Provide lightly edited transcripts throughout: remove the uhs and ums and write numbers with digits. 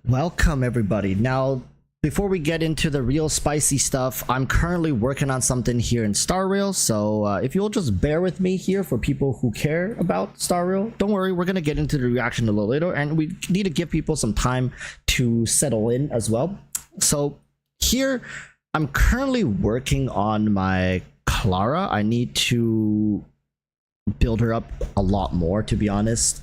Welcome everybody. Now, before we get into the real spicy stuff, I'm currently working on something here in Star Rail, so if you'll just bear with me here for people who care about Star Rail. Don't worry, we're gonna get into the reaction a little later, and we need to give people some time to settle in as well. So here, I'm currently working on my Clara. I need to build her up a lot more, to be honest.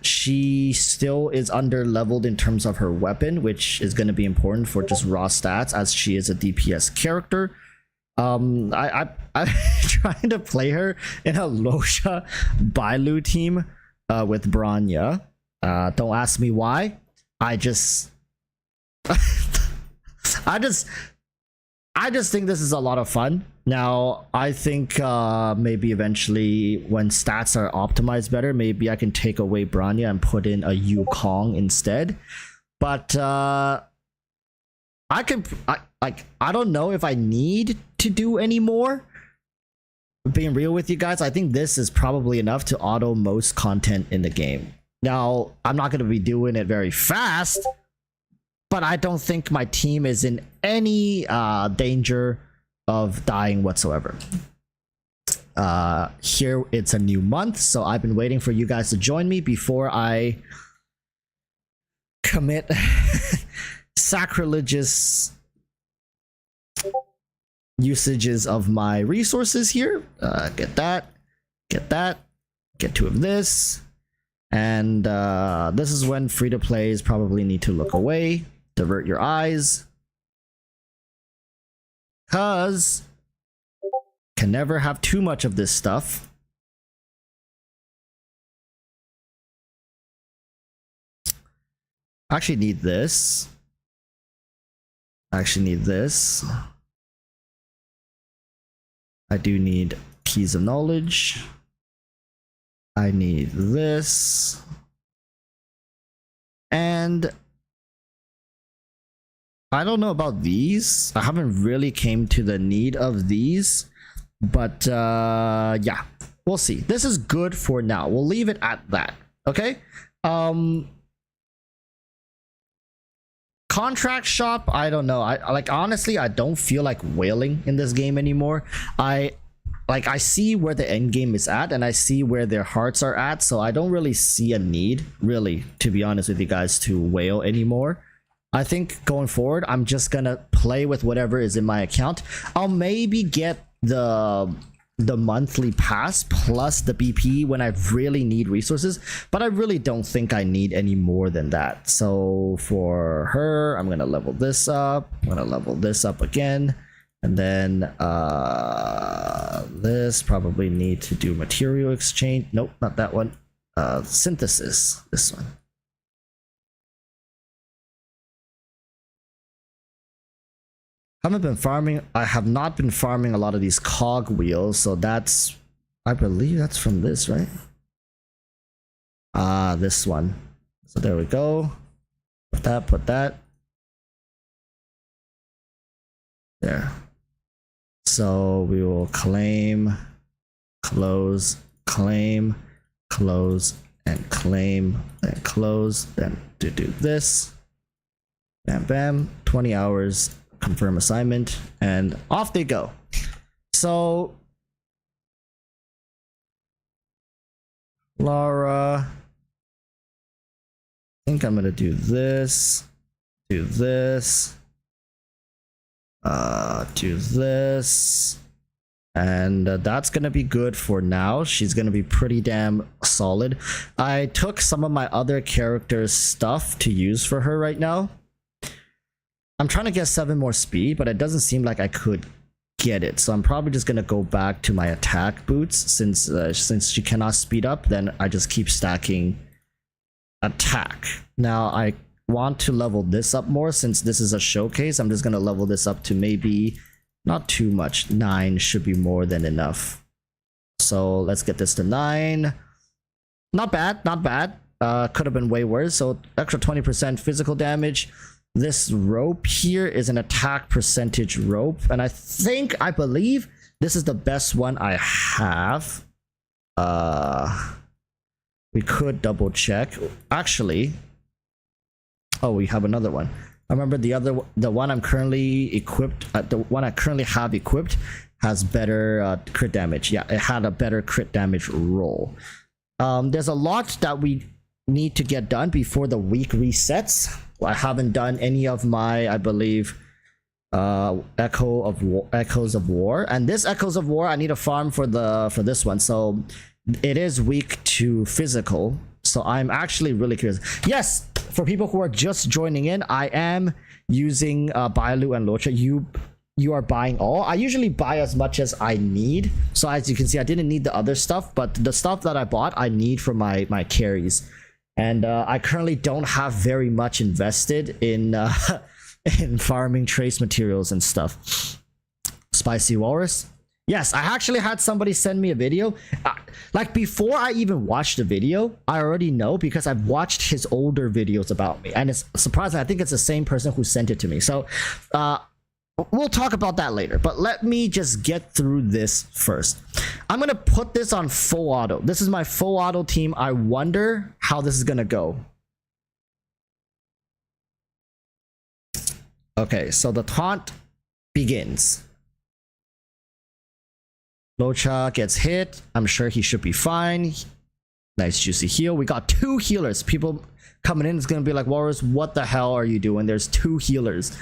She still is under leveled in terms of her weapon, which is going to be important for just raw stats as she is a DPS character. I'm trying to play her in a Luocha Bailu team with Branya. Don't ask me why. I just think this is a lot of fun. Now, I think maybe eventually when stats are optimized better, maybe I can take away Branya and put in a Yukong instead. But I don't know if I need to do any more. Being real with you guys, I think this is probably enough to auto most content in the game. Now, I'm not going to be doing it very fast, but I don't think my team is in any danger of dying whatsoever. Here it's a new month, so I've been waiting for you guys to join me before I commit sacrilegious usages of my resources here. Get that, get two of this, and this is when free-to-plays probably need to look away, divert your eyes, cause can never have too much of this stuff. I actually need this. I do need keys of knowledge. I need this. And I don't know about these. I haven't really came to the need of these, but yeah, we'll see. This is good for now. We'll leave it at that. Okay. Contract shop, I don't know. I like, honestly, I don't feel like whaling in this game anymore. I see where the end game is at, and I see where their hearts are at, so I don't really see a need, really, to be honest with you guys, to whale anymore. I think going forward, I'm just gonna play with whatever is in my account. I'll maybe get the monthly pass plus the BP when I really need resources, but I really don't think I need any more than that. So for her, I'm gonna level this up. I'm gonna level this up again, and then this probably need to do material exchange. Nope, not that one. Synthesis. This one. I have not been farming a lot of these cog wheels, so that's, I believe that's from this, right? This one. So there we go. Put that. There. So we will claim, close, claim, close, and claim, and close, then to do this. Bam, bam, 20 hours. Confirm assignment, and off they go. So Clara, I think I'm gonna do this, do this, and that's gonna be good for now. She's gonna be pretty damn solid. I took some of my other characters' stuff to use for her right now. I'm trying to get 7 more speed, but it doesn't seem like I could get it. So I'm probably just gonna go back to my attack boots since she cannot speed up. Then I just keep stacking attack. Now I want to level this up more since this is a showcase. I'm just gonna level this up to maybe not too much. 9 should be more than enough. So let's get this to 9. Not bad, not bad. Could have been way worse. So extra 20% physical damage. This rope here is an attack percentage rope, and I believe this is the best one I have. We could double check. Actually, Oh, we have another one. I remember the one I'm currently equipped, the one I currently have equipped has better crit damage. Yeah, it had a better crit damage roll. There's a lot that we need to get done before the week resets. I haven't done any of my, I believe, Echoes of War, and this Echoes of War I need to farm for this one. So it is week 2 physical. So I'm actually really curious. Yes, for people who are just joining in, I am using Bailu and Luocha. You are buying all. I usually buy as much as I need. So as you can see, I didn't need the other stuff, but the stuff that I bought, I need for my carries. And I currently don't have very much invested in in farming trace materials and stuff. Spicy Walrus. Yes, I actually had somebody send me a video. Like before I even watched the video, I already know because I've watched his older videos about me. And it's surprising. I think it's the same person who sent it to me. So we'll talk about that later. But let me just get through this first. I'm going to put this on full auto. This is my full auto team. I wonder how this is going to go. Okay, so the taunt begins. Luocha gets hit. I'm sure he should be fine. Nice juicy heal. We got 2 healers. People coming in is gonna be like, Walrus, what the hell are you doing? There's 2 healers.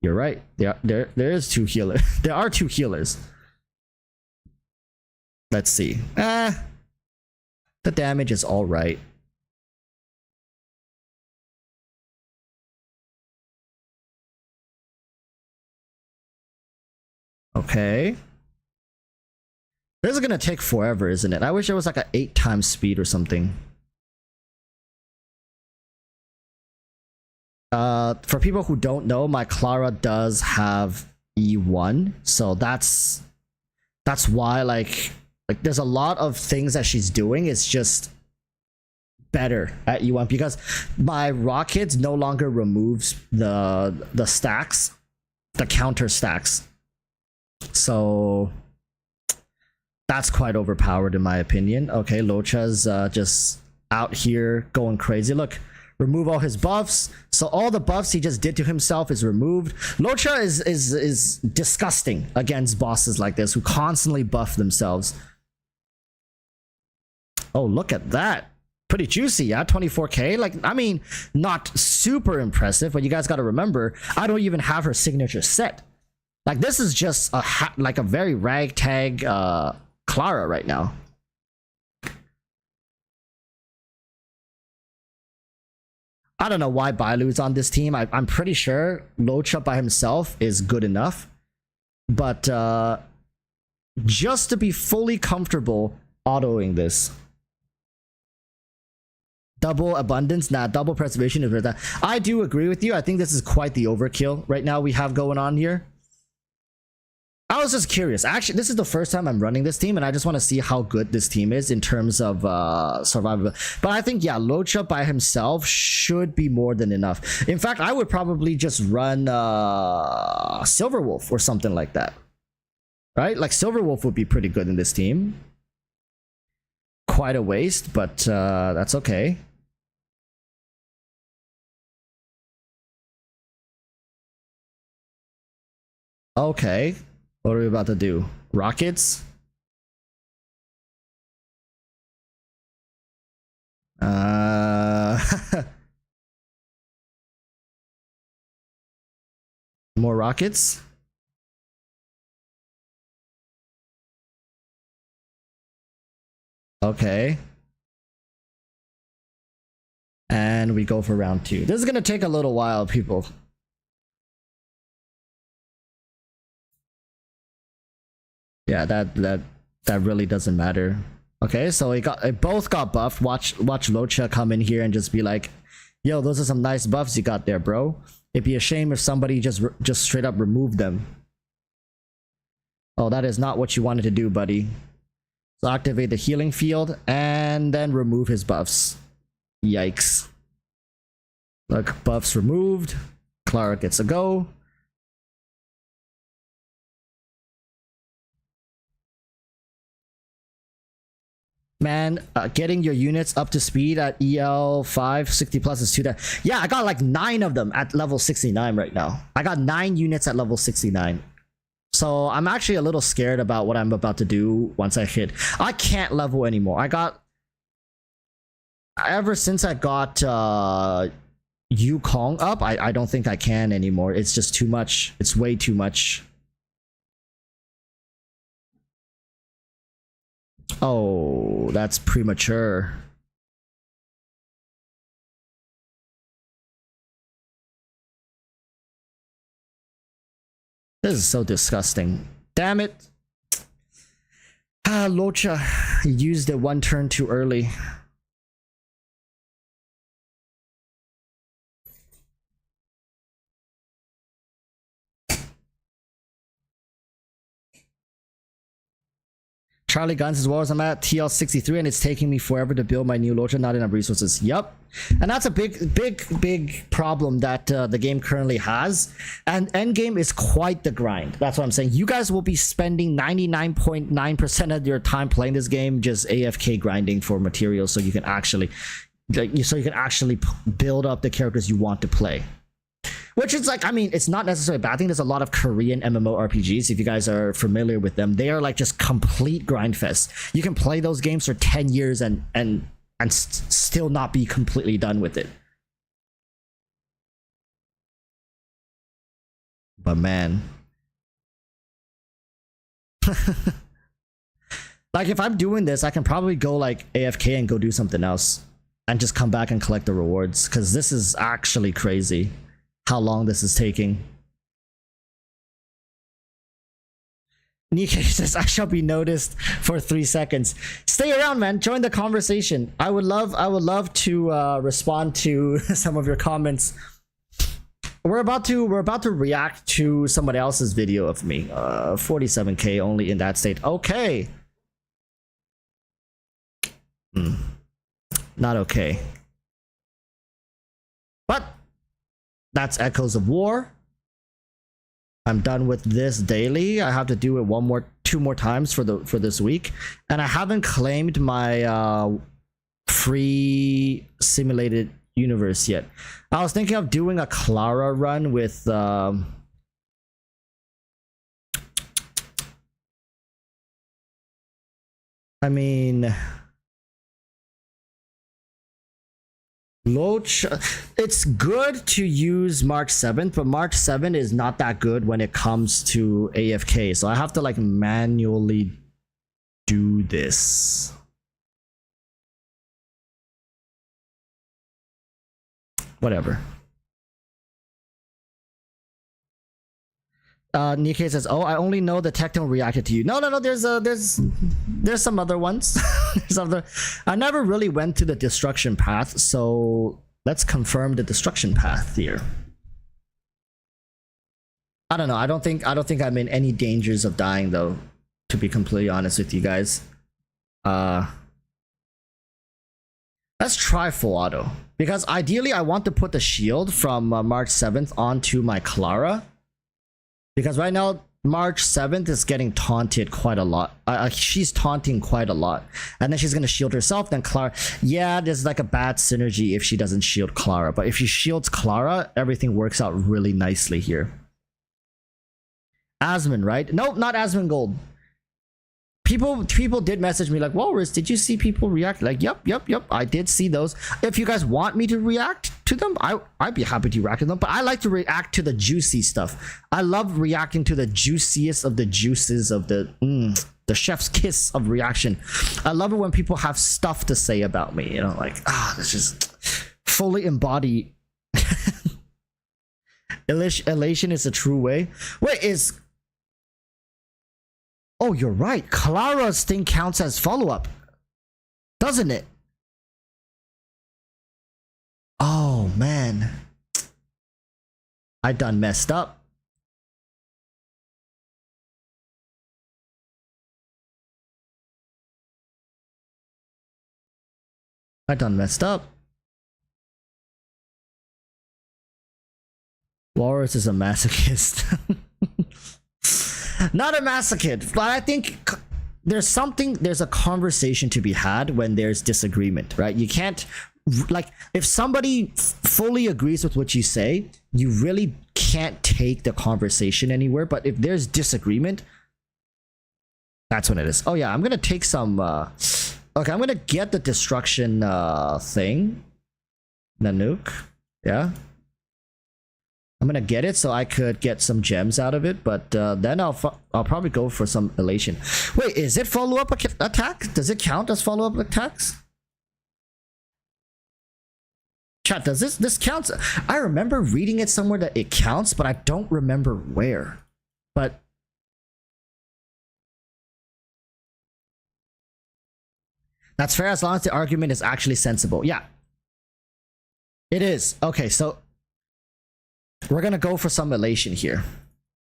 You're right. There is 2 healers. There are 2 healers. Let's see. The damage is all right. Okay. This is gonna take forever, isn't it? I wish it was like an 8 times speed or something. For people who don't know, my Clara does have E1, so that's why like there's a lot of things that she's doing. It's just better at E1 because my rockets no longer removes the stacks, the counter stacks. So that's quite overpowered in my opinion. Okay, Luocha's just out here going crazy. Look, remove all his buffs. So all the buffs he just did to himself is removed. Luocha is disgusting against bosses like this who constantly buff themselves. Oh, look at that. Pretty juicy, yeah, 24k. Like, I mean, not super impressive, but you guys got to remember, I don't even have her signature set. Like, this is just like a very ragtag Clara right now. I don't know why Bailu's on this team. I'm pretty sure Luocha by himself is good enough. But just to be fully comfortable autoing this. Double abundance, nah, double preservation is that. I do agree with you. I think this is quite the overkill right now we have going on here. I was just curious. Actually, this is the first time I'm running this team, and I just want to see how good this team is in terms of survival. But I think, yeah, Luocha by himself should be more than enough. In fact, I would probably just run Silverwolf or something like that. Right? Like, Silverwolf would be pretty good in this team. Quite a waste, but that's okay. Okay. What are we about to do? Rockets? More rockets? Okay. And we go for round 2. This is gonna take a little while, people. Yeah, that really doesn't matter. Okay, so it both got buffed. Watch Luocha come in here and just be like, yo, those are some nice buffs you got there, bro. It'd be a shame if somebody just straight up removed them. Oh, that is not what you wanted to do, buddy. So activate the healing field and then remove his buffs. Yikes. Look, buffs removed. Clara gets a go. Man, getting your units up to speed at EL5 60 plus is too that. Yeah, I got like 9 of them at level 69 right now. I got 9 units at level 69. So I'm actually a little scared about what I'm about to do once I hit. I can't level anymore. Ever since I got Yukong up, I don't think I can anymore. It's just too much. It's way too much. Oh, that's premature. This is so disgusting. Damn it. Luocha used it 1 turn too early. Charlie Guns as well as I'm at TL63 and it's taking me forever to build my new Luocha, not enough resources. Yup. And that's a big problem that the game currently has. And endgame is quite the grind. That's what I'm saying. You guys will be spending 99.9% of your time playing this game just AFK grinding for materials so you can actually build up the characters you want to play. Which is like, I mean, it's not necessarily a bad thing. There's a lot of Korean MMORPGs, if you guys are familiar with them. They are like just complete grind fest. You can play those games for 10 years and still not be completely done with it. But man. Like if I'm doing this, I can probably go like AFK and go do something else. And just come back and collect the rewards. Because this is actually crazy. How long this is taking. Nikkei says, I shall be noticed for 3 seconds. Stay around, man. Join the conversation. I would love to respond to some of your comments. We're about to react to somebody else's video of me. 47k only in that state. Okay. Not okay. But that's Echoes of War. I'm done with this daily. I have to do it 2 more times for this week, and I haven't claimed my free simulated universe yet. I was thinking of doing a Clara run with I mean, Luocha, it's good to use March 7th, but March 7th is not that good when it comes to AFK, so I have to like manually do this. Whatever. Nikkei says, "Oh, I only know the Techno reacted to you." No, there's some other ones. I never really went to the destruction path, so let's confirm the destruction path here. I don't know. I don't think I'm in any dangers of dying though, to be completely honest with you guys. Let's try full auto, because ideally I want to put the shield from March 7th onto my Clara. Because right now, March 7th is getting taunted quite a lot. She's taunting quite a lot. And then she's going to shield herself, then Clara. Yeah, there's like a bad synergy if she doesn't shield Clara. But if she shields Clara, everything works out really nicely here. Asmon, right? Nope, not Asmongold. People did message me like, Walrus, did you see people react? Like, yep, I did see those. If you guys want me to react to them, I'd be happy to react to them, but I like to react to the juicy stuff. I love reacting to the juiciest of the juices of the chef's kiss of reaction. I love it when people have stuff to say about me, you know, like, this just fully embody. Elation is a true way. Wait, oh, you're right. Clara's thing counts as follow-up, doesn't it? Oh, man. I done messed up. I done messed up. Walrus is a masochist. Not a masochist, but I think there's a conversation to be had when there's disagreement, right? You can't, like, if somebody fully agrees with what you say, you really can't take the conversation anywhere. But if there's disagreement, that's when it is. Oh yeah, I'm gonna take some okay, I'm gonna get the destruction thing, Nanook. Yeah, I'm gonna get it so I could get some gems out of it, but then I'll probably go for some elation. Wait, is it follow-up attack? Does it count as follow-up attacks? Chat, does this counts? I remember reading it somewhere that it counts, but I don't remember where. But that's fair as long as the argument is actually sensible. Yeah, it is. Okay, so we're gonna go for some elation here.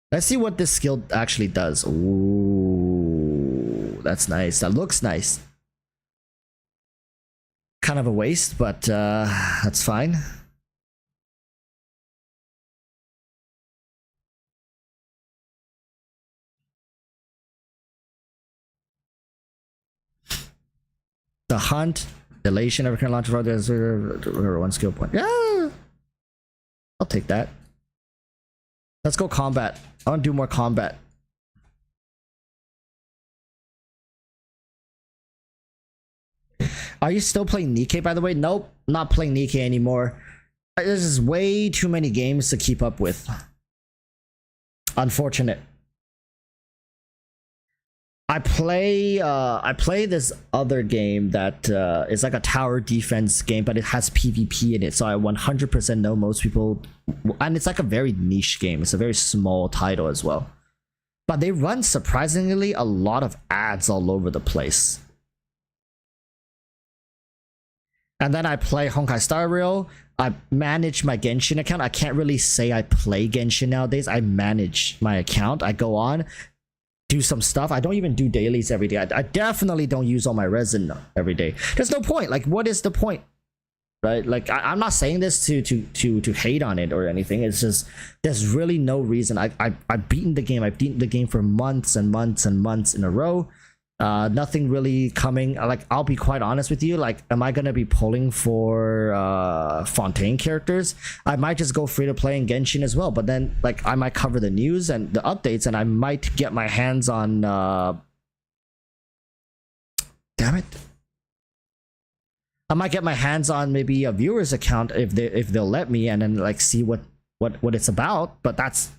Let's see what this skill actually does. Ooh, that's nice. That looks nice. Kind of a waste, but that's fine. The hunt, elation, ever can launch for one skill point. Yeah, I'll take that. Let's go combat. I want to do more combat. Are you still playing Nikkei, by the way? Nope, not playing Nikkei anymore. There's just way too many games to keep up with. Unfortunate. I play this other game that is like a tower defense game, but it has PvP in it, so I 100% know most people, and it's like a very niche game. It's a very small title as well, but they run surprisingly a lot of ads all over the place. And then I play Honkai Star Rail. I manage my Genshin account. I can't really say I play Genshin nowadays. I manage my account. I go on, do some stuff. I don't even do dailies every day. I definitely don't use all my resin every day. There's no point. Like, what is the point? Right? Like, I'm not saying this to hate on it or anything. It's just there's really no reason. I've beaten the game. I've beaten the game for months and months and months in a row. Nothing really coming. Like, I'll be quite honest with you. Like, am I gonna be pulling for Fontaine characters? I might just go free to play in Genshin as well. But then, like, I might cover the news and the updates, and I might get my hands on. Damn it! I might get my hands on maybe a viewer's account if they'll let me, and then like see what it's about. But that's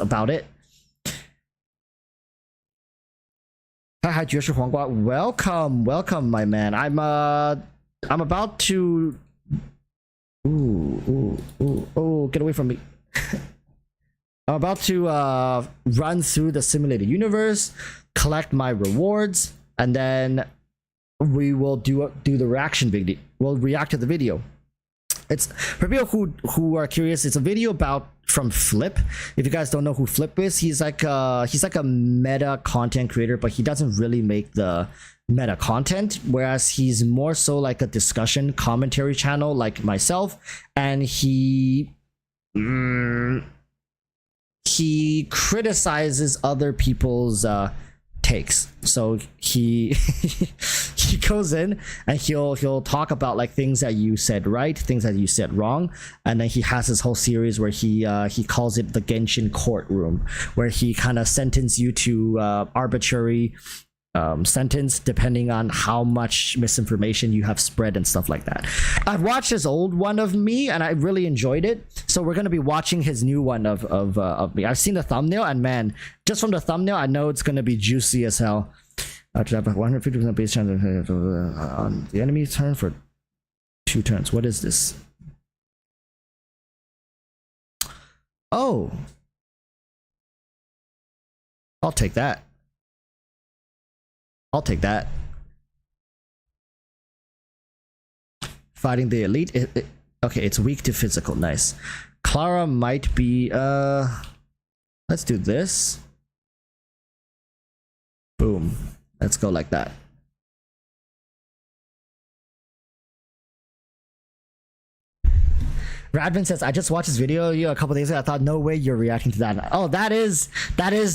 about it. Hi, welcome, my man. I'm about to. Ooh, get away from me. I'm about to run through the simulated universe, collect my rewards, and then we will do the reaction video. We'll react to the video. It's for people who are curious. It's a video from Flip. If you guys don't know who Flip is, he's like a meta content creator, but he doesn't really make the meta content. Whereas he's more so like a discussion commentary channel, like myself, and he criticizes other people's takes. So he he goes in and he'll talk about like things that you said right, things that you said wrong, and then he has this whole series where he calls it the Genshin courtroom, where he kind of sentence you to arbitrary sentence depending on how much misinformation you have spread and stuff like that. I've watched his old one of me and I really enjoyed it, so we're gonna be watching his new one of me. I've seen the thumbnail, and man, just from the thumbnail I know it's gonna be juicy as hell. To have a 150% base chance on the enemy's turn for 2 turns. What is this? Oh, I'll take that. I'll take that. Fighting the elite. Okay, it's weak to physical. Nice. Clara might be. Let's do this. Boom. Let's go like that. Radvin says, I just watched this video a couple days ago. I thought, no way you're reacting to that. Oh, that is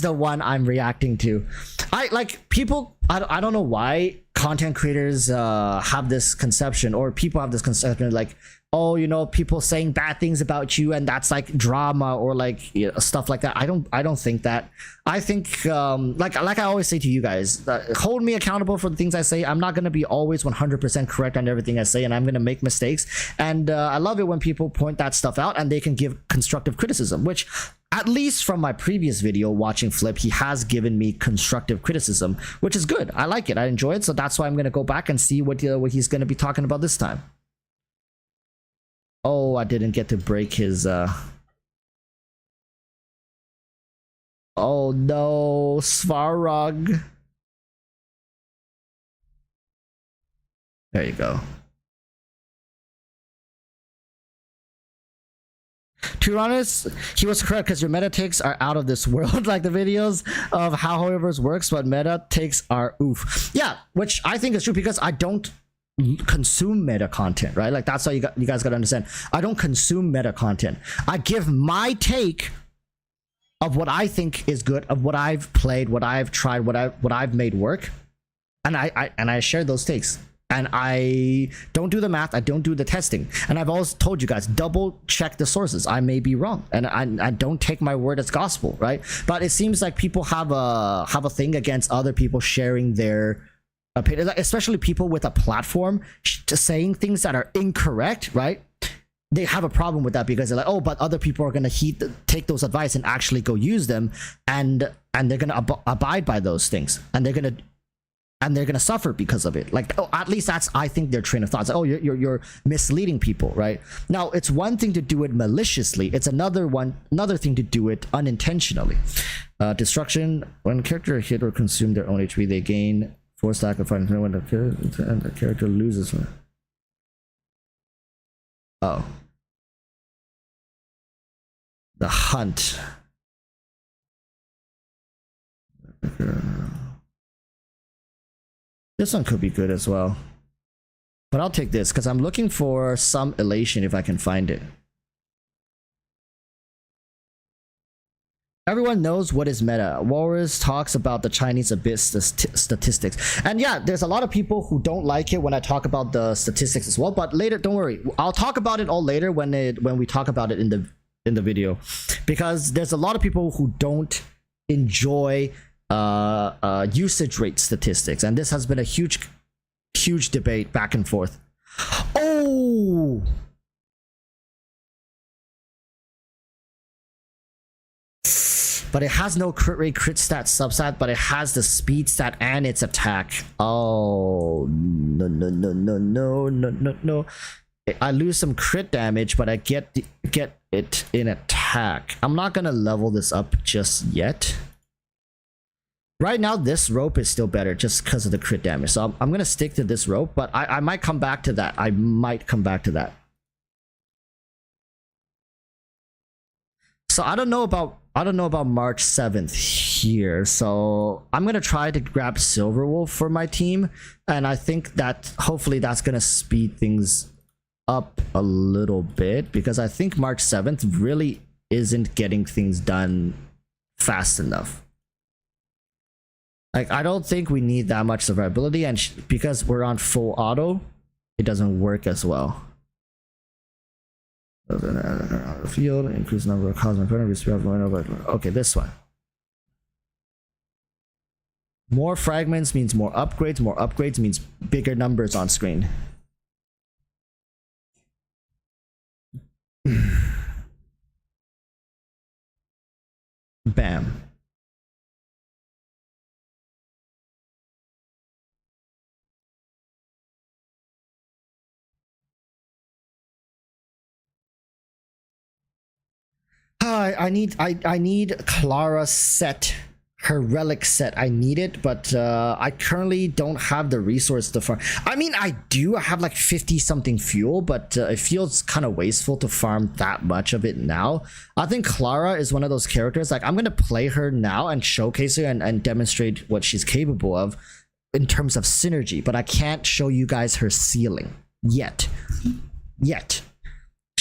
the one I'm reacting to. I like people. I don't know why content creators have this conception, or people have this conception like, oh, you know, people saying bad things about you and that's like drama, or like, you know, stuff like that. I don't think that. I think like I always say to you guys, hold me accountable for the things I say. I'm not going to be always 100% correct on everything I say, and I'm going to make mistakes. And I love it when people point that stuff out and they can give constructive criticism, which at least from my previous video watching Flip, he has given me constructive criticism, which is good. I like it. I enjoy it. So that's why I'm going to go back and see what he's going to be talking about this time. Oh, I didn't get to break his oh no, Svarog. There you go. To be honest, he was correct, because your meta takes are out of this world. Like the videos of how Hoyoverse works, but meta takes are oof. Yeah, which I think is true, because I don't consume meta content, right? Like that's how you guys got to understand. I don't consume meta content. I give my take of what I think is good, of what I've played, what I've tried, what I've made work, and I share those takes. And I don't do the math, I don't do the testing. And I've always told you guys, double check the sources. I may be wrong, and I don't take my word as gospel, right? But it seems like people have a thing against other people sharing their opinion, especially people with a platform saying things that are incorrect, right? They have a problem with that, because they're like, oh, but other people are going to take those advice and actually go use them, and they're going to abide by those things, and they're going to suffer because of it. Like, oh, at least that's, I think, their train of thoughts. Like, oh, you're misleading people, right? Now, it's one thing to do it maliciously. It's another thing to do it unintentionally. Destruction: when a character hit or consume their own HP, they gain 4 stack of fire when the character loses. Oh, the hunt. This one could be good as well, but I'll take this because I'm looking for some elation if I can find it. Everyone knows what is meta. Walrus talks about the Chinese abyss statistics, and yeah, there's a lot of people who don't like it when I talk about the statistics as well. But later, don't worry, I'll talk about it all later when we talk about it in the video, because there's a lot of people who don't enjoy usage rate statistics, and this has been a huge debate back and forth. Oh, but it has no crit rate, crit stat, substat, but it has the speed stat and its attack. Oh no. I lose some crit damage, but I get it in attack. I'm not gonna level this up just yet. Right now, this rope is still better just because of the crit damage. So I'm going to stick to this rope, but I might come back to that. So I don't know about March 7th here. So I'm going to try to grab Silverwolf for my team. And I think that hopefully that's going to speed things up a little bit, because I think March 7th really isn't getting things done fast enough. Like, I don't think we need that much survivability, and because we're on full auto, it doesn't work as well. Field, increase number of cosmic enemies. Okay, this one. More fragments means more upgrades. More upgrades means bigger numbers on screen. Bam. I need Clara set, her relic set. I need it, but I currently don't have the resource to farm. I mean, I do. I have like 50 something fuel, but it feels kind of wasteful to farm that much of it now. I think Clara is one of those characters, like, I'm gonna play her now and showcase her and demonstrate what she's capable of in terms of synergy, but I can't show you guys her ceiling yet.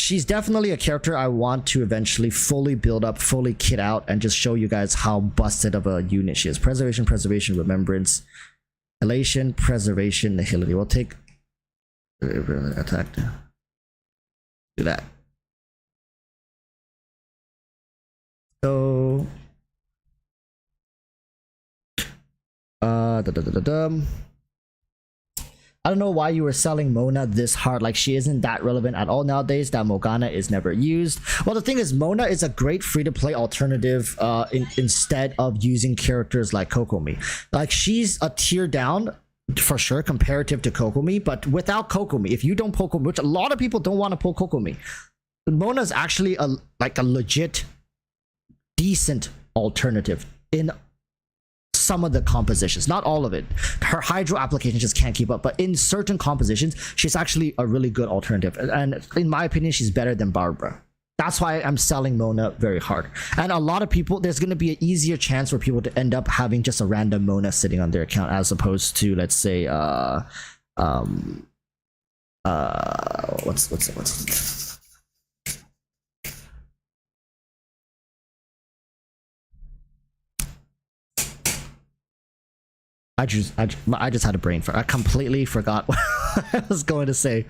she's definitely a character I want to eventually fully build up, fully kit out, and just show you guys how busted of a unit she is. Preservation, preservation, remembrance, elation, preservation, nihility. We'll take attack. Do that. So I don't know why you were selling Mona this hard. Like, she isn't that relevant at all nowadays. That Morgana is never used. Well, the thing is, Mona is a great free-to-play alternative instead of using characters like Kokomi. Like, she's a tier down for sure comparative to Kokomi, but without Kokomi, if you don't pull Kokomi, which a lot of people don't want to pull Kokomi, Mona is actually a legit decent alternative in some of the compositions, not all of it. Her hydro application just can't keep up, but in certain compositions she's actually a really good alternative, and in my opinion she's better than Barbara. That's why I'm selling Mona very hard. And a lot of people, there's going to be an easier chance for people to end up having just a random Mona sitting on their account as opposed to, let's say, what's I just had a brain fart. I completely forgot what I was going to say.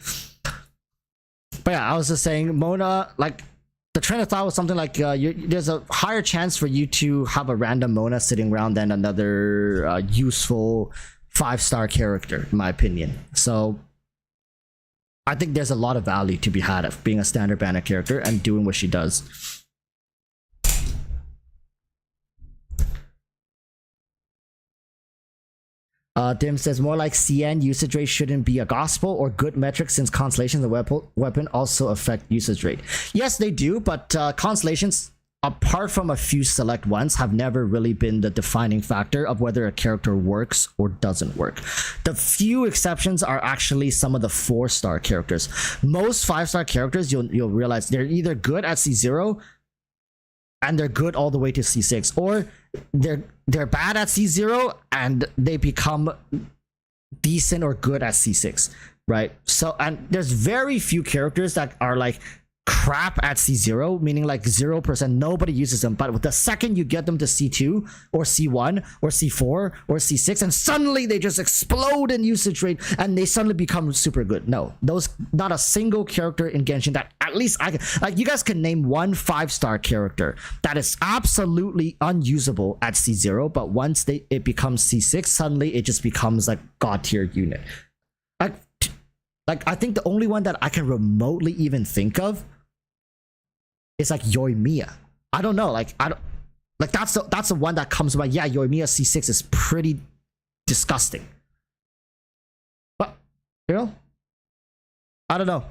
But yeah, I was just saying, Mona, like, the train of thought was something like, there's a higher chance for you to have a random Mona sitting around than another useful 5-star character, in my opinion. So I think there's a lot of value to be had of being a standard banner character and doing what she does. Dim says, more like CN usage rate shouldn't be a gospel or good metric since constellations of weapon also affect usage rate. Yes, they do, but constellations, apart from a few select ones, have never really been the defining factor of whether a character works or doesn't work. The few exceptions are actually some of the 4-star characters. Most 5-star characters, you'll realize they're either good at C0 and they're good all the way to C6, or they're bad at C0 and they become decent or good at C6, right? So, and there's very few characters that are like crap at C0, meaning like 0%, nobody uses them, but the second you get them to C2 or C1 or C4 or C6, and suddenly they just explode in usage rate and they suddenly become super good. No, those, not a single character in Genshin that at least I can, like, you guys can name one 5-star character that is absolutely unusable at C0, but once it becomes C6, suddenly it just becomes like god tier unit. Like I think the only one that I can remotely even think of is like Yoimiya. I don't know, like I don't, like that's the one that comes by. Yeah, Yoimiya C6 is pretty disgusting, but you know, I don't know.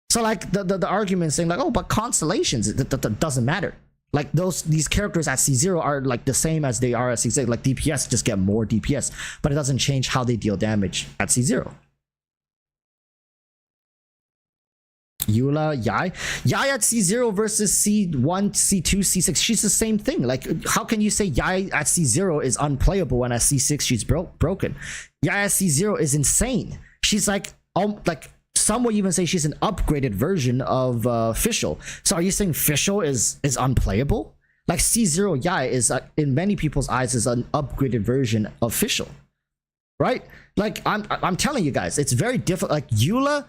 So like the argument saying like, oh, but constellations, that doesn't matter. Like these characters at C0 are like the same as they are at C6. Like DPS just get more DPS, but it doesn't change how they deal damage at C0. Eula, Yai at C0 versus C1, C2, C6. She's the same thing. Like, how can you say Yai at C0 is unplayable when at C6 she's broken? Yai at C0 is insane. She's like some would even say she's an upgraded version of Fischl. So are you saying Fischl is unplayable? Like C0 Yai is in many people's eyes is an upgraded version of Fischl, right? Like I'm telling you guys, it's very difficult. Like Eula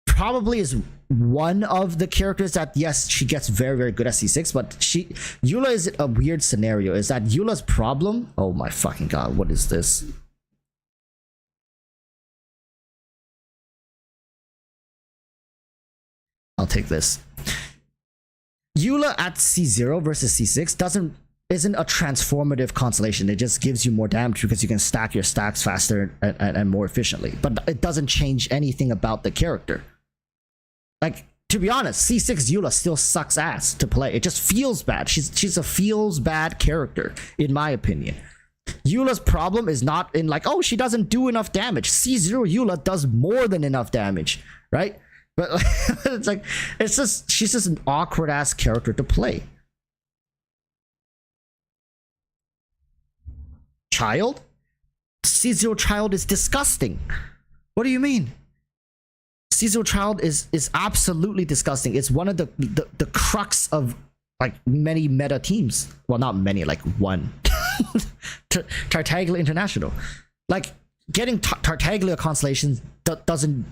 probably is one of the characters that, yes, she gets very, very good at C6, but Eula is a weird scenario. Is that Eula's problem? Oh my fucking god, what is this? I'll take this. Eula at C0 versus C6 isn't a transformative constellation. It just gives you more damage because you can stack your stacks faster and more efficiently, but it doesn't change anything about the character. Like, to be honest, C6 Eula still sucks ass to play. It just feels bad. She's a feels bad character, in my opinion. Eula's problem is not in like, oh, she doesn't do enough damage. C0 Eula does more than enough damage, right? But like, it's like, she's just an awkward ass character to play. Child? C0 Child is disgusting. What do you mean? C0 Child is absolutely disgusting. It's one of the crux of like many meta teams. Well, not many, like one. Tartaglia International. Like getting Tartaglia constellations doesn't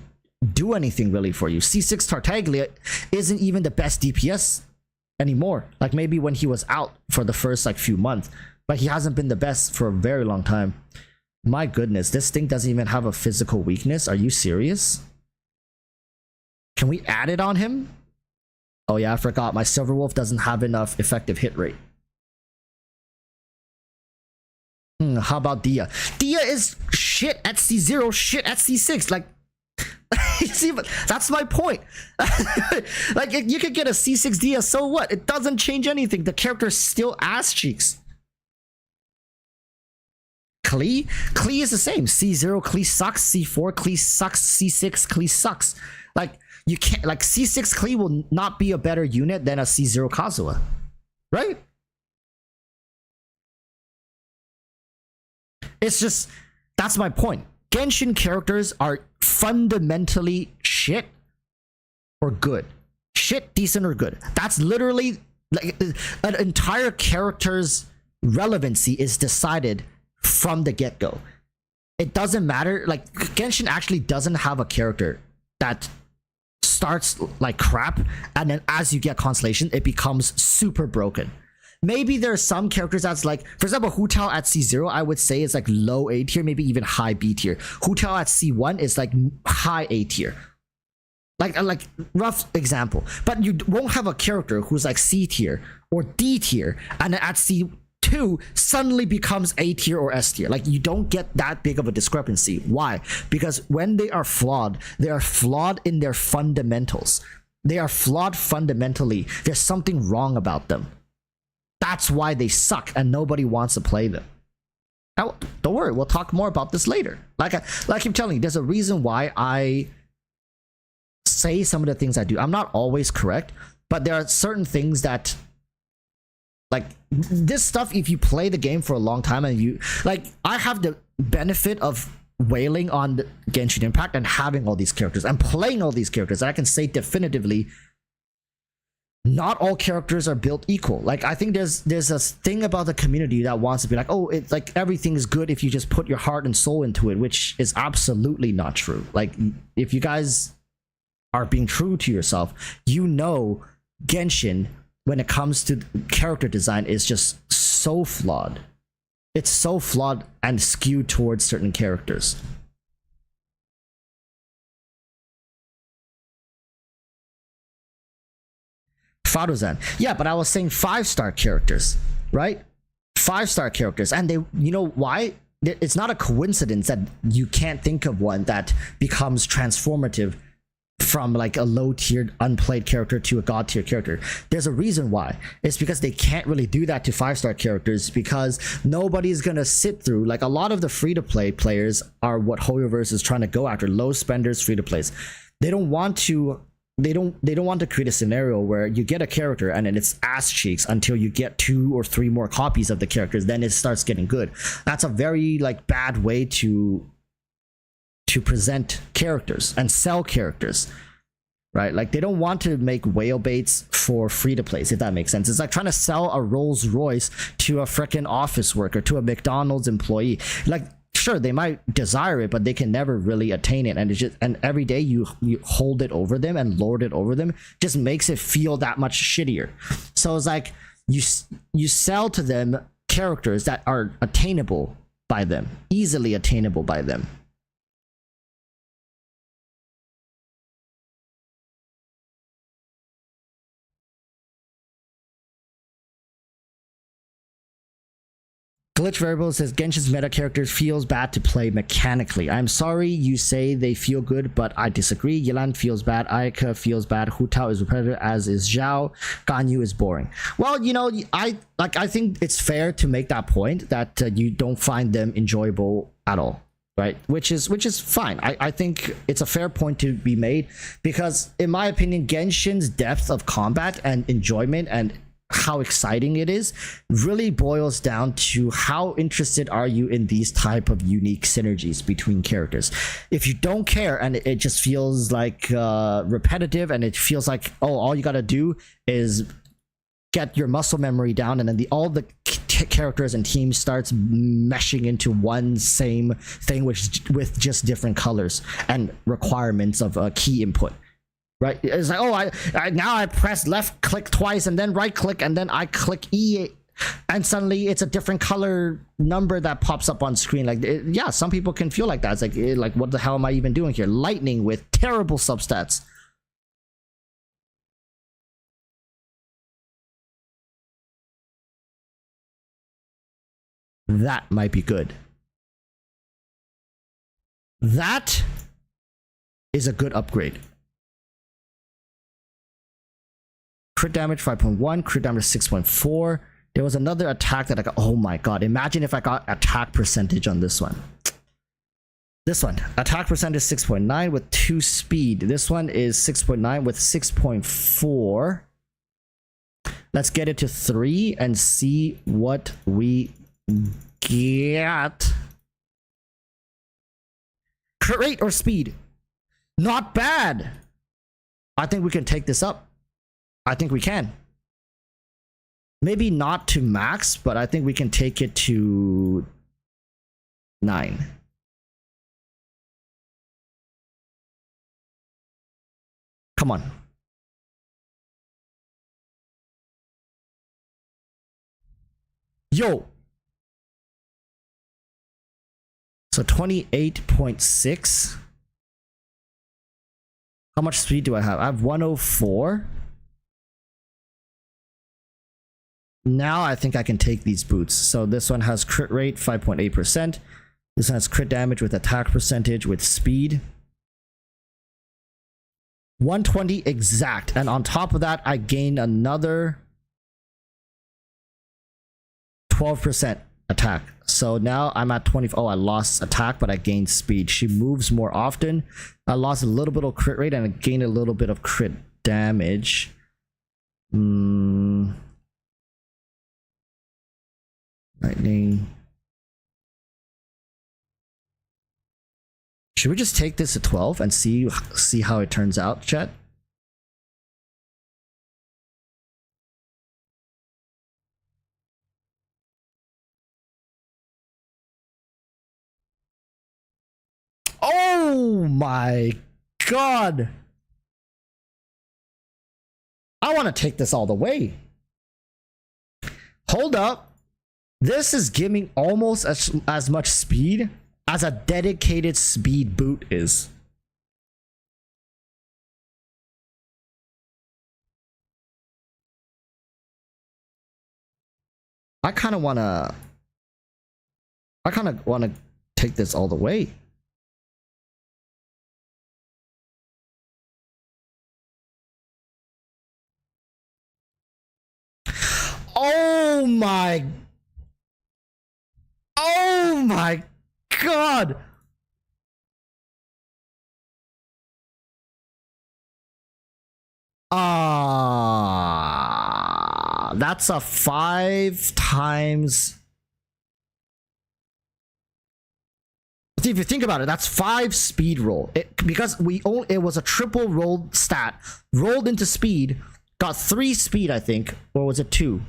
do anything really for you. C6 Tartaglia isn't even the best DPS anymore. Like maybe when he was out for the first like few months, but he hasn't been the best for a very long time. My goodness, this thing doesn't even have a physical weakness. Are you serious? Can we add it on him? Oh yeah, I forgot. My Silver Wolf doesn't have enough effective hit rate. How about Dia? Dia is shit at C0, shit at C6. Like, see, but that's my point. Like, you could get a C6 Dia, so what? It doesn't change anything. The character's still ass cheeks. Klee is the same. C0 Klee sucks. C4 Klee sucks. C6 Klee sucks. Like, you can't, like, C6 Klee will not be a better unit than a C0 Kazuha, right? It's just, that's my point. Genshin characters are fundamentally shit or good. Shit, decent, or good. That's literally, like, an entire character's relevancy is decided from the get-go. It doesn't matter. Like, Genshin actually doesn't have a character that starts like crap and then as you get constellation it becomes super broken. Maybe there are some characters that's like, for example, Hu Tao at C0 I would say is like low A tier, maybe even high B tier. Hu Tao at C1 is like high A tier, like rough example. But you won't have a character who's like C tier or D tier and then at C2 suddenly becomes A tier or S tier. Like, you don't get that big of a discrepancy. Why? Because when they are flawed in their fundamentals. They are flawed fundamentally. There's something wrong about them. That's why they suck and nobody wants to play them. Now, don't worry, we'll talk more about this later. Like I keep telling you, there's a reason why I say some of the things I do. I'm not always correct, but there are certain things that, like, this stuff, if you play the game for a long time and you, like, I have the benefit of wailing on the Genshin Impact and having all these characters and playing all these characters. I can say definitively, not all characters are built equal. Like, I think there's a thing about the community that wants to be like, oh, it's like everything is good if you just put your heart and soul into it, which is absolutely not true. Like, if you guys are being true to yourself, you know Genshin, when it comes to character design, is just so flawed. It's so flawed and skewed towards certain characters. Faruzan. Yeah, but I was saying 5-star characters, right? 5-star characters. And they, you know why? It's not a coincidence that you can't think of one that becomes transformative from like a low tiered unplayed character to a god tier character. There's a reason why. It's because they can't really do that to 5-star characters, because nobody's gonna sit through, like, a lot of the free to play players are what Hoyoverse is trying to go after, low spenders, free to plays. They don't want to create a scenario where you get a character and then it's ass cheeks until you get 2 or 3 more copies of the characters, then it starts getting good. That's a very like bad way to present characters and sell characters, right? Like, they don't want to make whale baits for free to plays, if that makes sense. It's like trying to sell a Rolls Royce to a freaking office worker, to a McDonald's employee. Like, sure, they might desire it, but they can never really attain it. And it's just, and every day you hold it over them and lord it over them, just makes it feel that much shittier. So it's like you sell to them characters that are attainable by them, easily attainable by them. Glitch Variable says Genshin's meta characters feels bad to play mechanically. I'm sorry you say they feel good, but I disagree. Yelan feels bad, Ayaka feels bad, Hu Tao is repetitive, as is Zhao, Ganyu is boring. Well, you know, I think it's fair to make that point that you don't find them enjoyable at all, right? Which is fine. I think it's a fair point to be made, because in my opinion, Genshin's depth of combat and enjoyment and how exciting it is really boils down to how interested are you in these type of unique synergies between characters. If you don't care and it just feels like repetitive, and it feels like, oh, all you gotta do is get your muscle memory down, and then all the characters and teams starts meshing into one same thing with just different colors and requirements of key input. Right, it's like, oh, I now I press left click twice and then right click and then I click E, and suddenly it's a different color number that pops up on screen. Like, yeah, some people can feel like that. It's like what the hell am I even doing here? Lightning with terrible substats. That might be good. That is a good upgrade. Crit damage 5.1, crit damage 6.4. There was another attack that I got. Oh my god, imagine if I got attack percentage on this one. This one, attack percentage 6.9 with 2 speed. This one is 6.9 with 6.4. Let's get it to 3 and see what we get. Crit rate or speed? Not bad. I think we can take this up. I think we can. Maybe not to max, but I think we can take it to 9. Come on. Yo. So 28.6. How much speed do I have? I have 104. Now I think I can take these boots. So this one has crit rate 5.8%. This one has crit damage with attack percentage with speed 120 exact, and on top of that I gain another 12% attack. So now I'm at 20. Oh, I lost attack, but I gained speed. She moves more often. I lost a little bit of crit rate and I gained a little bit of crit damage. Lightning. Should we just take this to 12 and see how it turns out, chat? Oh my god! I want to take this all the way. Hold up. This is giving almost as much speed as a dedicated speed boot is. I kind of want to take this all the way. Oh my god! That's a 5 times. See, if you think about it, that's 5 speed roll. Because it was a triple rolled stat, rolled into speed, got 3 speed, I think, or was it 2?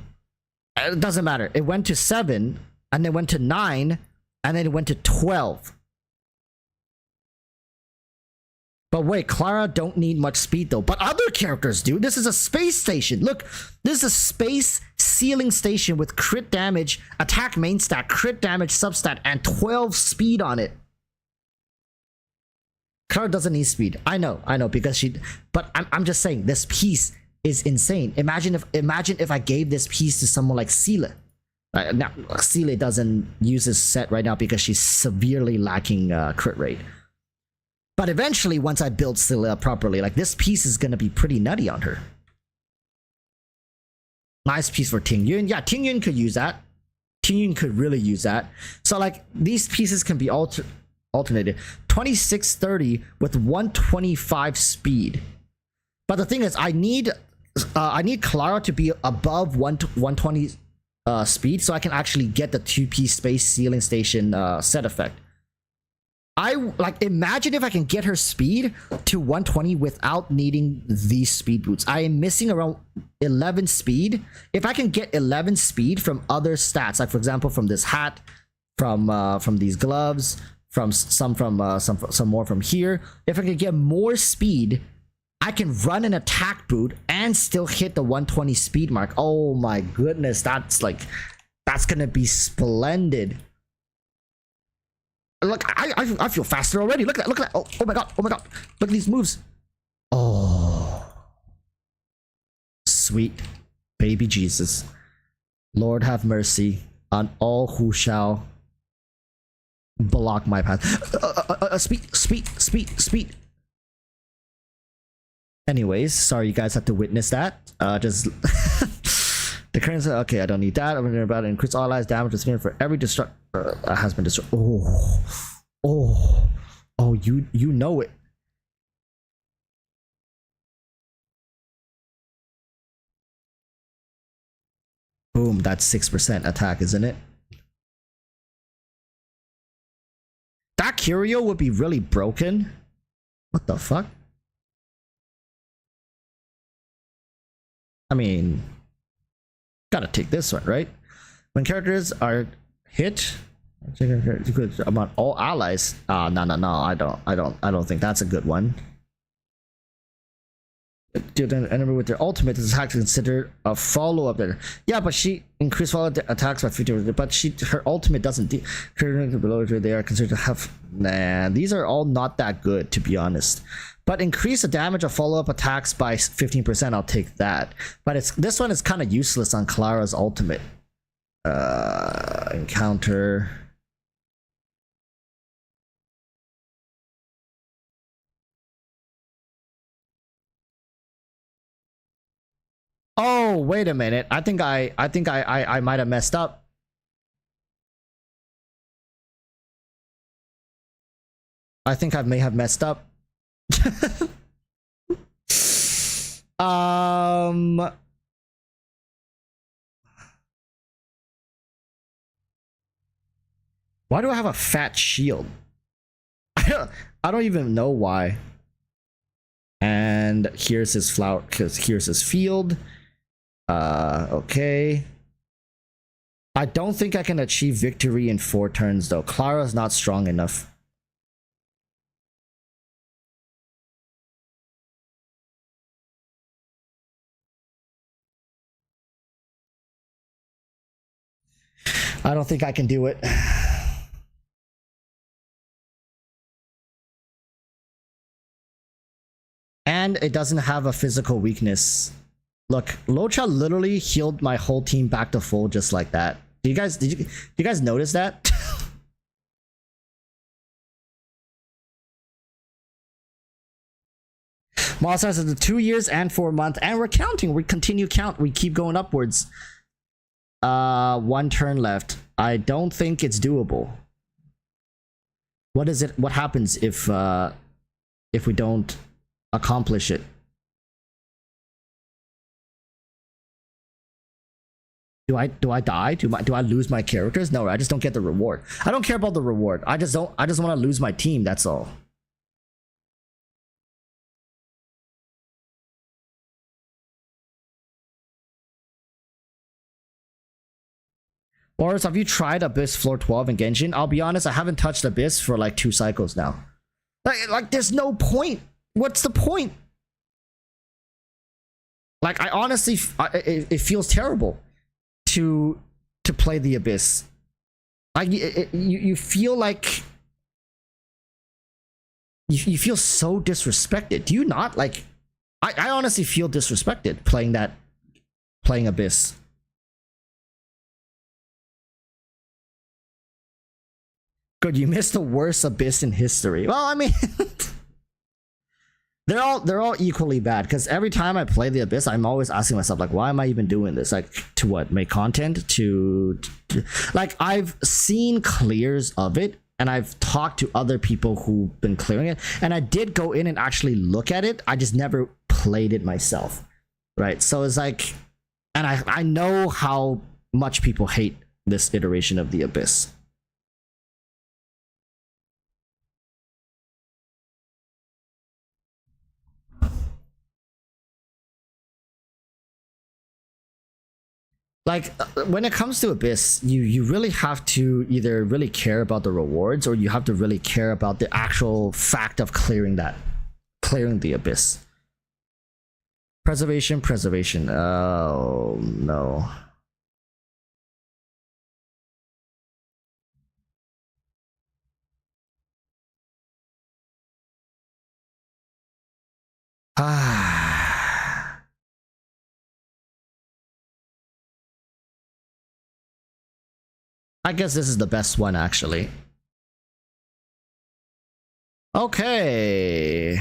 It doesn't matter. It went to 7, and then went to 9, and then it went to 12. But wait, Clara don't need much speed though. But other characters do. This is a space station. Look, this is a space ceiling station with crit damage, attack main stat, crit damage substat, and 12 speed on it. Clara doesn't need speed. I know, because she. But I'm just saying, this piece is insane. Imagine if I gave this piece to someone like Sela. Now, Sela doesn't use this set right now because she's severely lacking crit rate. But eventually, once I build Sela properly, like this piece is gonna be pretty nutty on her. Nice piece for Ting Yun. Yeah, Ting Yun could use that. Ting Yun could really use that. So like these pieces can be alternated. 2630 with 125 speed. But the thing is, I need I need Clara to be above 120 speed so I can actually get the 2-piece space ceiling station set effect. I like imagine if I can get her speed to 120 without needing these speed boots. I am missing around 11 speed. If I can get 11 speed from other stats, like for example from this hat, from these gloves, from some more from here, if I can get more speed, I can run an attack boot and still hit the 120 speed mark. Oh my goodness, that's gonna be splendid. Look, I feel faster already. Look at that. Oh my god. Look at these moves. Oh, sweet baby Jesus. Lord have mercy on all who shall block my path. Speed. Anyways, sorry you guys have to witness that. Just the currency. Okay, I don't need that. I'm gonna about to increase all allies damage to for every destruct has been destroyed. Oh, you know it. Boom, that's 6% attack, isn't it? That curio would be really broken. What the fuck? I mean, gotta take this one, right? When characters are hit, about all allies. No. I don't think that's a good one. Dude, an enemy with their ultimate is attack considered a follow-up there. Yeah, but she increased follow-up attacks by 50%, but her ultimate doesn't below they are considered to have. Nah, these are all not that good, to be honest. But increase the damage of follow-up attacks by 15%, I'll take that. But this one is kind of useless on Clara's ultimate. Encounter. Oh, wait a minute. I think I might have messed up. I think I may have messed up. Why do I have a fat shield? I don't even know why. And here's his flower, because here's his field. Okay. I don't think I can achieve victory in 4 turns though. Clara's not strong enough. I don't think I can do it. And it doesn't have a physical weakness. Look, Luocha literally healed my whole team back to full just like that. Did you guys notice that? Monsters is the 2 years and 4 months, and we're counting. We continue count. We keep going upwards. 1 turn left. I don't think it's doable. What is it? What happens if we don't accomplish it? Do I die? Do I lose my characters? No, I just don't get the reward. I don't care about the reward. I just want to lose my team, that's all. Boris, have you tried Abyss floor 12 in Genshin? I'll be honest, I haven't touched Abyss for like 2 cycles now. Like there's no point. What's the point? Like I honestly, it feels terrible to play the Abyss. Like you feel like you feel so disrespected. Do you not? Like I honestly feel disrespected playing Abyss. Good, you missed the worst Abyss in history. Well, I mean, they're all equally bad, because every time I play the Abyss, I'm always asking myself, like, why am I even doing this? Like, to what? Make content? To like, I've seen clears of it, and I've talked to other people who've been clearing it, and I did go in and actually look at it. I just never played it myself. right? So it's like, and I know how much people hate this iteration of the Abyss. Like when it comes to Abyss, you really have to either really care about the rewards, or you have to really care about the actual fact of clearing the Abyss. Preservation. Oh no. Ah. I guess this is the best one, actually. Okay.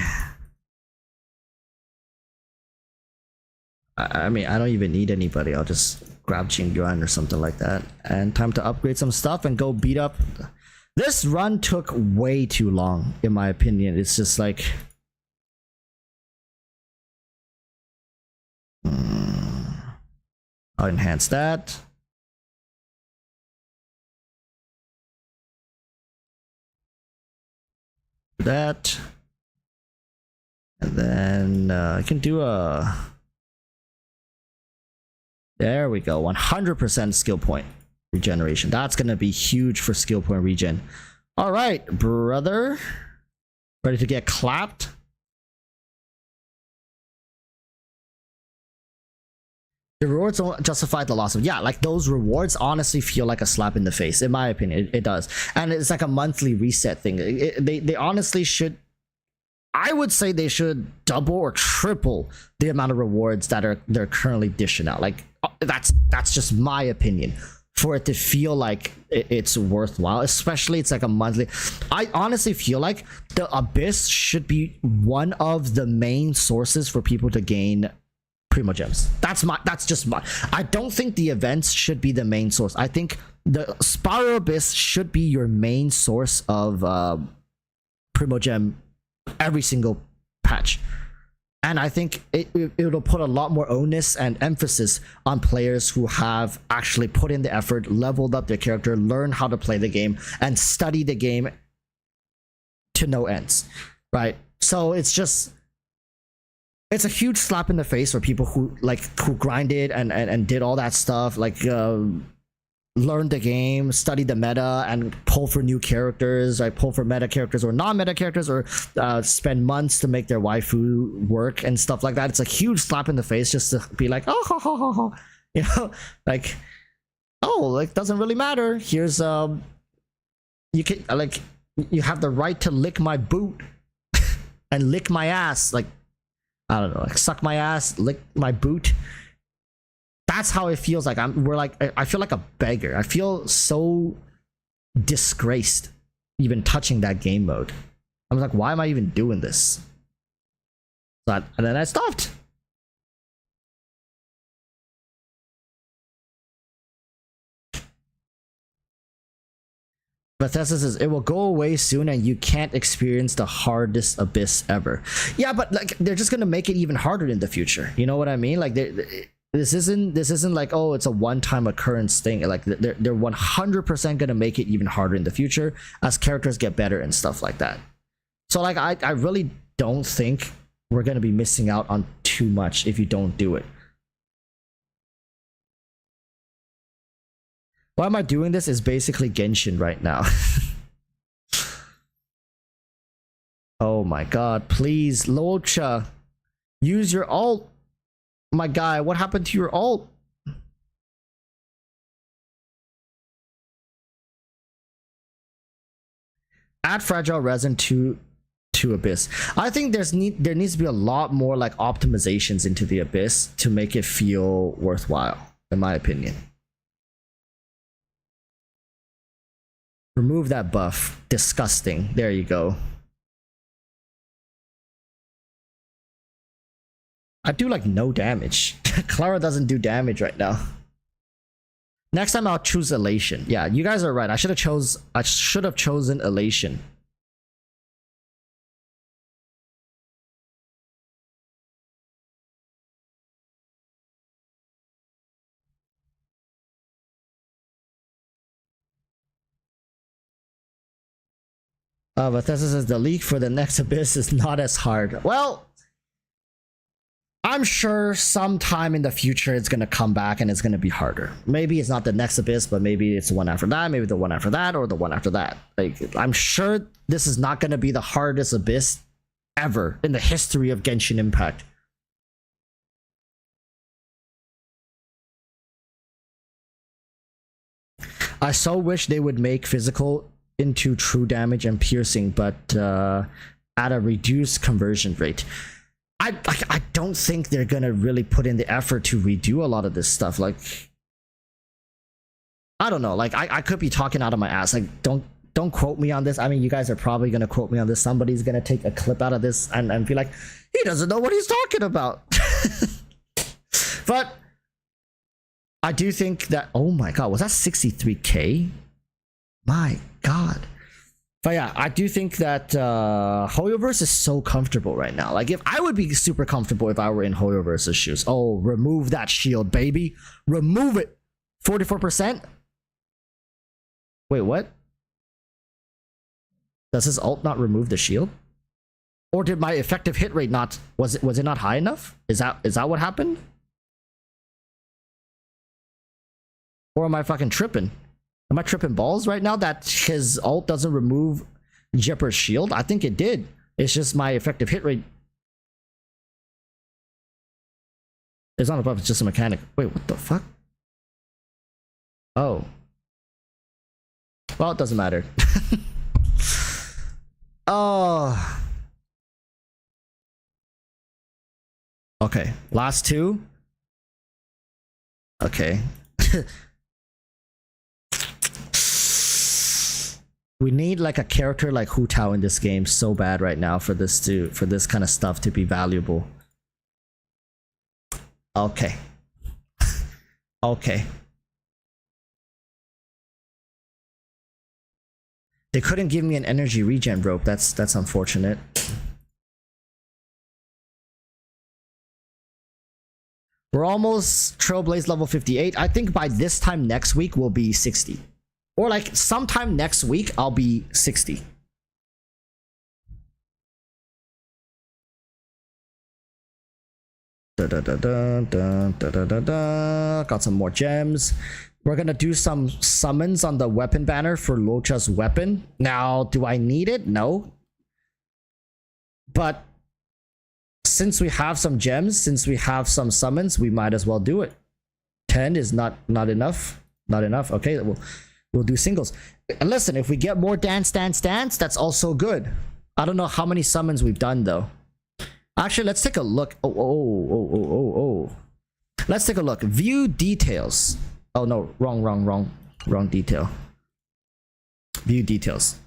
I mean, I don't even need anybody. I'll just grab Yuan or something like that. And time to upgrade some stuff and go beat up. This run took way too long, in my opinion. It's just like... I'll enhance that. That. And then I can do a... There we go. 100% skill point regeneration. That's going to be huge for skill point regen. All right, brother. Ready to get clapped? The rewards don't justify the loss of... Yeah, like those rewards honestly feel like a slap in the face. In my opinion, it does. And it's like a monthly reset thing. They honestly should... I would say they should double or triple the amount of rewards that they're currently dishing out. Like that's just my opinion, for it to feel like it's worthwhile. Especially it's like a monthly. I honestly feel like the Abyss should be one of the main sources for people to gain Primo Gems. That's just my... I don't think the events should be the main source. I think the Spiral Abyss should be your main source of Primo Gem every single patch. And I think it'll put a lot more onus and emphasis on players who have actually put in the effort, leveled up their character, learned how to play the game, and study the game to no ends, right? So it's just... It's a huge slap in the face for people who grinded and did all that stuff, like learned the game, studied the meta, and pull for new characters, like pull for meta characters or non-meta characters, or spend months to make their waifu work and stuff like that. It's a huge slap in the face just to be like, oh, ho, ho, ho, ho. You know, like, oh, like doesn't really matter. Here's you can like, you have the right to lick my boot and lick my ass, like, I don't know, like suck my ass, lick my boot. That's how it feels like. I feel like a beggar. I feel so disgraced even touching that game mode. I was like, why am I even doing this? And then I stopped. Bethesda says it will go away soon and you can't experience the hardest Abyss ever. Yeah, but like they're just gonna make it even harder in the future. You know what I mean? Like this isn't like, oh, it's a one-time occurrence thing. Like they're 100% gonna make it even harder in the future as characters get better and stuff like that. So like I really don't think we're gonna be missing out on too much if you don't do it. Why am I doing this is basically Genshin right now. Oh my god, please, Luocha, use your ult. My guy, what happened to your ult? Add fragile resin to Abyss. I think there needs to be a lot more like optimizations into the Abyss to make it feel worthwhile, in my opinion. Remove that buff. Disgusting. There you go. I do like no damage. Clara doesn't do damage right now. Next time I'll choose Elation. Yeah, you guys are right. I should have chosen Elation. Bethesda says the leak for the next Abyss is not as hard. Well, I'm sure sometime in the future it's gonna come back and it's gonna be harder. Maybe it's not the next Abyss, but maybe it's the one after that, maybe the one after that, or the one after that. Like, I'm sure this is not gonna be the hardest Abyss ever in the history of Genshin Impact. I so wish they would make physical into true damage and piercing, but at a reduced conversion rate. I don't think they're gonna really put in the effort to redo a lot of this stuff. Like, I don't know. Like, I could be talking out of my ass. Like, don't quote me on this. I mean, you guys are probably gonna quote me on this. Somebody's gonna take a clip out of this and be like, he doesn't know what he's talking about. But I do think that, oh my god, was that 63k? My god. But yeah, I do think that HoYoverse is so comfortable right now. Like, if I would be super comfortable if I were in HoYoverse's shoes. Oh, remove that shield, baby. Remove it. 44%? Wait, what? Does his ult not remove the shield? Or did my effective hit rate not, was it not high enough? Is that what happened? Or am I fucking tripping? Am I tripping balls right now that his ult doesn't remove Jepper's shield? I think it did. It's just my effective hit rate. It's not a buff, it's just a mechanic. Wait, what the fuck? Oh. Well, it doesn't matter. Oh. Okay, last two. Okay. We need like a character like Hu Tao in this game so bad right now for this kind of stuff to be valuable. Okay. Okay. They couldn't give me an energy regen rope. That's unfortunate. We're almost Trailblaze level 58. I think by this time next week we'll be 60. Or like sometime next week I'll be 60. Got some more gems. We're gonna do some summons on the weapon banner for Luocha's weapon. Now, do I need it? No. But since we have some gems, since we have some summons, we might as well do it. 10 is not enough. Not enough. Okay, we'll do singles. And listen, if we get more dance, that's also good. I don't know how many summons we've done though. Actually, let's take a look. Oh. Let's take a look. View details. Oh no, wrong detail. View details.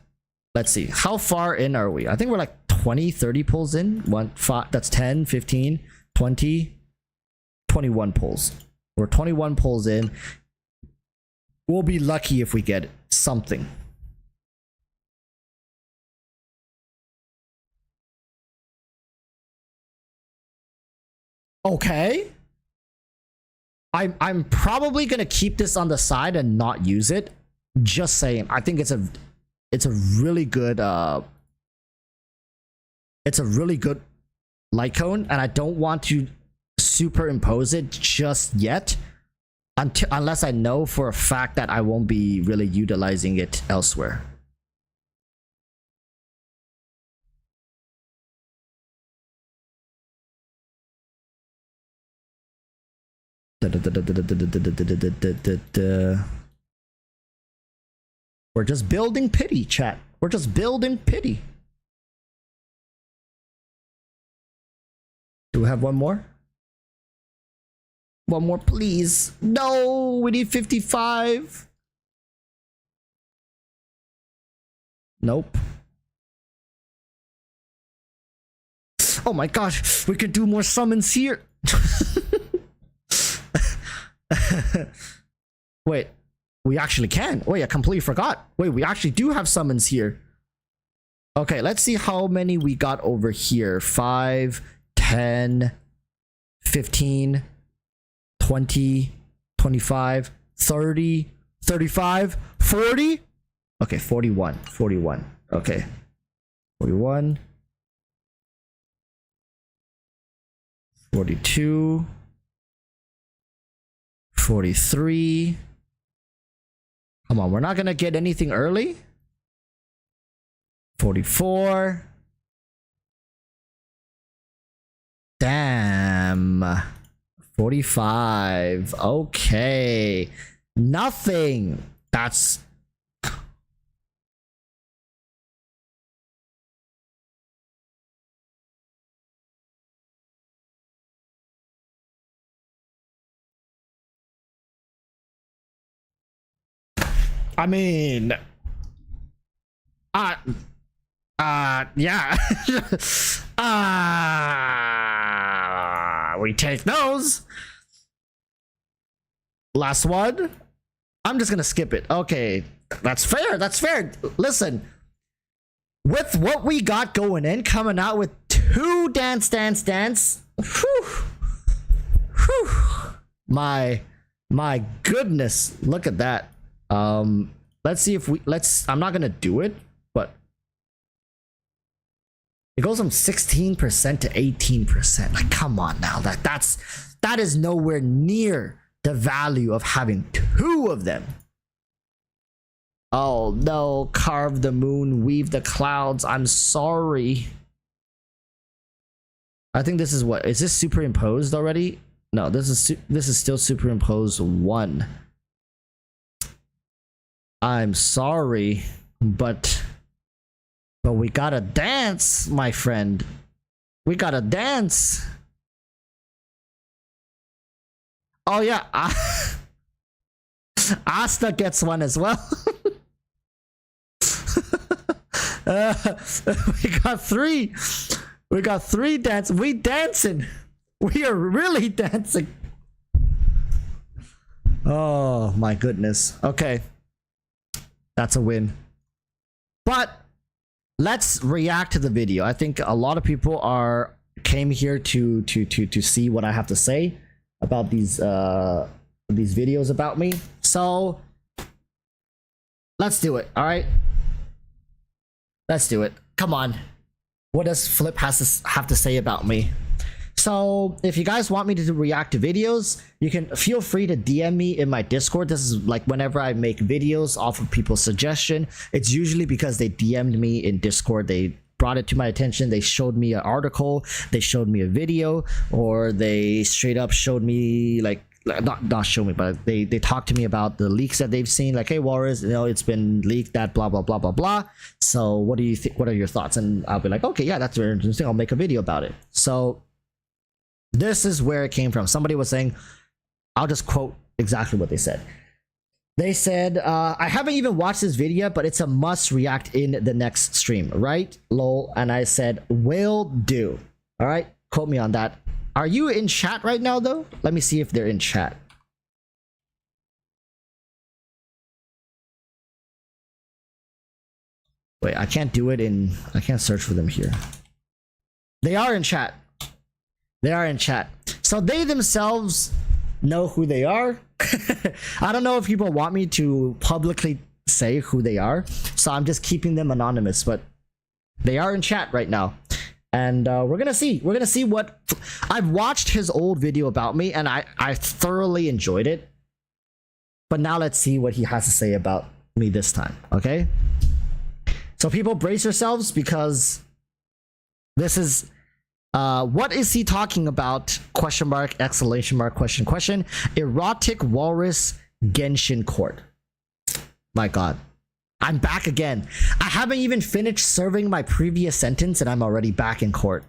Let's see. How far in are we? I think we're like 20, 30 pulls in. 5, that's 10, 15, 20, 21 pulls. We're 21 pulls in. We'll be lucky if we get something. Okay. I'm probably gonna keep this on the side and not use it. Just saying. I think it's a really good light cone, and I don't want to superimpose it just yet unless I know for a fact that I won't be really utilizing it elsewhere. We're just building pity, chat. We're just building pity. Do we have one more? One more, please. No, we need 55. Nope. Oh my gosh, we could do more summons here. Wait, we actually can. Wait, I completely forgot. Wait, we actually do have summons here. Okay, let's see how many we got over here. 5, 10, 15, 20, 25, 30, 35, 40. Okay, 41. Okay. 41, 42, 43. Come on, we're not gonna get anything early. 44. Damn. 45. Okay. Nothing. That's... I mean... yeah. We take those. Last one. I'm just gonna skip it. Okay, that's fair. That's fair. Listen, with what we got going in, coming out with 2 dance. Whew, whew. My goodness, look at that. Let's see if I'm not gonna do it, but it goes from 16% to 18%. Like, come on now. That is nowhere near the value of having 2 of them. Oh no, carve the moon, weave the clouds. I'm sorry. I think this is what is this superimposed already? No, this is still superimposed 1. I'm sorry, but we gotta dance, my friend. We gotta dance. Oh yeah, Asta gets one as well. We got 3. We got 3 dance. We dancing. We are really dancing. Oh my goodness. Okay, that's a win. But let's react to the video. I think a lot of people came here to see what I have to say about these videos about me. So let's do it. All right, let's do it. Come on. What does Flip have to say about me? So if you guys want me to react to videos, you can feel free to DM me in my Discord. This is like whenever I make videos off of people's suggestion. It's usually because they DM'd me in Discord. They brought it to my attention. They showed me an article, they showed me a video, or they straight up showed me like not show me, but they talked to me about the leaks that they've seen, like, hey Walrus, you know, it's been leaked that blah blah blah blah blah, so what do you think, what are your thoughts? And I'll be like, okay, yeah, that's very interesting, I'll make a video about it. So this is where it came from. Somebody was saying, I'll just quote exactly what they said. They said, I haven't even watched this video, but it's a must react in the next stream, right? Lol. And I said, will do. All right, quote me on that. Are you in chat right now though? Let me see if they're in chat. Wait, I can't do it I can't search for them here. They are in chat. They are in chat. So they themselves know who they are. I don't know if people want me to publicly say who they are, so I'm just keeping them anonymous, but they are in chat right now. And we're gonna see what I've watched his old video about me, and I thoroughly enjoyed it. But now let's see what he has to say about me this time. Okay, so people brace yourselves, because this is what is he talking about? Question mark, exclamation mark, question. Erotic Walrus Genshin Court. My god, I'm back again. I haven't even finished serving my previous sentence and I'm already back in court.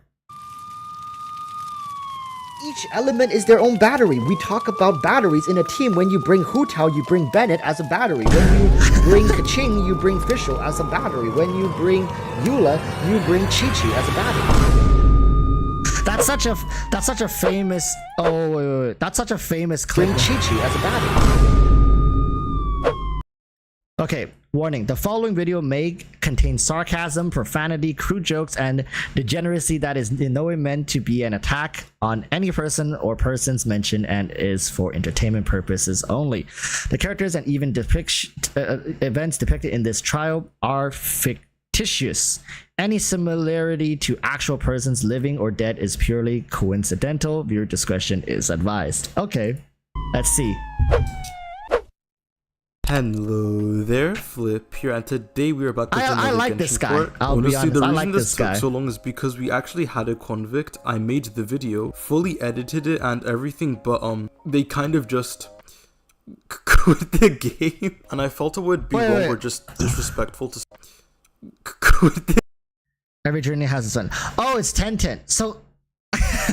Each element is their own battery. We talk about batteries in a team. When you bring Hu Tao, you bring Bennett as a battery. When you bring Kaching, you bring Fischl as a battery. When you bring Eula, you bring Chi-Chi as a battery. That's such a famous, oh wait, that's such a famous clip. Bring Chi-Chi as a battery. Okay, warning, the following video may contain sarcasm, profanity, crude jokes, and degeneracy that is in no way meant to be an attack on any person or persons mentioned, and is for entertainment purposes only. The characters and even events depicted in this trial are fictitious Any similarity to actual persons living or dead is purely coincidental. Viewer discretion is advised. Okay, let's see. Hello there, Flip here, and today we are back with I another like Genshin this guy. Court. I'll be honest, the I reason like this guy. took so long is because we actually had a convict. I made the video, fully edited it and everything, but they kind of just quit the game, and I felt it would be wrong or just disrespectful to quit the Every journey has its own. Oh, it's 10-10. So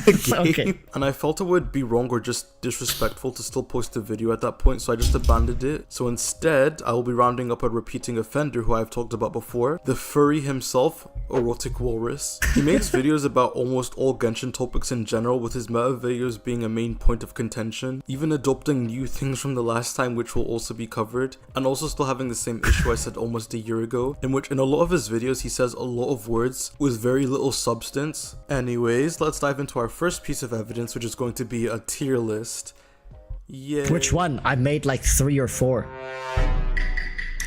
game. okay. And I felt it would be wrong or just disrespectful to still post a video at that point, so I just abandoned it. So instead, I will be rounding up a repeating offender who I've talked about before, the furry himself, EroticWalruss. He makes videos about almost all Genshin topics in general, with his meta videos being a main point of contention, even adopting new things from the last time, which will also be covered, and also still having the same issue I said almost a year ago, in which in a lot of his videos he says a lot of words with very little substance. Anyways, let's dive into our first piece of evidence, which is going to be a tier list. Yeah. Which one? I made like 3 or 4.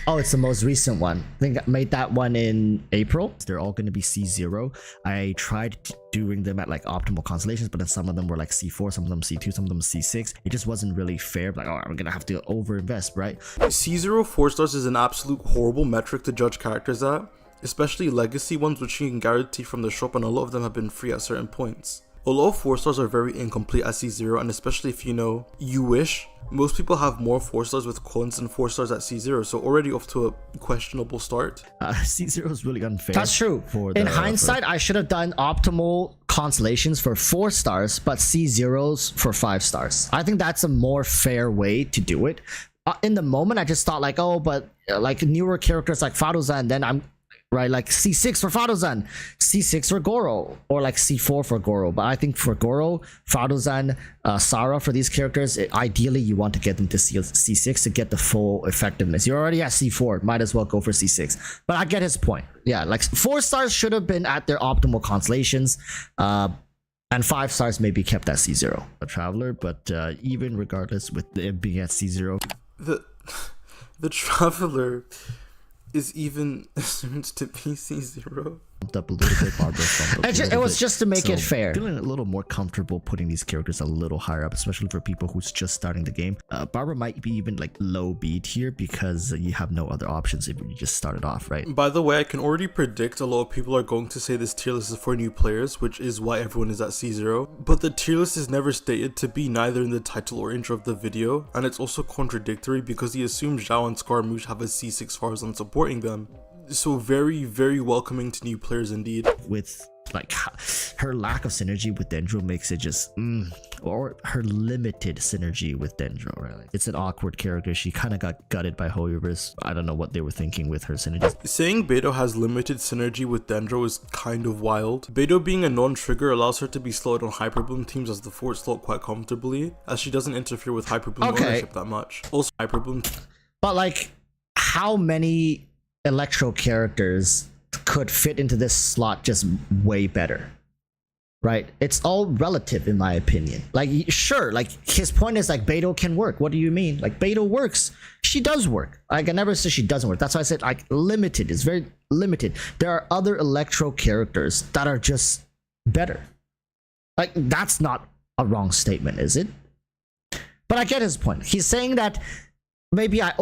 Oh, it's the most recent one. I think I made that one in April. They're all going to be C0. I tried doing them at like optimal constellations, but then some of them were like C4, some of them C2, some of them C6. It just wasn't really fair. Like, oh, we're going to have to overinvest, right? C0 4 stars is an absolute horrible metric to judge characters at, especially legacy ones, which you can guarantee from the shop, and a lot of them have been free at certain points. A lot of 4 stars are very incomplete at C0, and especially if you wish. Most people have more 4 stars with coins than 4 stars at C0, so already off to a questionable start. C0 is really unfair. That's true. In hindsight, I should have done optimal constellations for 4 stars, but C0s for 5 stars. I think that's a more fair way to do it. In the moment, I just thought like, oh, but like newer characters like Faruzan, then I'm right, like C6 for Faruzan, C6 for Goro, or like C4 for Goro. But I think for Goro, Faruzan, Sarah, for these characters, ideally you want to get them to C6 to get the full effectiveness. You're already at C4, might as well go for C6. But I get his point. Yeah, like 4 stars should have been at their optimal constellations, and 5 stars may be kept at C0. A traveler, but even regardless with it being at C0, the traveler is even assumed to be C0. Up a little bit, Barbara. It was just to make it fair. Feeling a little more comfortable putting these characters a little higher up, especially for people who's just starting the game. Barbara might be even like low B tier because you have no other options if you just started off, right? By the way, I can already predict a lot of people are going to say this tier list is for new players, which is why everyone is at C0. But the tier list is never stated to be neither in the title or intro of the video, and it's also contradictory because he assumes Zhao and Scaramouche have a C6 Farzan supporting them. So very, very welcoming to new players indeed. With like her lack of synergy with Dendro makes it just or her limited synergy with Dendro, right? Like, it's an awkward character. She kind of got gutted by Hoyoverse. I don't know what they were thinking with her synergies. Saying Beidou has limited synergy with Dendro is kind of wild. Beidou being a non-trigger allows her to be slotted on Hyperbloom teams as the 4th slot quite comfortably, as she doesn't interfere with Hyperbloom ownership that much. Also Hyperbloom. But like, how many Electro characters could fit into this slot just way better, right? It's all relative in my opinion. Like, sure, like his point is like Beidou can work. What do you mean? Like Beidou works. She does work. Like I never said she doesn't work. That's why I said like limited is very limited. There are other Electro characters that are just better. Like that's not a wrong statement, is it? But I get his point. He's saying that maybe I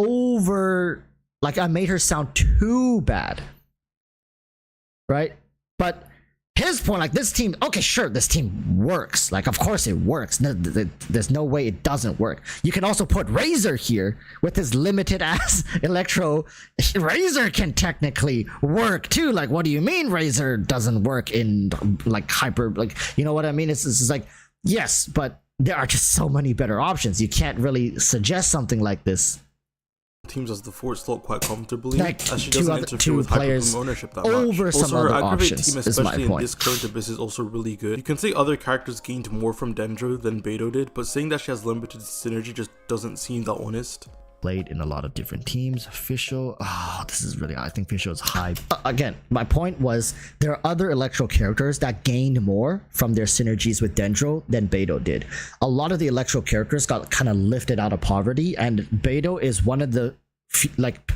made her sound too bad, right? But his point, like this team, okay, sure, this team works. Like, of course it works. There's no way it doesn't work. You can also put Razor here with his limited ass Electro. Razor can technically work too. Like, what do you mean Razor doesn't work in like hyper, like, you know what I mean? It's like, yes, but there are just so many better options. You can't really suggest something like this teams as the 4th slot quite comfortably, like as she doesn't interfere with Hyperbloom ownership that over much. Some also, other her Aggravate options team, especially in this current abyss, is also really good. You can say other characters gained more from Dendro than Beidou did, but saying that she has limited synergy just doesn't seem that honest. Played in a lot of different teams. Official, this is really, I think Official is high. Again, my point was there are other Electro characters that gained more from their synergies with Dendro than Beidou did. A lot of the Electro characters got kind of lifted out of poverty, and Beidou is one of the like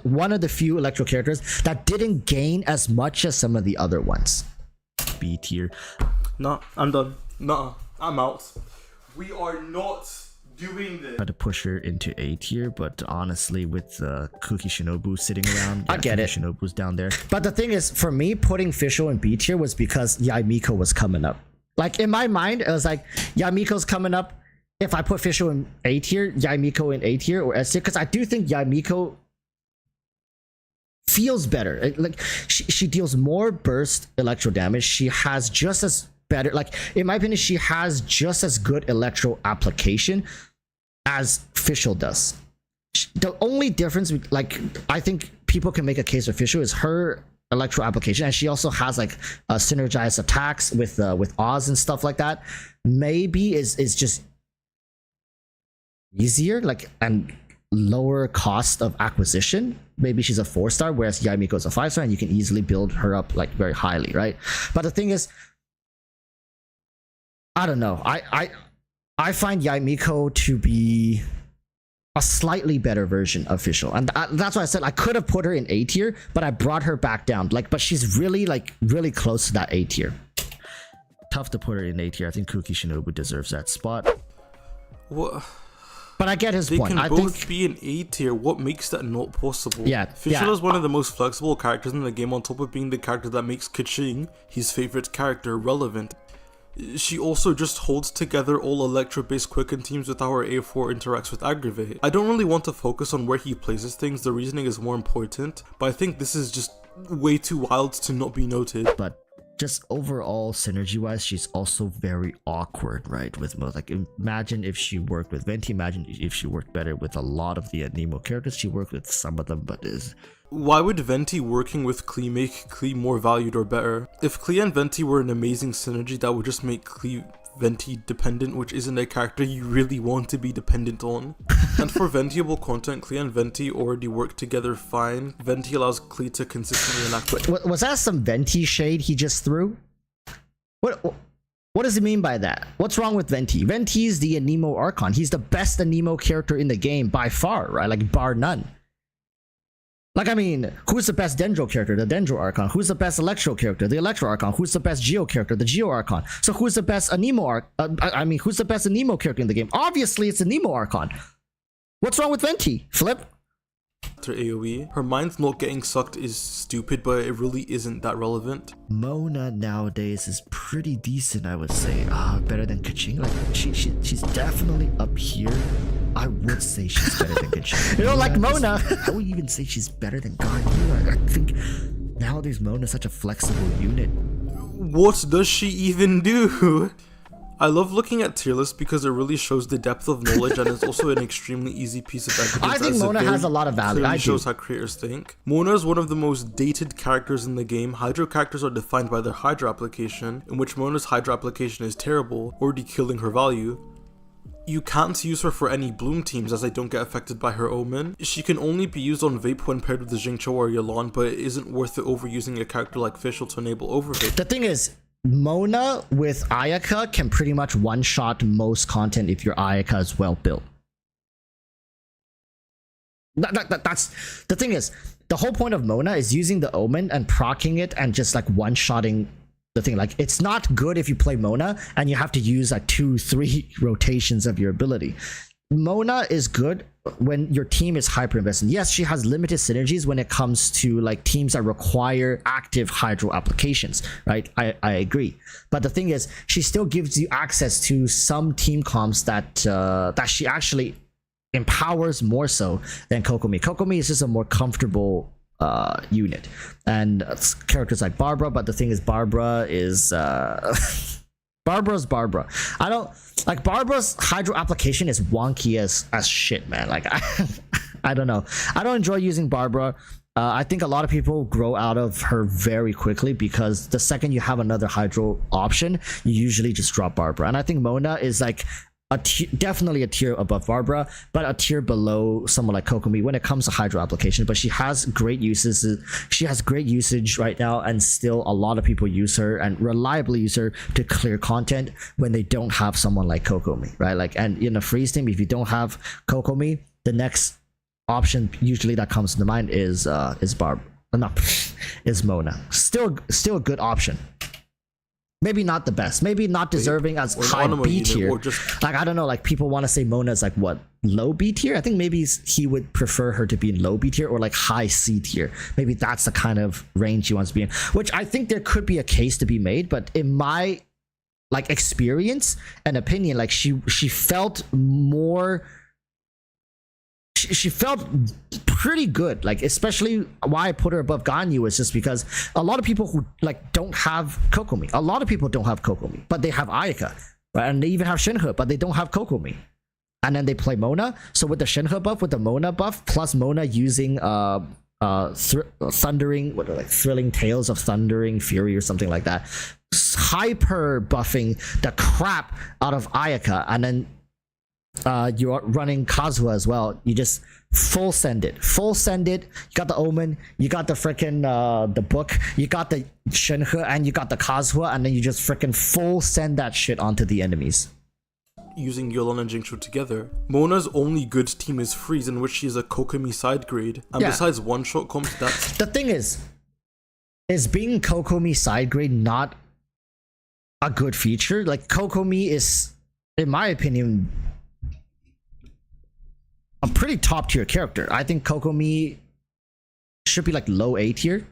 one of the few electro characters that didn't gain as much as some of the other ones. B tier. Nah, I'm done. Nah, I'm out. We are not doing this. Tried to push her into A tier, but honestly, with Kuki Shinobu sitting around, I get it. Shinobu's down there. But the thing is, for me, putting Fischl in B tier was because Yaimiko was coming up. Like in my mind, it was like Yaimiko's coming up. If I put Fischl in A tier, Yaimiko in A tier or S tier, because I do think Yaimiko feels better. Like she deals more burst electro damage. She has just as better, like in my opinion, she has just as good electro application as Fischl does. The only difference, like I think people can make a case for Fischl, is her electro application, and she also has like synergized attacks with Oz and stuff like that. Maybe is just easier, like, and lower cost of acquisition. Maybe she's a 4-star, whereas Yaimiko is a 5-star, and you can easily build her up like very highly, right? But the thing is, I don't know. I find Yaimiko to be a slightly better version of Fischl, and that's why I said I could have put her in A tier, but I brought her back down. Like, but she's really close to that A tier. Tough to put her in A tier. I think Kuki Shinobu deserves that spot. What? But I get his they point. Can I both think be an A tier. What makes that not possible? Yeah, Fischl is one of the most flexible characters in the game, on top of being the character that makes Keqing, his favorite character, relevant. She also just holds together all electro-based quicken teams with how her A4 interacts with Aggravate. I don't really want to focus on where he places things, the reasoning is more important, but I think this is just way too wild to not be noted. But just overall synergy-wise, she's also very awkward, right? With most, like, imagine if she worked with Venti, imagine if she worked better with a lot of the Nemo characters. She worked with some of them, but is... Why would Venti working with Klee make Klee more valued or better? If Klee and Venti were an amazing synergy, that would just make Klee Venti dependent, which isn't a character you really want to be dependent on. And for Ventiable content, Klee and Venti already work together fine. Venti allows Klee to consistently enact... Was that some Venti shade he just threw? What does he mean by that? What's wrong with Venti? Venti's the Anemo Archon. He's the best Anemo character in the game by far, right? Like, bar none. Like, I mean, who's the best Dendro character? The Dendro Archon. Who's the best Electro character? The Electro Archon. Who's the best Geo character? The Geo Archon. So who's the best Anemo who's the best Anemo character in the game? Obviously, it's Anemo Archon. What's wrong with Venti? Flip? After AoE, her mind's not getting sucked is stupid, but it really isn't that relevant. Mona nowadays is pretty decent, I would say. Better than Keqing. Like, she's definitely up here. I would say she's better than Genshin. You don't like Mona? I would even say she's better than Ganyu. I think nowadays Mona's such a flexible unit. What does she even do? I love looking at tier lists because it really shows the depth of knowledge, and it's also an extremely easy piece of evidence. I think Mona has a lot of value. It shows how creators think. Mona is one of the most dated characters in the game. Hydro characters are defined by their Hydro application, in which Mona's Hydro application is terrible, already killing her value. You can't use her for any Bloom teams as they don't get affected by her Omen. She can only be used on Vape when paired with the Xingqiu or Yelan, but it isn't worth it overusing a character like Fischl to enable Overvape. The thing is, Mona with Ayaka can pretty much one-shot most content if your Ayaka is well built. That's the thing is, the whole point of Mona is using the Omen and proccing it and just like one-shotting the thing. Like, it's not good if you play Mona and you have to use like 2-3 rotations of your ability. Mona is good when your team is hyper invested. Yes, she has limited synergies when it comes to like teams that require active Hydro applications, right? I agree. But the thing is, she still gives you access to some team comps that she actually empowers more so than Kokomi. Kokomi is just a more comfortable unit, and characters like Barbara, but the thing is, Barbara is Barbara's Barbara. I don't like Barbara's Hydro application is wonky as shit, man. Like, I don't know. I don't enjoy using Barbara. I think a lot of people grow out of her very quickly because the second you have another Hydro option, you usually just drop Barbara. And I think Mona is like definitely a tier above Barbara, but a tier below someone like Kokomi when it comes to Hydro application. But she has great uses. She has great usage right now, and still a lot of people use her and reliably use her to clear content when they don't have someone like Kokomi, right? Like, and in a freeze team, if you don't have Kokomi, the next option usually that comes to mind is is Mona. Still a good option. Maybe not the best. Maybe not deserving as high B tier. Or just Like I don't know. Like people want to say Mona's like what, low B tier? I think maybe he would prefer her to be in low B tier or like high C tier. Maybe that's the kind of range he wants to be in. Which I think there could be a case to be made, but in my like experience and opinion, like she felt more. She felt pretty good, like especially why I put her above Ganyu is just because a lot of people who like don't have Kokomi. A lot of people don't have Kokomi, but they have Ayaka, right? And they even have Shinhe, but they don't have Kokomi. And then they play Mona. So with the Shinhe buff, with the Mona buff, plus Mona using thundering, what are like thrilling tales of thundering fury or something like that, hyper buffing the crap out of Ayaka, and then you're running Kazuha as well. You just full send it. You got the Omen, you got the freaking the book, you got the Shinhe, and you got the Kazuha, and then you just freaking full send that shit onto the enemies. using Yolon and Jingshu together. Mona's only good team is Freeze, in which she is a Kokomi side grade. And besides one-shot comps, that's... The thing is being Kokomi side grade not a good feature? Like, Kokomi is, in my opinion, a pretty top tier character. I think Kokomi should be like low A tier.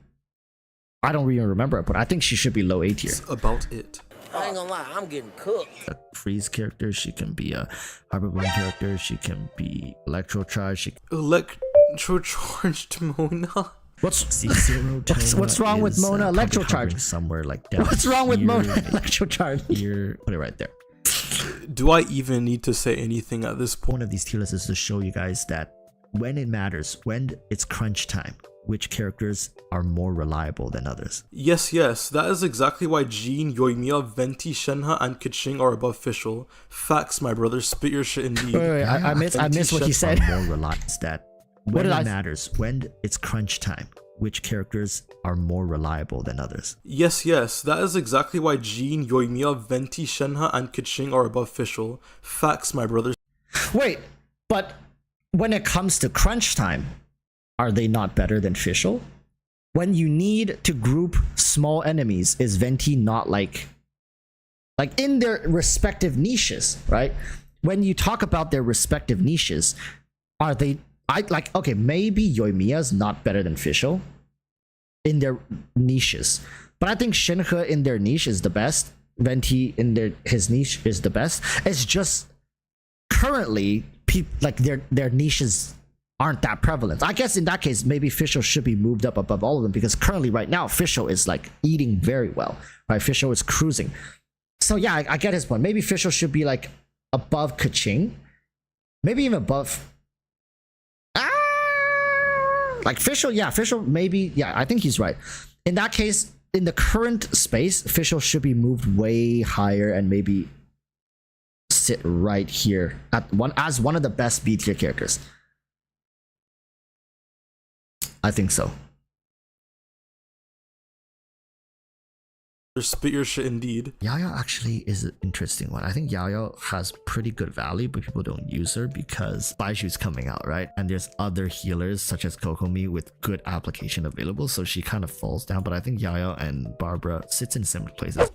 I don't really remember it, but I think she should be low A tier. That's about it. I ain't gonna lie, I'm getting cooked. A Freeze character, she can be a Harbor Bloom character, she can be Electro Charge. Electro Charged Mona? What's wrong with Mona Electro Charge? Somewhere like down. What's wrong with here, Mona Electro Charge? Here, put it right there. Do I even need to say anything at this point? One of these tier lists is to show you guys that when it matters, when it's crunch time, which characters are more reliable than others. Yes, that is exactly why Jean, Yoimiya, Venti, Shenhe, and Keqing are above Fischl. Facts, my brother. Spit your shit indeed. Wait, I missed what he said. More reliable. That when it matters, when it's crunch time, which characters are more reliable than others. Yes, that is exactly why Jean, Yoimiya, Venti, Shenhe, and Keqing are above Fischl. Facts, my brother. Wait, but when it comes to crunch time, are they not better than Fischl? When you need to group small enemies, is Venti not like in their respective niches, right? When you talk about their respective niches, are they okay, maybe Yoimiya's not better than Fischl in their niches, but I think Shinhe in their niche is the best. Venti in his niche is the best. It's just currently their niches aren't that prevalent. I guess in that case, maybe Fischl should be moved up above all of them, because currently right now Fischl is like eating very well, right? Fischl is cruising. So yeah, I get his point. Maybe Fischl should be like above Keqing, maybe even above like Fischl, maybe, I think he's right. In that case, in the current space, Fischl should be moved way higher and maybe sit right here as one of the best B tier characters. I think so. Spit your shit indeed. Yaya actually is an interesting one. I think Yaya has pretty good value, but people don't use her because Baiju's coming out, right? And there's other healers such as Kokomi with good application available, so she kind of falls down. But I think Yaya and Barbara sits in similar places.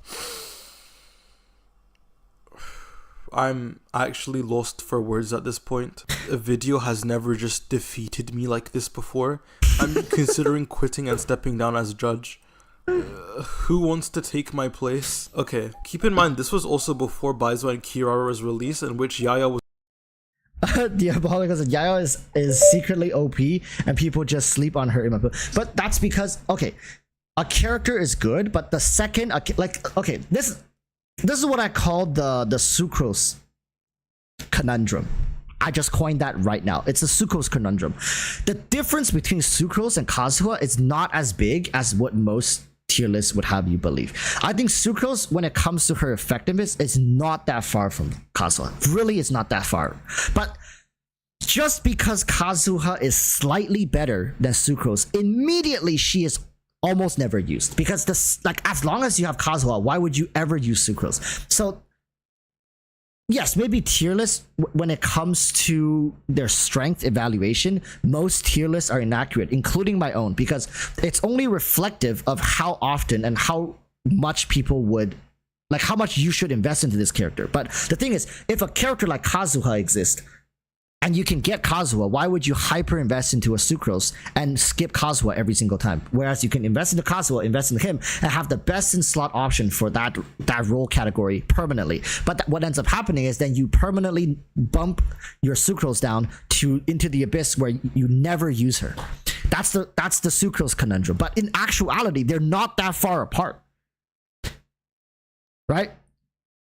I'm actually lost for words at this point. A video has never just defeated me like this before. I'm considering quitting and stepping down as judge. Who wants to take my place? Okay, keep in mind this was also before Baizu and Kirara's release, in which Yaya was Diabolical said Yaya is secretly OP and people just sleep on her. But that's because, okay, a character is good, but the second, okay, this is what I call the Sucrose conundrum. I just coined that right now. It's a Sucrose conundrum. The difference between Sucrose and Kazuha is not as big as what most tier lists would have you believe. I think Sucrose, when it comes to her effectiveness, is not that far from Kazuha. Really, it's not that far. But just because Kazuha is slightly better than Sucrose, immediately she is almost never used. Because this, as long as you have Kazuha, why would you ever use Sucrose? So yes, maybe tier lists, when it comes to their strength evaluation, most tier lists are inaccurate, including my own, because it's only reflective of how often and how much people would, like how much you should invest into this character. But the thing is, if a character like Kazuha exists, and you can get Kazuha, why would you hyper invest into a Sucrose and skip Kazuha every single time? Whereas you can invest into Kazuha, invest in him, and have the best in slot option for that role category permanently. But what ends up happening is then you permanently bump your Sucrose down into the abyss where you never use her. That's the Sucrose conundrum. But in actuality, they're not that far apart, right?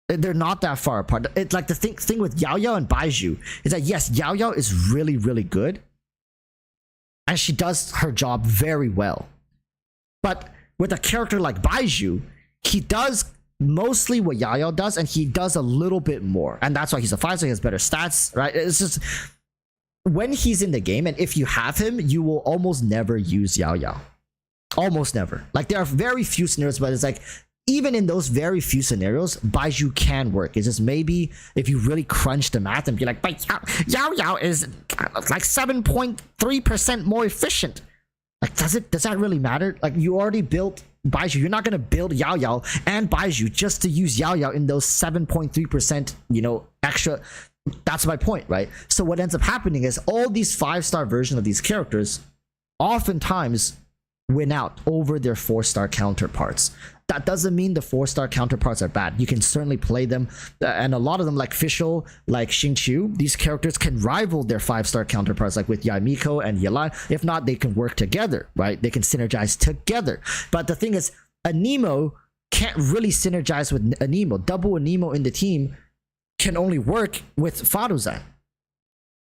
They're not that far apart. It's like the thing with Yao Yao and Baizhu is that yes, Yao Yao is really, really good, and she does her job very well. But with a character like Baizhu, he does mostly what Yao Yao does, and he does a little bit more, and that's why he's a 5-star. He has better stats, right? It's just when he's in the game, and if you have him, you will almost never use Yao Yao. Almost never. Like there are very few scenarios, but it's like, even in those very few scenarios, Baizhu can work. It's just maybe if you really crunch the math and be like, but Yao Yao is like 7.3% more efficient. Like, does that really matter? Like, you already built Baizhu. You're not going to build Yao Yao and Baizhu just to use Yao Yao in those 7.3%, extra. That's my point, right? So what ends up happening is all these 5-star versions of these characters oftentimes win out over their 4-star counterparts. That doesn't mean the 4-star counterparts are bad. You can certainly play them, and a lot of them, like Fischl, like Xingqiu, these characters can rival their 5-star counterparts, like with Yaimiko and Yelan. If not, they can work together, right? They can synergize together. But the thing is, Anemo can't really synergize with Anemo. Double Anemo in the team can only work with Faruzan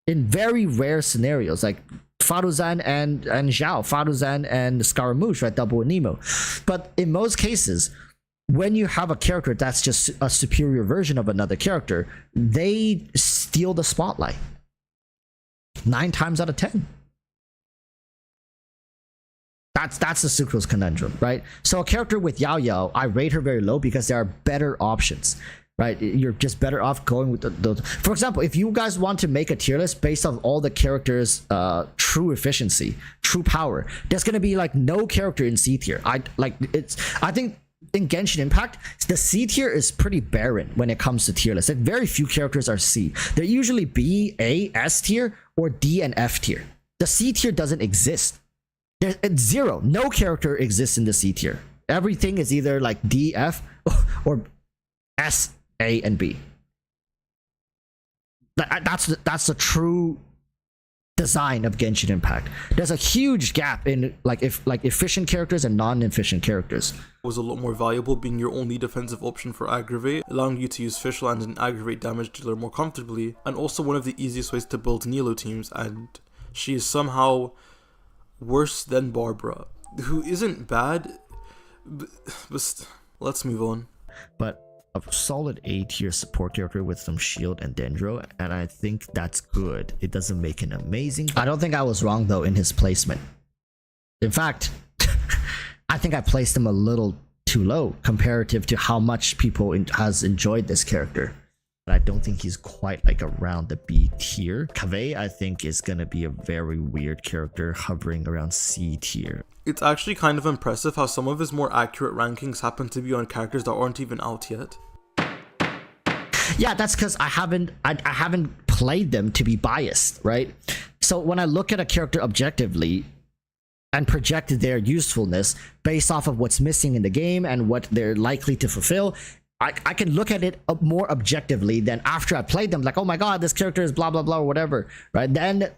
in very rare scenarios, like Faruzan and Zhao, Faruzan and Scaramouche, right? Double Anemo. But in most cases, when you have a character that's just a superior version of another character, they steal the spotlight 9 times out of 10. That's the Sucrose conundrum, right? So a character with Yao Yao, I rate her very low because there are better options. Right, you're just better off going with those. For example, if you guys want to make a tier list based on all the characters' true efficiency, true power, there's gonna be like no character in C tier. I think in Genshin Impact, the C tier is pretty barren when it comes to tier lists. Like, very few characters are C. They're usually B, A, S tier, or D and F tier. The C tier doesn't exist. It's zero. No character exists in the C tier. Everything is either like D, F, or S, A, and B. That's the true design of Genshin Impact. There's a huge gap in efficient characters and non-efficient characters. Was a lot more valuable, being your only defensive option for aggravate, allowing you to use Fischl and an aggravate damage dealer more comfortably, and also one of the easiest ways to build Nilo teams. And she is somehow worse than Barbara, who isn't bad, but let's move on. But a solid A tier support character with some shield and dendro, and I think that's good. It doesn't make an amazing. I don't think I was wrong though in his placement. In fact, I think I placed him a little too low comparative to how much people has enjoyed this character. But I don't think he's quite like around the B tier. Kaveh, I think, is gonna be a very weird character hovering around C tier. It's actually kind of impressive how some of his more accurate rankings happen to be on characters that aren't even out yet. Yeah, that's because I haven't played them to be biased, right? So when I look at a character objectively and project their usefulness based off of what's missing in the game and what they're likely to fulfill, I can look at it more objectively than after I played them, like, oh my god, this character is blah blah blah or whatever, right? Then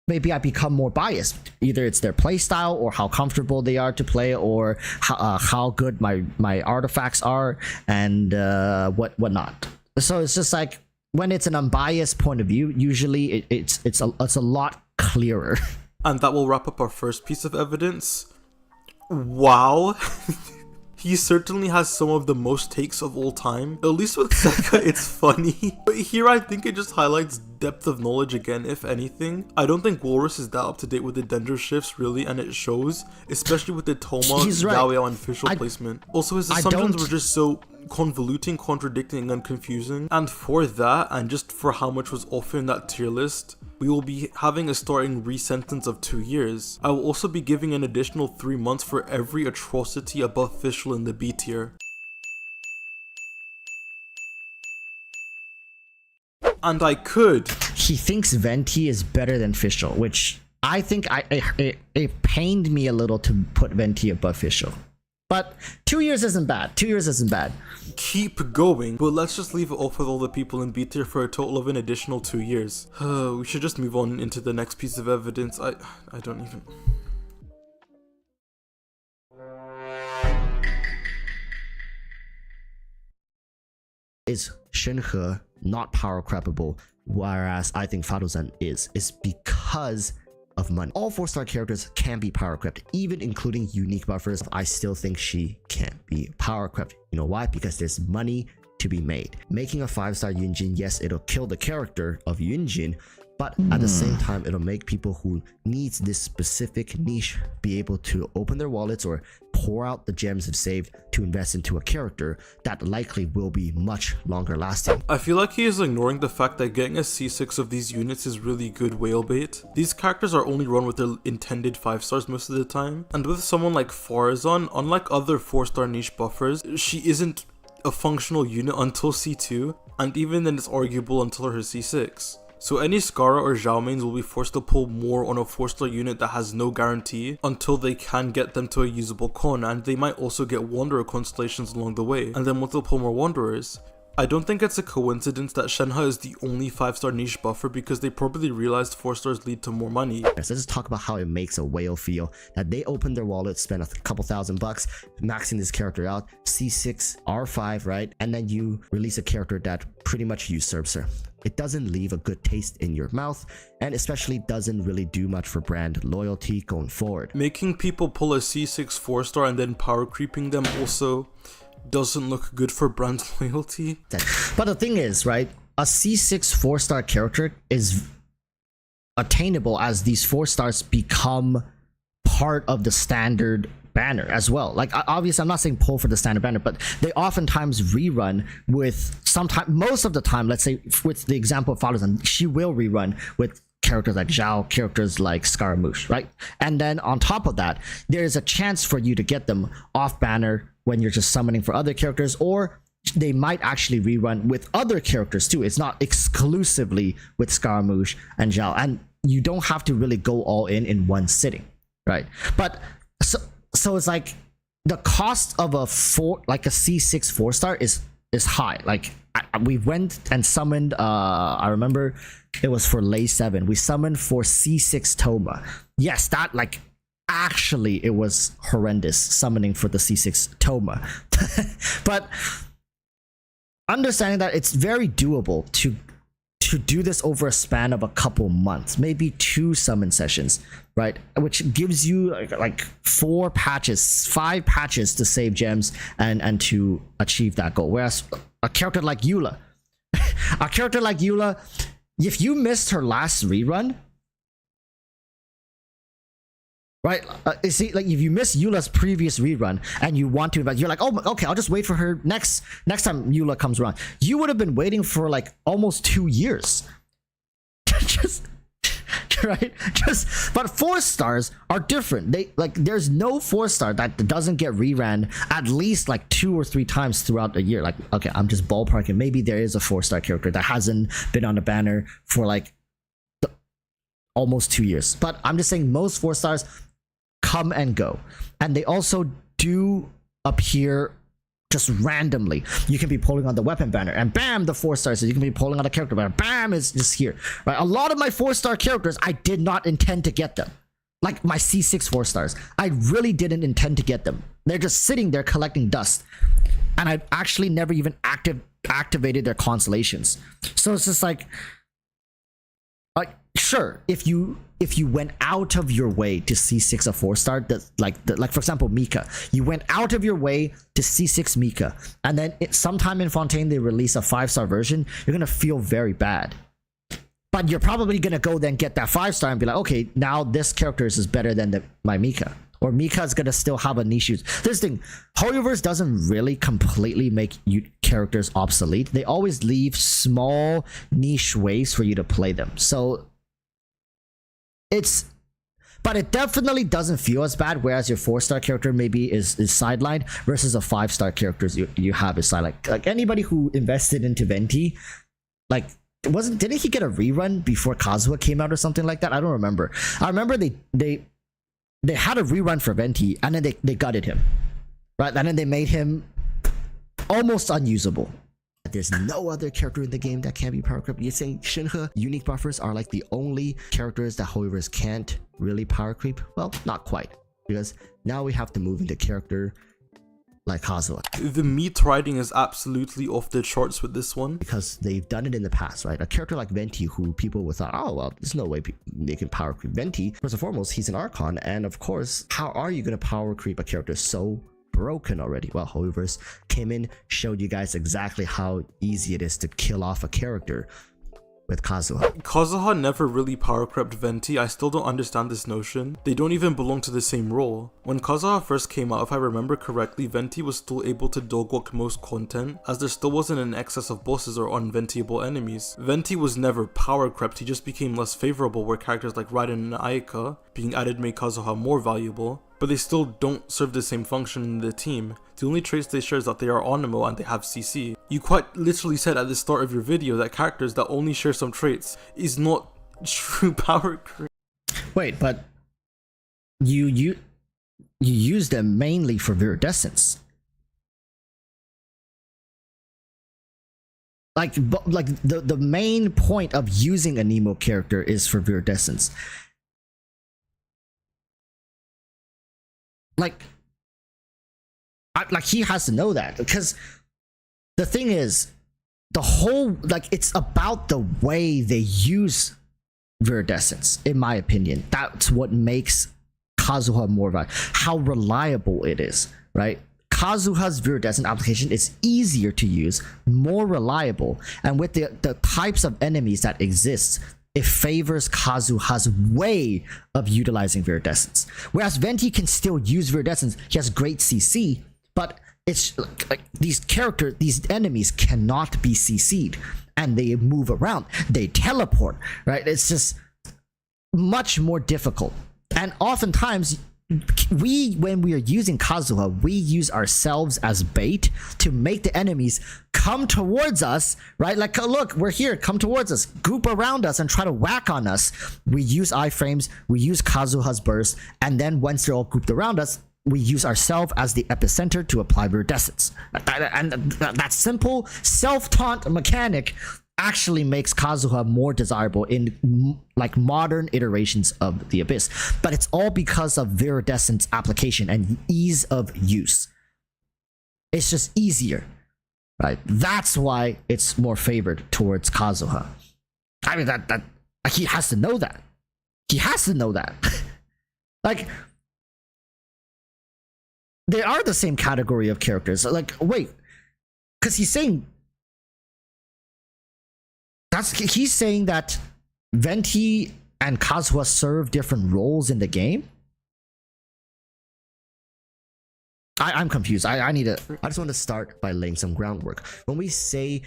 maybe I become more biased. Either it's their playstyle or how comfortable they are to play, or how good my artifacts are and whatnot. So it's just like, when it's an unbiased point of view, usually it's a lot clearer. And that will wrap up our first piece of evidence. Wow. He certainly has some of the most takes of all time. At least with Sekka, it's funny. But here I think it just highlights depth of knowledge again, if anything. I don't think Walrus is that up to date with the Dendro shifts, really, and it shows, especially with the Toma, He's right. Yao Yao, and Fischl placement. Also, his assumptions were just so convoluting, contradicting, and confusing. And for that, and just for how much was offered in that tier list, we will be having a starting resentence of 2 years. I will also be giving an additional 3 months for every atrocity above official in the B tier. And I could. He thinks Venti is better than Fischl, which I think it pained me a little to put Venti above Fischl. But 2 years isn't bad. 2 years isn't bad. Keep going, but let's just leave it off with all the people in B tier for a total of an additional 2 years. We should just move on into the next piece of evidence. I don't even... Is Shenhe not power crappable, whereas I think Fadozan is because of money. All 4-star characters can be power crept, even including unique buffers. I still think she can't be power crept. You know why? Because there's money to be made. Making a 5-star Yunjin, yes, it'll kill the character of Yunjin, but at the same time, it'll make people who needs this specific niche be able to open their wallets or pour out the gems they've saved to invest into a character that likely will be much longer lasting. I feel like he is ignoring the fact that getting a C6 of these units is really good whale bait. These characters are only run with their intended 5 stars most of the time, and with someone like Farazan, unlike other 4-star niche buffers, she isn't a functional unit until C2, and even then it's arguable until her C6. So any Clara or Zhao mains will be forced to pull more on a 4-star unit that has no guarantee until they can get them to a usable con, and they might also get Wanderer constellations along the way, and then once they'll pull more Wanderers. I don't think it's a coincidence that Shenhe is the only 5-star niche buffer because they probably realized 4 stars lead to more money. Let's just talk about how it makes a whale feel that they open their wallet, spend a couple $1,000 maxing this character out, C6, R5, right? And then you release a character that pretty much usurps her. It doesn't leave a good taste in your mouth, and especially doesn't really do much for brand loyalty going forward. Making people pull a C6 4-star and then power creeping them also doesn't look good for brand loyalty. But the thing is, right, a C6 4-star character is attainable as these 4 stars become part of the standard banner as well. Like, obviously I'm not saying pull for the standard banner, but they oftentimes rerun with most of the time, let's say with the example of Falazan, she will rerun with characters like Zhao, characters like Scaramouche, right? And then on top of that, there is a chance for you to get them off banner when you're just summoning for other characters, or they might actually rerun with other characters too. It's not exclusively with Scaramouche and Zhao, and you don't have to really go all in one sitting, right? But so it's like the cost of a C6 4-star is high. Like we went and summoned, I remember it was for Lay 7. We summoned for C6 Toma. Yes, that like actually it was horrendous summoning for the C6 Toma. But understanding that it's very doable to do this over a span of a couple months, maybe 2 summon sessions, right? Which gives you like 5 patches to save gems and to achieve that goal. Whereas a character like Eula, if you missed her last rerun, right? You see, like if you miss Eula's previous rerun and you want to, but you're like, oh, okay, I'll just wait for her next time Eula comes around. You would have been waiting for like almost 2 years. Just right? But 4 stars are different. There's no 4-star that doesn't get reran at least like 2 or 3 times throughout the year. Like, okay, I'm just ballparking. Maybe there is a 4-star character that hasn't been on the banner for like almost 2 years. But I'm just saying most 4 stars come and go, and they also do appear just randomly. You can be pulling on the weapon banner and bam, the 4 stars. So you can be pulling on the character banner, bam, is just here, right? A lot of my 4-star characters, I did not intend to get them. Like my C6 4 stars, I really didn't intend to get them. They're just sitting there collecting dust, and I actually never even activated their constellations. So it's just like sure, if you went out of your way to C6 a 4-star, like for example Mika, you went out of your way to C6 Mika, and then sometime in Fontaine they release a 5-star version, you're gonna feel very bad. But you're probably gonna go then get that 5-star and be like, okay, now this character is better than my Mika. or Mika's gonna still have a niche use. This thing, Hoyoverse doesn't really completely make characters obsolete. They always leave small niche ways for you to play them. So but it definitely doesn't feel as bad, whereas your 4-star character maybe is sidelined versus a 5-star character you have is sidelined. Like anybody who invested into Venti, like didn't he get a rerun before Kazuha came out or something like that? I don't remember. I remember they had a rerun for Venti and then they gutted him. Right? And then they made him almost unusable. There's no other character in the game that can be power creep. You're saying Shinhe unique buffers are like the only characters that Hoyoverse can't really power creep? Well, not quite, because now we have to move into character like Kazuha. The meat riding is absolutely off the charts with this one. Because they've done it in the past, right? A character like Venti, who people would thought, oh, well, there's no way they can power creep Venti. First and foremost, he's an Archon, and of course, how are you going to power creep a character so broken already? Well, Hoyoverse came in, showed you guys exactly how easy it is to kill off a character with Kazuha. Kazuha never really power crept Venti. I still don't understand this notion. They don't even belong to the same role. When Kazuha first came out, if I remember correctly, Venti was still able to dogwalk most content, as there still wasn't an excess of bosses or unventiable enemies. Venti was never power crept, he just became less favorable, where characters like Raiden and Ayaka being added made Kazuha more valuable, but they still don't serve the same function in the team. The only traits they share is that they are Onimo and they have CC. You quite literally said at the start of your video that characters that only share some traits is not true power creep. Wait, but you use them mainly for viridescence. Like the main point of using a Nemo character is for viridescence. Like he has to know that, because the thing is, the whole, like, it's about the way they use viridescence, in my opinion. That's what makes Kazuha more valuable, how reliable it is, right? Kazuha's viridescent application is easier to use, more reliable, and with the types of enemies that exist, it favors Kazuha's way of utilizing viridescence. Whereas Venti can still use viridescence, he has great CC, but it's like these enemies cannot be CC'd, and they move around, they teleport, right? It's just much more difficult. And oftentimes, when we are using Kazuha, we use ourselves as bait to make the enemies come towards us, right? Like, look, we're here, come towards us, group around us and try to whack on us. We use iframes, we use Kazuha's burst, and then once they're all grouped around us, we use ourselves as the epicenter to apply viridescence. And that simple self-taunt mechanic actually makes Kazuha more desirable in like modern iterations of the Abyss, but it's all because of viridescence application and ease of use. It's just easier, right? That's why it's more favored towards Kazuha. I mean, that he has to know that. He has to know that. Like, they are the same category of characters. Like, wait, because he's saying that Venti and Kazuha serve different roles in the game. I'm confused. I just want to start by laying some groundwork. When we say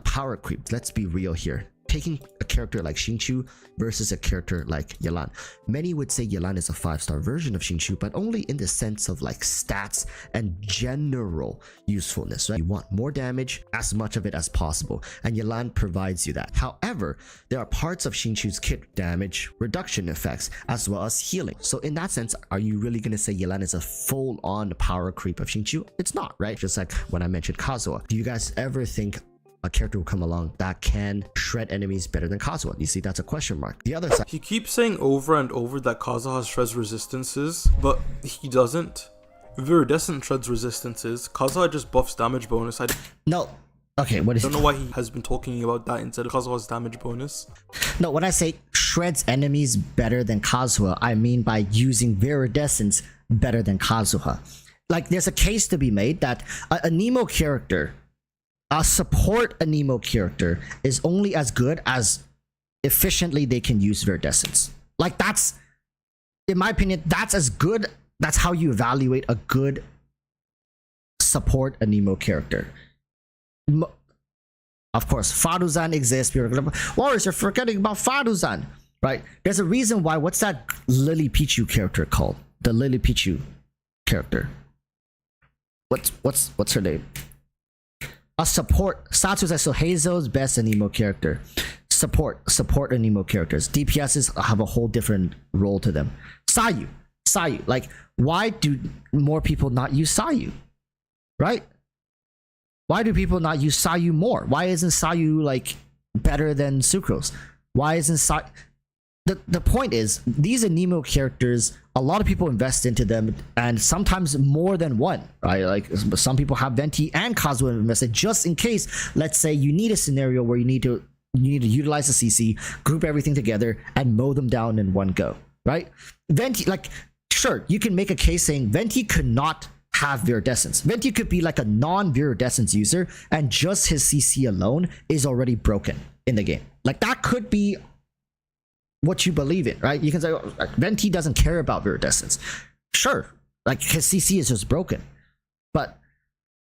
power creep, let's be real here. Taking a character like Xingqiu versus a character like Yelan. Many would say Yelan is a 5-star version of Xingqiu, but only in the sense of like stats and general usefulness, right? You want more damage, as much of it as possible, and Yelan provides you that. However, there are parts of Xingqiu's kit damage reduction effects as well as healing. So in that sense, are you really going to say Yelan is a full-on power creep of Xingqiu? It's not, right? Just like when I mentioned Kazuha. Do you guys ever think a character will come along that can shred enemies better than Kazuha? You see, that's a question mark. The other side, He keeps saying over and over that Kazuha shreds resistances, but he doesn't. Viridescent shreds resistances. Kazuha just buffs damage bonus. no. Okay, what is I don't know why he has been talking about that instead of Kazuha's damage bonus. No, when I say shreds enemies better than Kazuha, I mean by using viridescence better than Kazuha. Like, there's a case to be made that a Nemo character, a support Anemo character, is only as good as efficiently they can use viridescence. Like, that's, in my opinion, that's That's how you evaluate a good support anemo character. Of course, Faruzan exists. Warriors, you're forgetting about Faruzan, right? There's a reason why. What's that Lily Pichu character called? The Lily Pichu character. What's her name? A support. Satsu's Heizo's best anemo character. Support anemo characters. DPSs have a whole different role to them. Sayu. Like, why do more people not use Sayu? Right? Why do people not use Sayu more? Why isn't Sayu like better than Sucrose? Why isn't Sayu? The point is, these anemo characters, a lot of people invest into them, and sometimes more than one, right? Like, some people have Venti and Kazuha invested just in case. Let's say you need a scenario where you need to utilize the CC, group everything together, and mow them down in one go, right? Venti, like, sure, you can make a case saying Venti could not have Viridescence. Venti could be like a non-Viridescence user, and just his CC alone is already broken in the game. Like, that could be what you believe in, right? You can say, oh, Venti doesn't care about Viridescence. Sure, like, his CC is just broken.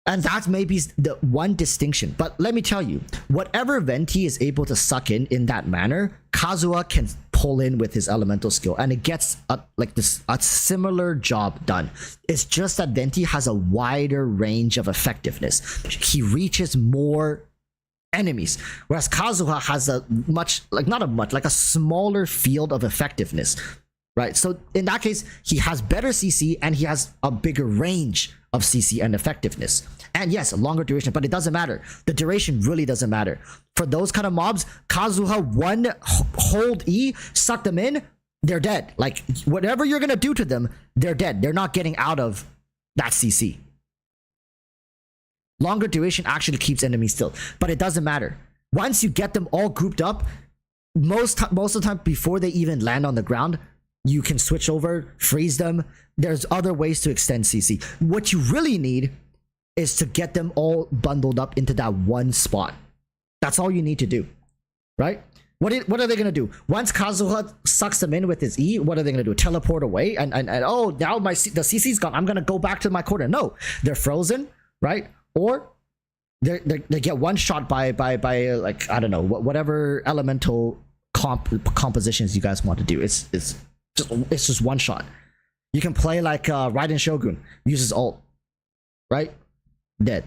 And that's maybe the one distinction. But let me tell you, whatever Venti is able to suck in that manner, Kazuha can pull in with his elemental skill, and it gets a similar job done. It's just that Venti has a wider range of effectiveness. He reaches more enemies, whereas Kazuha has a smaller field of effectiveness, right? So in that case, he has better CC and he has a bigger range of CC and effectiveness. And yes, a longer duration, but it doesn't matter. The duration really doesn't matter. For those kind of mobs, Kazuha one hold E, suck them in, they're dead. Like, whatever you're gonna do to them, they're dead. They're not getting out of that CC. Longer duration actually keeps enemies still, but it doesn't matter. Once you get them all grouped up, most of the time before they even land on the ground, you can switch over, freeze them. There's other ways to extend CC. What you really need is to get them all bundled up into that one spot. That's all you need to do, right? What are they gonna do? Once Kazuha sucks them in with his E, what are they gonna do? Teleport away and oh, now the CC's gone. I'm gonna go back to my corner. No, they're frozen, right? Or they get one shot by like, I don't know, whatever elemental compositions you guys want to do. It's just one shot. You can play like Raiden Shogun, uses ult, right? Dead.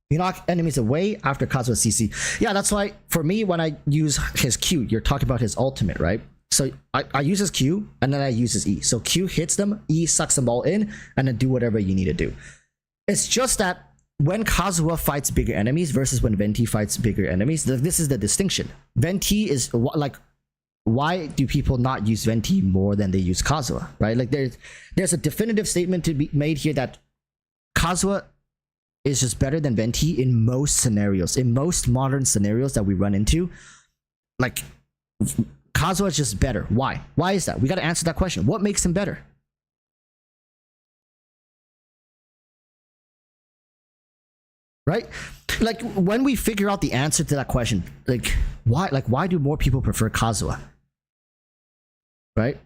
You knock enemies away after Kazuha CC. Yeah, that's why for me, when I use his Q, you're talking about his ultimate, right? So I use his Q and then I use his E. So Q hits them, E sucks them all in, and then do whatever you need to do. It's just that when Kazuha fights bigger enemies versus when Venti fights bigger enemies, this is the distinction. Venti is like, why do people not use Venti more than they use Kazuha, right? Like, there's a definitive statement to be made here that Kazuha is just better than Venti in most scenarios, in most modern scenarios that we run into. Like, Kazuha is just better. Why? Why is that? We got to answer that question. What makes him better? Right? Like, when we figure out the answer to that question, like, why do more people prefer Kazuha? Right?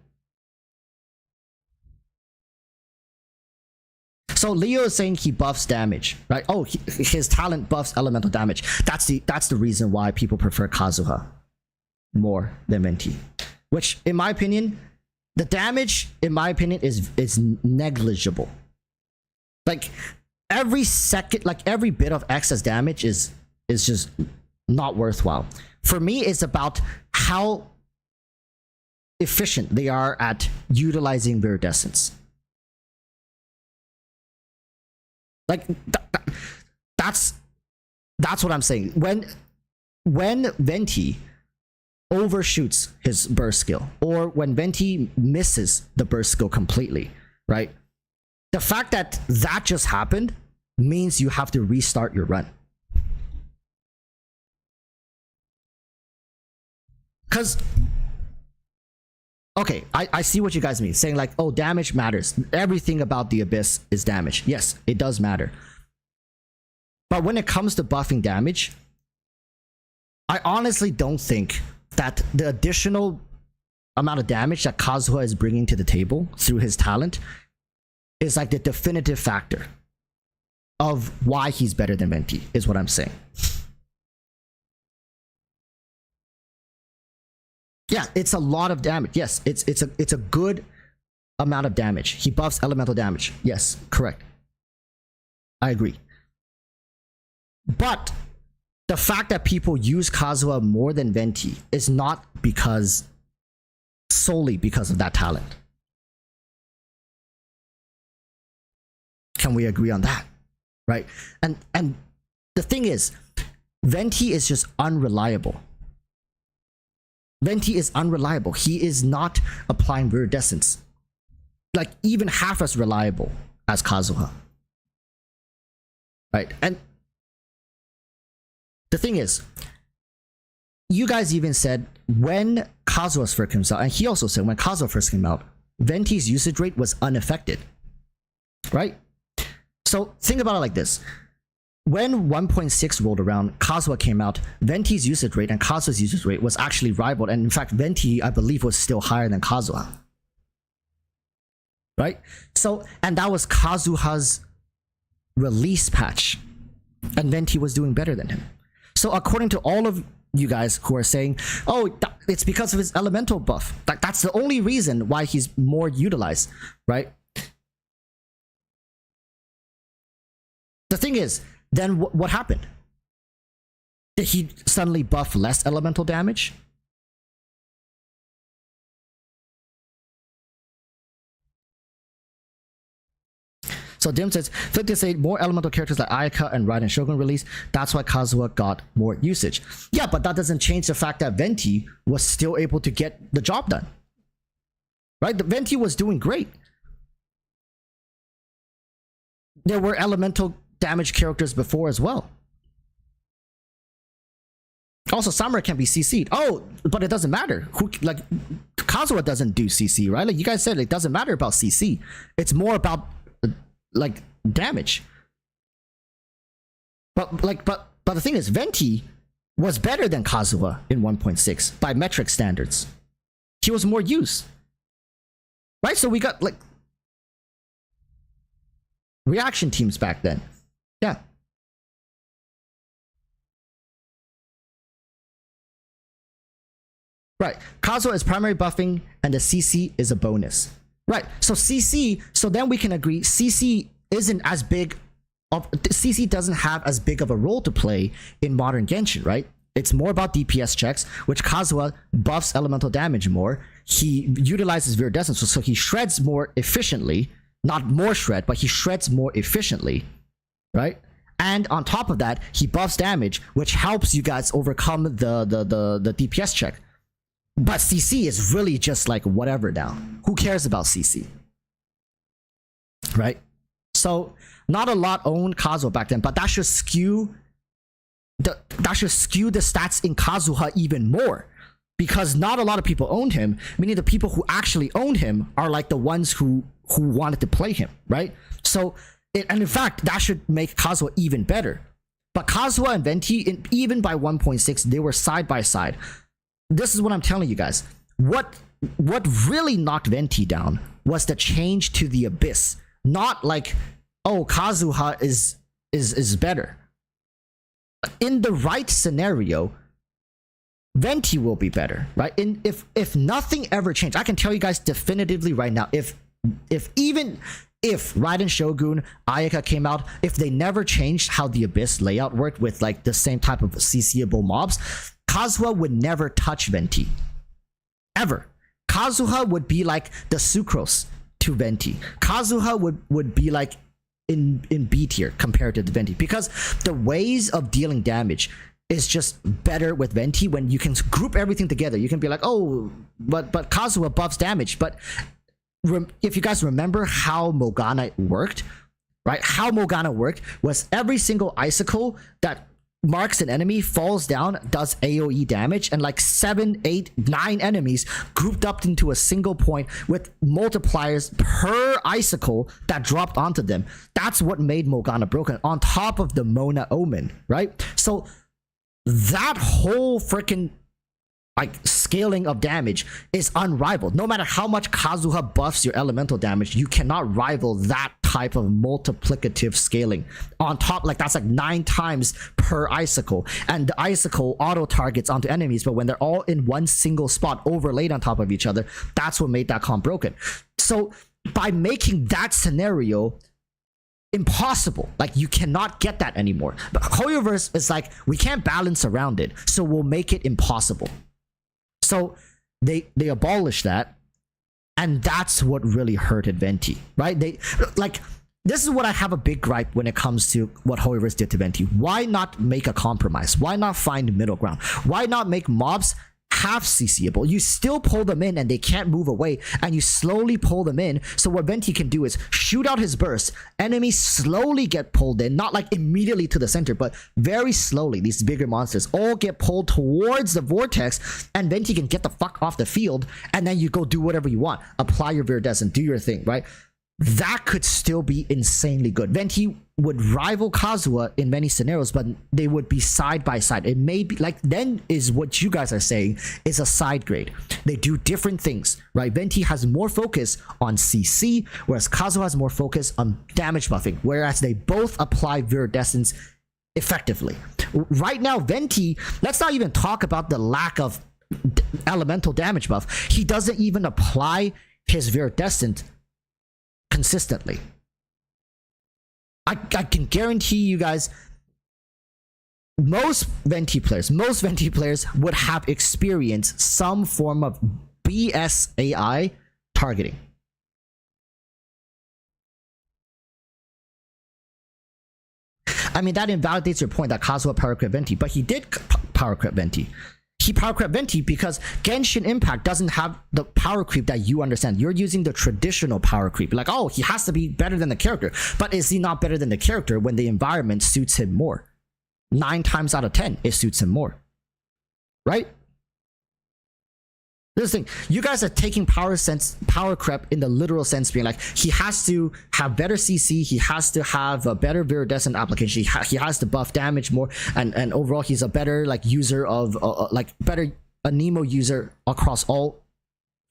So Leo is saying he buffs damage, right? Oh, his talent buffs elemental damage. That's the reason why people prefer Kazuha more than Venti. Which, in my opinion, the damage, in my opinion, is negligible. Like, every second, like every bit of excess damage is just not worthwhile. For me, it's about how efficient they are at utilizing Viridescence. Like, that's what I'm saying. When Venti overshoots his burst skill, or when Venti misses the burst skill completely, right? The fact that just happened means you have to restart your run. Because, okay, I see what you guys mean, saying like, oh, damage matters. Everything about the Abyss is damage. Yes, it does matter. But when it comes to buffing damage, I honestly don't think that the additional amount of damage that Kazuha is bringing to the table through his talent is like the definitive factor of why he's better than Venti, is what I'm saying. Yeah, it's a lot of damage. Yes, it's a good amount of damage. He buffs elemental damage. Yes, correct. I agree. But the fact that people use Kazuha more than Venti is not solely because of that talent. Can we agree on that? Right? And the thing is, Venti is just unreliable. Venti is unreliable. He is not applying viridescence. Like, even half as reliable as Kazuha. Right? And the thing is, you guys even said when Kazuha first came out, and he also said when Kazuha first came out, Venti's usage rate was unaffected. Right? So think about it like this. When 1.6 rolled around, Kazuha came out, Venti's usage rate and Kazuha's usage rate was actually rivaled, and in fact, Venti, I believe, was still higher than Kazuha. Right? So, and that was Kazuha's release patch, and Venti was doing better than him. So according to all of you guys who are saying, oh, it's because of his elemental buff, that's the only reason why he's more utilized, right? The thing is, then what happened? Did he suddenly buff less elemental damage? So Dim says, flip to say more elemental characters like Ayaka and Raiden Shogun released. That's why Kazuha got more usage. Yeah, but that doesn't change the fact that Venti was still able to get the job done. Right? The Venti was doing great. There were elemental damage characters before as well. Also, Samurai can be CC'd. Oh, but it doesn't matter. Like, Kazuha doesn't do CC, right? Like you guys said, it doesn't matter about CC. It's more about like damage. But the thing is, Venti was better than Kazuha in 1.6 by metric standards. He was more used. Right? So we got like reaction teams back then. Yeah. Right. Kazuha is primary buffing and the CC is a bonus. Right. So CC, so then we can agree CC isn't as big of CC doesn't have as big of a role to play in modern Genshin, right? It's more about DPS checks, which Kazuha buffs elemental damage more. He utilizes viridescence, so he shreds more efficiently. Not more shred, but he shreds more efficiently. Right? And on top of that, he buffs damage, which helps you guys overcome the DPS check. But CC is really just like whatever now. Who cares about CC? Right? So not a lot owned Kazuha back then, but that should skew the stats in Kazuha even more. Because not a lot of people owned him, meaning the people who actually owned him are like the ones who wanted to play him, right? So and in fact, that should make Kazuha even better. But Kazuha and Venti, even by 1.6, they were side by side. This is what I'm telling you guys. What really knocked Venti down was the change to the Abyss. Not like, oh, Kazuha is better. In the right scenario, Venti will be better, right? If nothing ever changed, I can tell you guys definitively right now, if Raiden Shogun, Ayaka came out, if they never changed how the Abyss layout worked with like the same type of CCable mobs, Kazuha would never touch Venti. Ever. Kazuha would be like the Sucrose to Venti. Kazuha would be like in B tier compared to the Venti, because the ways of dealing damage is just better with Venti when you can group everything together. You can be like, oh, but Kazuha buffs damage, but if you guys remember how Morgana worked, right? How Morgana worked was every single icicle that marks an enemy falls down, does AoE damage, and like 7, 8, 9 enemies grouped up into a single point with multipliers per icicle that dropped onto them. That's what made Morgana broken, on top of the Mona Omen, right? So that whole freaking like scaling of damage is unrivaled. No matter how much Kazuha buffs your elemental damage, you cannot rival that type of multiplicative scaling. On top, like that's like 9 times per icicle, and the icicle auto targets onto enemies, but when they're all in one single spot overlaid on top of each other, that's what made that comp broken. So by making that scenario impossible, like you cannot get that anymore, but HoYoverse is like, we can't balance around it, so we'll make it impossible. So they abolished that, and that's what really hurted Venti, right? They like, this is what I have a big gripe when it comes to what HoYoverse did to Venti. Why not make a compromise? Why not find middle ground? Why not make mobs half CCable? You still pull them in and they can't move away, and you slowly pull them in. So what Venti can do is shoot out his burst, enemies slowly get pulled in, not like immediately to the center, but very slowly. These bigger monsters all get pulled towards the vortex, and Venti can get the fuck off the field, and then you go do whatever you want, apply your viridescent, do your thing, right? That could still be insanely good. Venti would rival Kazuha in many scenarios, but they would be side by side. It may be like, then is what you guys are saying is a side grade. They do different things, right? Venti has more focus on CC, whereas Kazuha has more focus on damage buffing, whereas they both apply viridescence effectively. Right now, Venti, let's not even talk about the lack of elemental damage buff. He doesn't even apply his viridescent consistently. I can guarantee you guys, most Venti players would have experienced some form of BSAI targeting. I mean, that invalidates your point that Kazuha power crept Venti, but he did power crept Venti. He power crept Venti because Genshin Impact doesn't have the power creep that you understand. You're using the traditional power creep. Like, oh, he has to be better than the character. But is he not better than the character when the environment suits him more? 9 times out of 10, it suits him more. Right? This thing, you guys are taking power creep in the literal sense, being like, he has to have better CC, he has to have a better viridescent application, he has to buff damage more, and overall he's a better like user of a Nemo user across all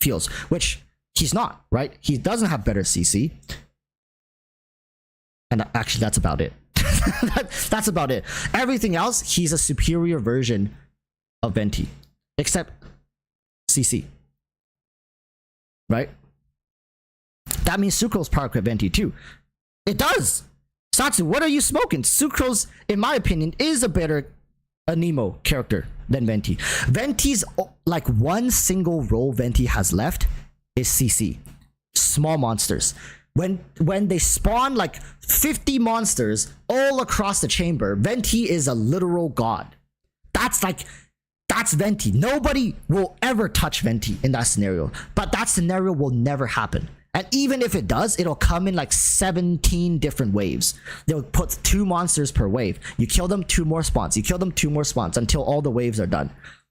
fields, which he's not, right? He doesn't have better CC, and actually that's about it. That's about it. Everything else, he's a superior version of Venti, except CC, right? That means Sucrose power crept Venti too. It does. Satsu, what are you smoking? Sucrose, in my opinion, is a better Anemo character than Venti. Venti's like one single role Venti has left is CC. Small monsters. When they spawn like 50 monsters all across the chamber, Venti is a literal god. That's Venti. Nobody will ever touch Venti in that scenario, but that scenario will never happen. And even if it does, it'll come in like 17 different waves. They'll put 2 monsters per wave. You kill them, 2 more spawns. You kill them, 2 more spawns until all the waves are done,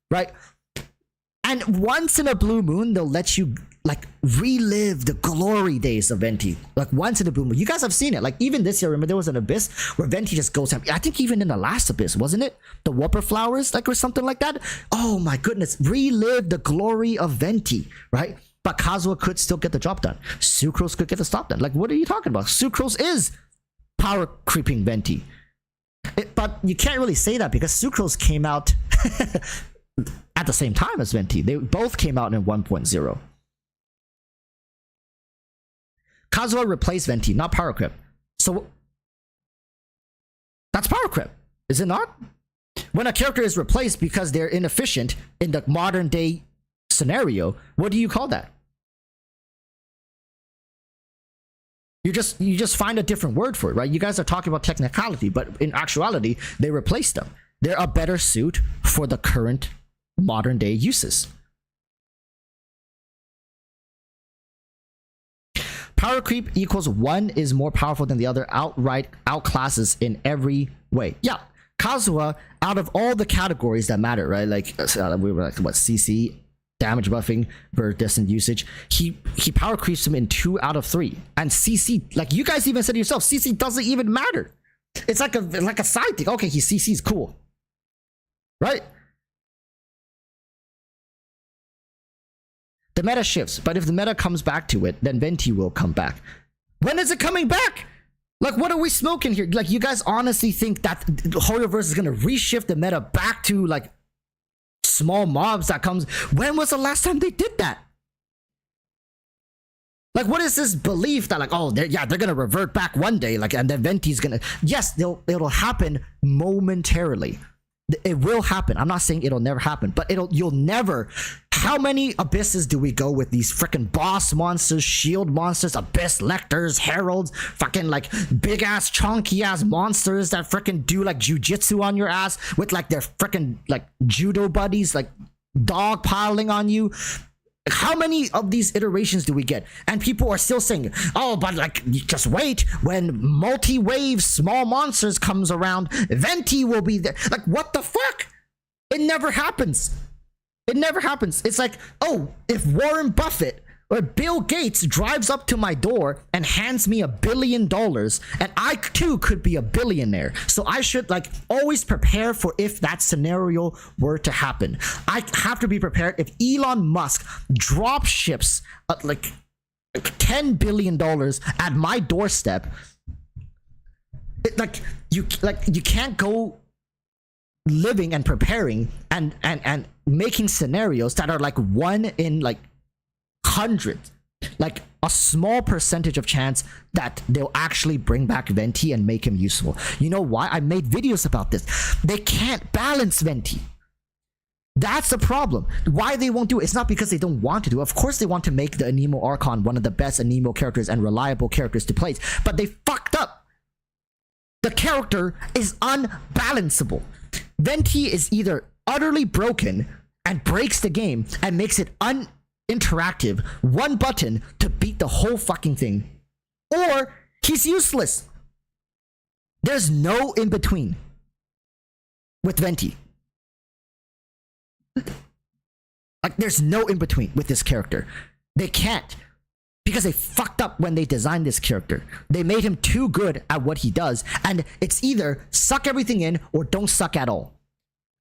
right? And once in a blue moon, they'll let you like relive the glory days of Venti. Like once in a blue moon. You guys have seen it. Like even this year, remember there was an abyss where Venti just goes down. I think even in the last abyss, wasn't it? The Whopper flowers, like or something like that. Oh my goodness. Relive the glory of Venti, right? But Kazuha could still get the job done. Sucrose could get the stop done. Like what are you talking about? Sucrose is power creeping Venti. But you can't really say that because Sucrose came out at the same time as Venti. They both came out in 1.0. Kazuha replaced Venti, not power creep. So that's power creep, is it not? When a character is replaced because they're inefficient in the modern day scenario, what do you call that? You just find a different word for it, right? You guys are talking about technicality, but in actuality, they replaced them. They're a better suit for the current modern day uses. Power creep equals one is more powerful than the other, outright outclasses in every way. Yeah, Kazuha, out of all the categories that matter, right? Like we were like what, CC, damage buffing, viridescent usage. He power creeps him in 2 out of 3, and CC, like you guys even said yourself, CC doesn't even matter. It's like a side thing. Okay, he CC's cool, right? The meta shifts, but if the meta comes back to it, then Venti will come back. When is it coming back? Like, what are we smoking here? Like, you guys honestly think that Horrorverse is gonna reshift the meta back to like small mobs that comes? When was the last time they did that? Like, what is this belief that like, oh, they're gonna revert back one day, like, and then Venti's gonna, yes, it'll happen momentarily. It will happen. I'm not saying it'll never happen, but you'll never. How many abysses do we go with these freaking boss monsters, shield monsters, abyss lectors, heralds, fucking like big ass chunky ass monsters that freaking do like jujitsu on your ass with like their freaking like judo buddies, like dog piling on you. How many of these iterations do we get? And people are still saying, oh, but like, just wait, when multi-wave small monsters comes around, Venti will be there. Like, what the fuck? It never happens. It never happens. It's like, oh, if Warren Buffett or Bill Gates drives up to my door and hands me $1 billion, and I too could be a billionaire. So I should like always prepare for if that scenario were to happen. I have to be prepared if Elon Musk drop ships like $10 billion at my doorstep. You can't go living and preparing and making scenarios that are like one in like hundreds, like a small percentage of chance that they'll actually bring back Venti and make him useful. You know why? I made videos about this. They can't balance Venti. That's the problem. Why they won't do it? It's not because they don't want to do it. Of course they want to make the Anemo Archon one of the best Anemo characters and reliable characters to play, but they fucked up. The character is unbalanceable. Venti is either utterly broken and breaks the game and makes it interactive, one button to beat the whole fucking thing, or he's useless. There's no in between with Venti. Like, there's no in between with this character. They can't, because they fucked up when they designed this character. They made him too good at what he does, and it's either suck everything in or don't suck at all.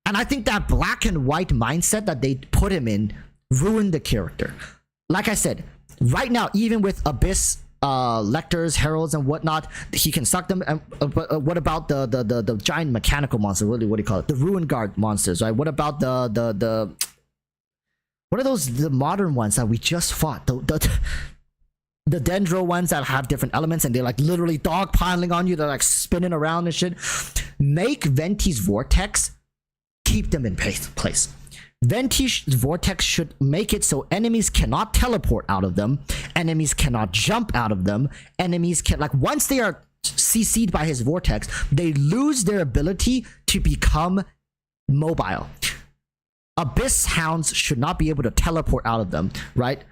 And I think that black and white mindset that they put him in ruined the character. Like I said, right now, even with Abyss lectors, heralds, and whatnot, he can suck them. But what about the giant mechanical monster? What do you call it? The Ruin Guard monsters, right? What about the what are those, the modern ones that we just fought? The Dendro ones that have different elements and they're like literally dog piling on you. They're like spinning around and shit. Make Venti's vortex, keep them in place. Venti's vortex should make it so enemies cannot teleport out of them, enemies cannot jump out of them, enemies can, like, once they are CC'd by his vortex, they lose their ability to become mobile. Abyss hounds should not be able to teleport out of them, right?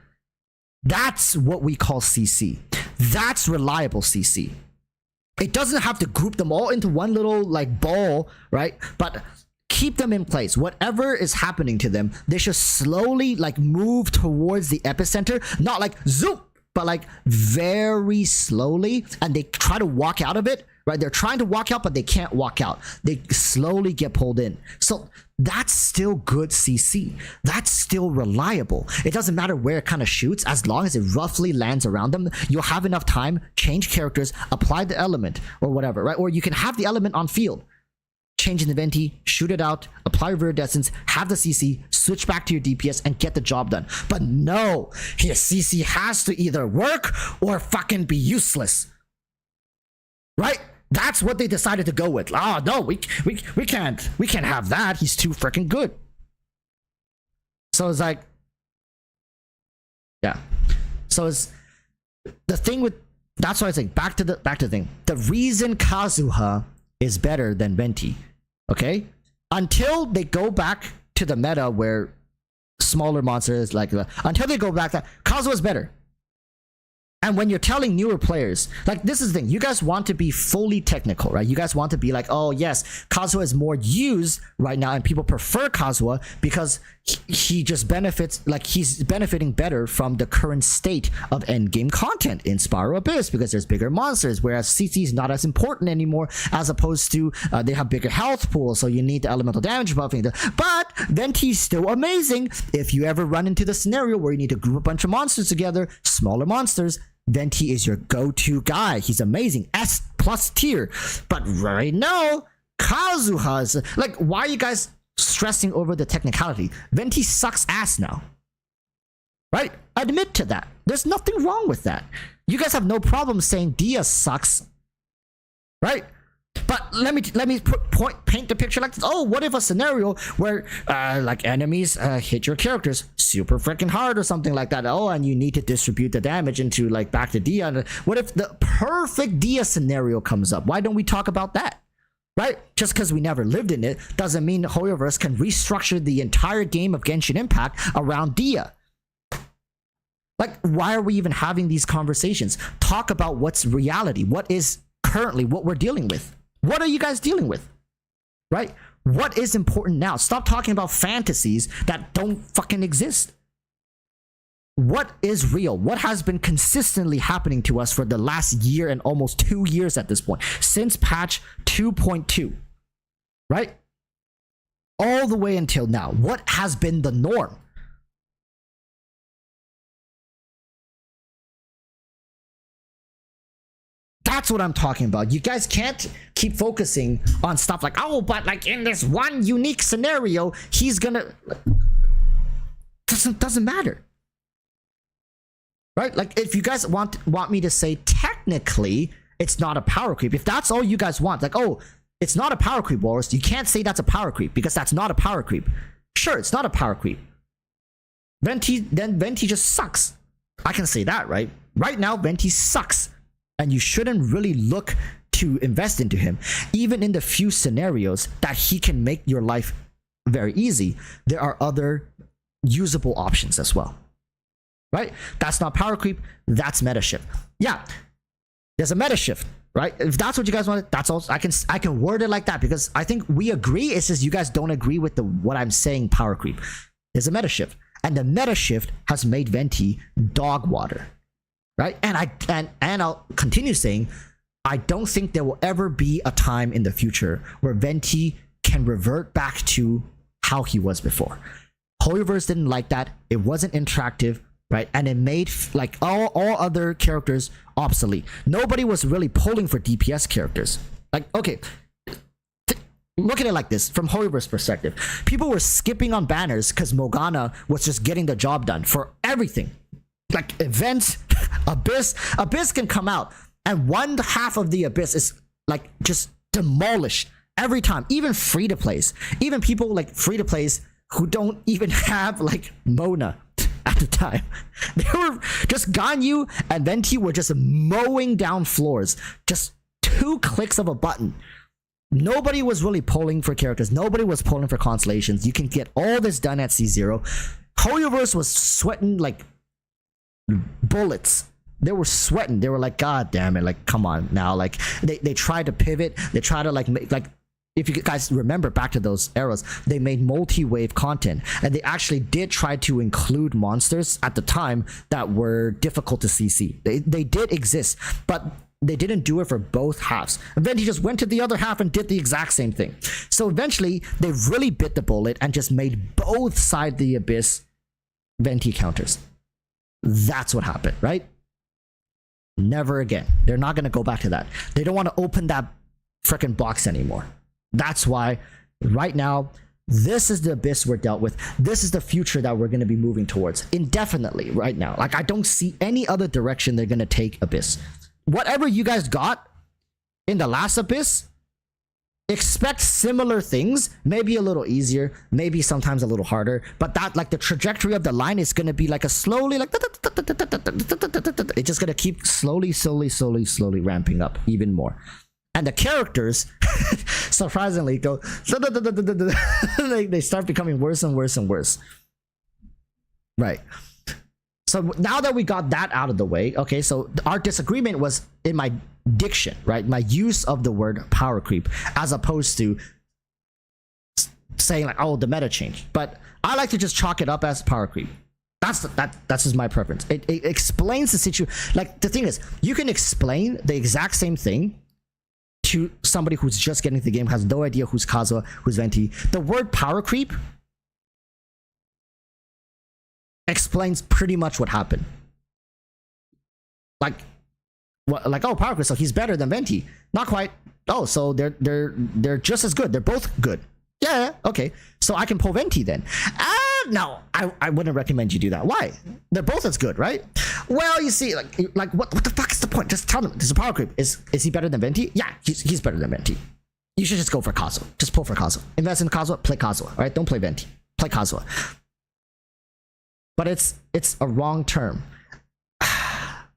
That's what we call CC. That's reliable CC. It doesn't have to group them all into one little like ball, right? But keep them in place. Whatever is happening to them, they should slowly like move towards the epicenter, not like zoom, but like very slowly, and they try to walk out of it, right? They're trying to walk out, but they can't walk out. They slowly get pulled in. So that's still good CC. That's still reliable. It doesn't matter where it kind of shoots, as long as it roughly lands around them, you'll have enough time, change characters, apply the element or whatever, right? Or you can have the element on field. Change in the Venti, shoot it out, apply Viridescence, have the CC, switch back to your DPS, and get the job done. But no, his CC has to either work or fucking be useless. Right? That's what they decided to go with. Oh no, we can't have that. He's too freaking good. So it's like, yeah. So it's the thing with, that's why I think back to the thing. The reason Kazuha is better than Venti, okay? Until they go back to the meta where smaller monsters like, until they go back, that Kazuha is better. And when you're telling newer players, like this is the thing, you guys want to be fully technical, right? You guys want to be like, oh yes, Kazuha is more used right now and people prefer Kazuha because he just benefits, like he's benefiting better from the current state of endgame content in Spiral Abyss because there's bigger monsters, whereas CC is not as important anymore as opposed to they have bigger health pools, so you need the elemental damage buffing. But Venti's still amazing if you ever run into the scenario where you need to group a bunch of monsters together, smaller monsters. Venti is your go-to guy. He's amazing. S+ tier. But right now, Kazuha's like, why are you guys stressing over the technicality? Venti sucks ass now. Right? Admit to that. There's nothing wrong with that. You guys have no problem saying Dia sucks. Right? But let me paint the picture like this. Oh, what if a scenario where like enemies hit your characters super freaking hard or something like that? Oh, and you need to distribute the damage into like back to Dia. What if the perfect Dia scenario comes up? Why don't we talk about that? Right? Just because we never lived in it doesn't mean Hoyoverse can restructure the entire game of Genshin Impact around Dia. Like, why are we even having these conversations? Talk about what's reality. What is currently what we're dealing with? What are you guys dealing with? Right? What is important now? Stop talking about fantasies that don't fucking exist. What is real? What has been consistently happening to us for the last year and almost 2 years at this point, since patch 2.2, right? All the way until now. What has been the norm? That's what I'm talking about. You guys can't keep focusing on stuff like, oh, but like in this one unique scenario, he's gonna... Doesn't matter. Right? Like, if you guys want me to say technically it's not a power creep, if that's all you guys want, like, oh, it's not a power creep, Walrus, you can't say that's a power creep because that's not a power creep. Sure, it's not a power creep. Venti just sucks. I can say that, right? Right now, Venti sucks. And you shouldn't really look to invest into him. Even in the few scenarios that he can make your life very easy, there are other usable options as well. Right? That's not power creep, that's meta shift. Yeah, there's a meta shift, right? If that's what you guys want, that's also, I can word it like that because I think we agree. It's just you guys don't agree with what I'm saying power creep. There's a meta shift. And the meta shift has made Venti dog water. Right? And I'll continue saying, I don't think there will ever be a time in the future where Venti can revert back to how he was before. Hoyoverse didn't like that. It wasn't interactive, right? And it made like all other characters obsolete. Nobody was really pulling for DPS characters. Like, okay, look at it like this from Hoyoverse perspective. People were skipping on banners because Morgana was just getting the job done for everything. Like events, Abyss can come out and one half of the Abyss is like just demolished every time. Even free to plays, even people like free to plays who don't even have like Mona at the time, they were just Ganyu and Venti were just mowing down floors, just 2 clicks of a button. Nobody was really polling for characters. Nobody was polling for constellations. You can get all this done at C0. Hoyoverse was sweating like bullets. They were sweating. They were like, God damn it, like come on now. Like they tried to pivot, they tried to like make, like, if you guys remember back to those eras, they made multi-wave content and they actually did try to include monsters at the time that were difficult to CC. They did exist, but they didn't do it for both halves. And then he just went to the other half and did the exact same thing. So eventually they really bit the bullet and just made both sides of the Abyss Venti counters. That's what happened, right? Never again. They're not going to go back to that. They don't want to open that freaking box anymore. That's why right now, this is the Abyss we're dealt with. This is the future that we're going to be moving towards indefinitely right now. Like, I don't see any other direction they're going to take Abyss. Whatever you guys got in the last Abyss, expect similar things, maybe a little easier, maybe sometimes a little harder, but that, like, the trajectory of the line is going to be like a slowly, like, it's just going to keep slowly ramping up even more. And the characters surprisingly go they start becoming worse and worse and worse. Right. So now that we got that out of the way, okay, so our disagreement was in my diction, right? My use of the word power creep, as opposed to saying like, oh, the meta changed. But I like to just chalk it up as power creep. That's just my preference. It explains the situation. Like, the thing is, you can explain the exact same thing to somebody who's just getting into the game, has no idea who's Kazuha, who's Venti. The word power creep explains pretty much what happened. Like, what? Like, oh, power creep, so he's better than Venti. Not quite. Oh, so they're just as good. They're both good. Yeah, okay. So I can pull Venti then. No, I wouldn't recommend you do that. Why? They're both as good, right? Well, you see, like what the fuck is the point? Just tell them there's a power creep. Is he better than Venti? Yeah, he's better than Venti. You should just go for Kazuha. Just pull for Kazuha. Invest in Kazuha, play Kazuha. All right, don't play Venti. Play Kazuha. But it's a wrong term.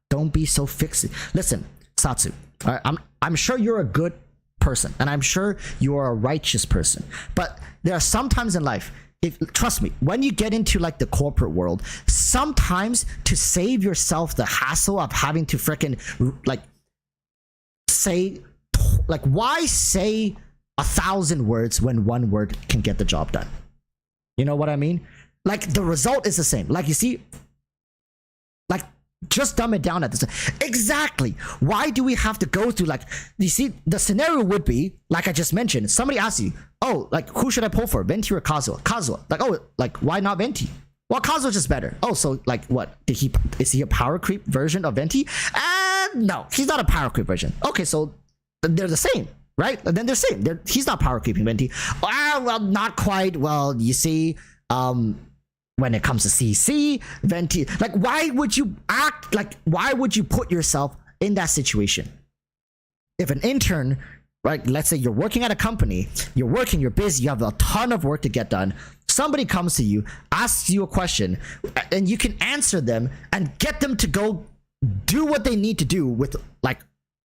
Don't be so fixed. Listen, Satsu. All right, I'm sure you're a good person, and I'm sure you are a righteous person. But there are some times in life, trust me, when you get into like the corporate world, sometimes to save yourself the hassle of having to freaking like say, like, why say 1,000 words when one word can get the job done? You know what I mean? Like, the result is the same. Like, you see, like, just dumb it down at this. Exactly. Why do we have to go through, like, you see, the scenario would be, like I just mentioned, somebody asks you, oh, like, who should I pull for, Venti or Kazuha? Kazuha. Like, oh, like, why not Venti? Well, Kazuha's just better. Oh, so, like, what? Is he a power creep version of Venti? No, he's not a power creep version. Okay, so they're the same, right? And then they're the same. He's not power creeping Venti. Well, not quite. Well, you see, when it comes to CC, Venti, like, why would you act like, why would you put yourself in that situation? If an intern, right, let's say you're working at a company, you're working, you're busy, you have a ton of work to get done, somebody comes to you, asks you a question, and you can answer them and get them to go do what they need to do with, like,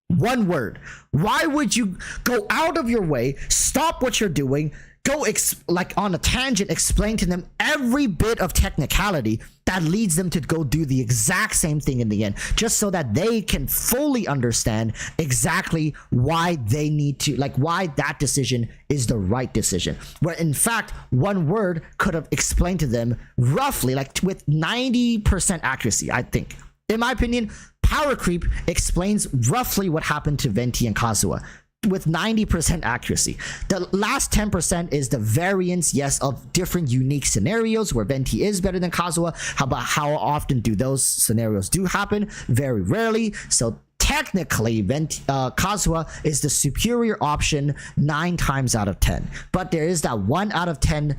one word. Why would you go out of your way, stop what you're doing, go like on a tangent, explain to them every bit of technicality that leads them to go do the exact same thing in the end, just so that they can fully understand exactly why they need to, like, why that decision is the right decision, where in fact one word could have explained to them roughly, like, with 90% accuracy. I think, in my opinion, power creep explains roughly what happened to Venti and Kazuha with 90% accuracy. The last 10% is the variance, yes, of different unique scenarios where Venti is better than Kazuha. How often do those scenarios do happen? Very rarely. So technically, Kazuha is the superior option 9 times out of 10. But there is that 1 out of 10,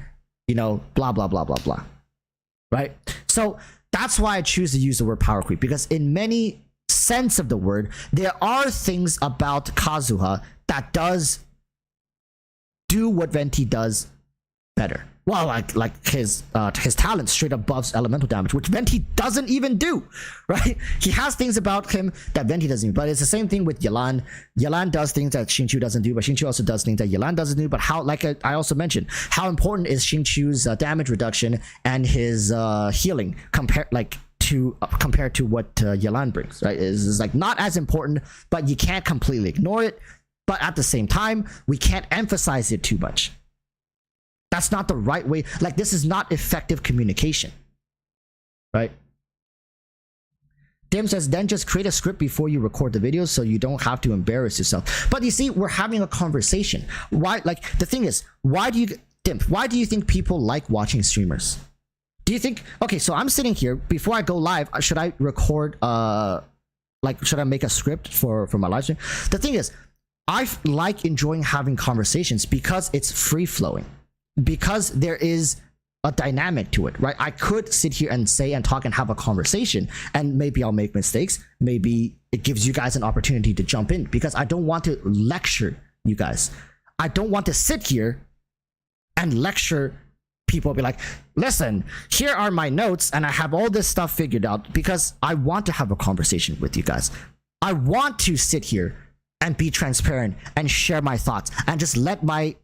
you know, blah, blah, blah, blah, blah. Right? So that's why I choose to use the word power creep, because in many sense of the word, there are things about Kazuha that does do what Venti does better. Well, like his talent straight up buffs elemental damage, which Venti doesn't even do, right? He has things about him that Venti doesn't do, but it's the same thing with Yelan. Yelan does things that Xingqiu doesn't do, but Xingqiu also does things that Yelan doesn't do. But how, like I also mentioned, how important is Xingqiu's damage reduction and his healing compared to what Yelan brings, right? Is like not as important, but you can't completely ignore it. But at the same time, we can't emphasize it too much. That's not the right way. Like, this is not effective communication, right? Dim says, then just create a script before you record the video so you don't have to embarrass yourself. But you see, we're having a conversation. Why? Like, the thing is, why do you think people like watching streamers? Do you think, okay, so I'm sitting here, before I go live, should I record, should I make a script for my live stream? The thing is, I like enjoying having conversations because it's free flowing, because there is a dynamic to it, right? I could sit here and say and talk and have a conversation, and maybe I'll make mistakes. Maybe it gives you guys an opportunity to jump in, because I don't want to lecture you guys. I don't want to sit here and lecture people, be like, listen, here are my notes and I have all this stuff figured out, because I want to have a conversation with you guys. I want to sit here and be transparent and share my thoughts and just let my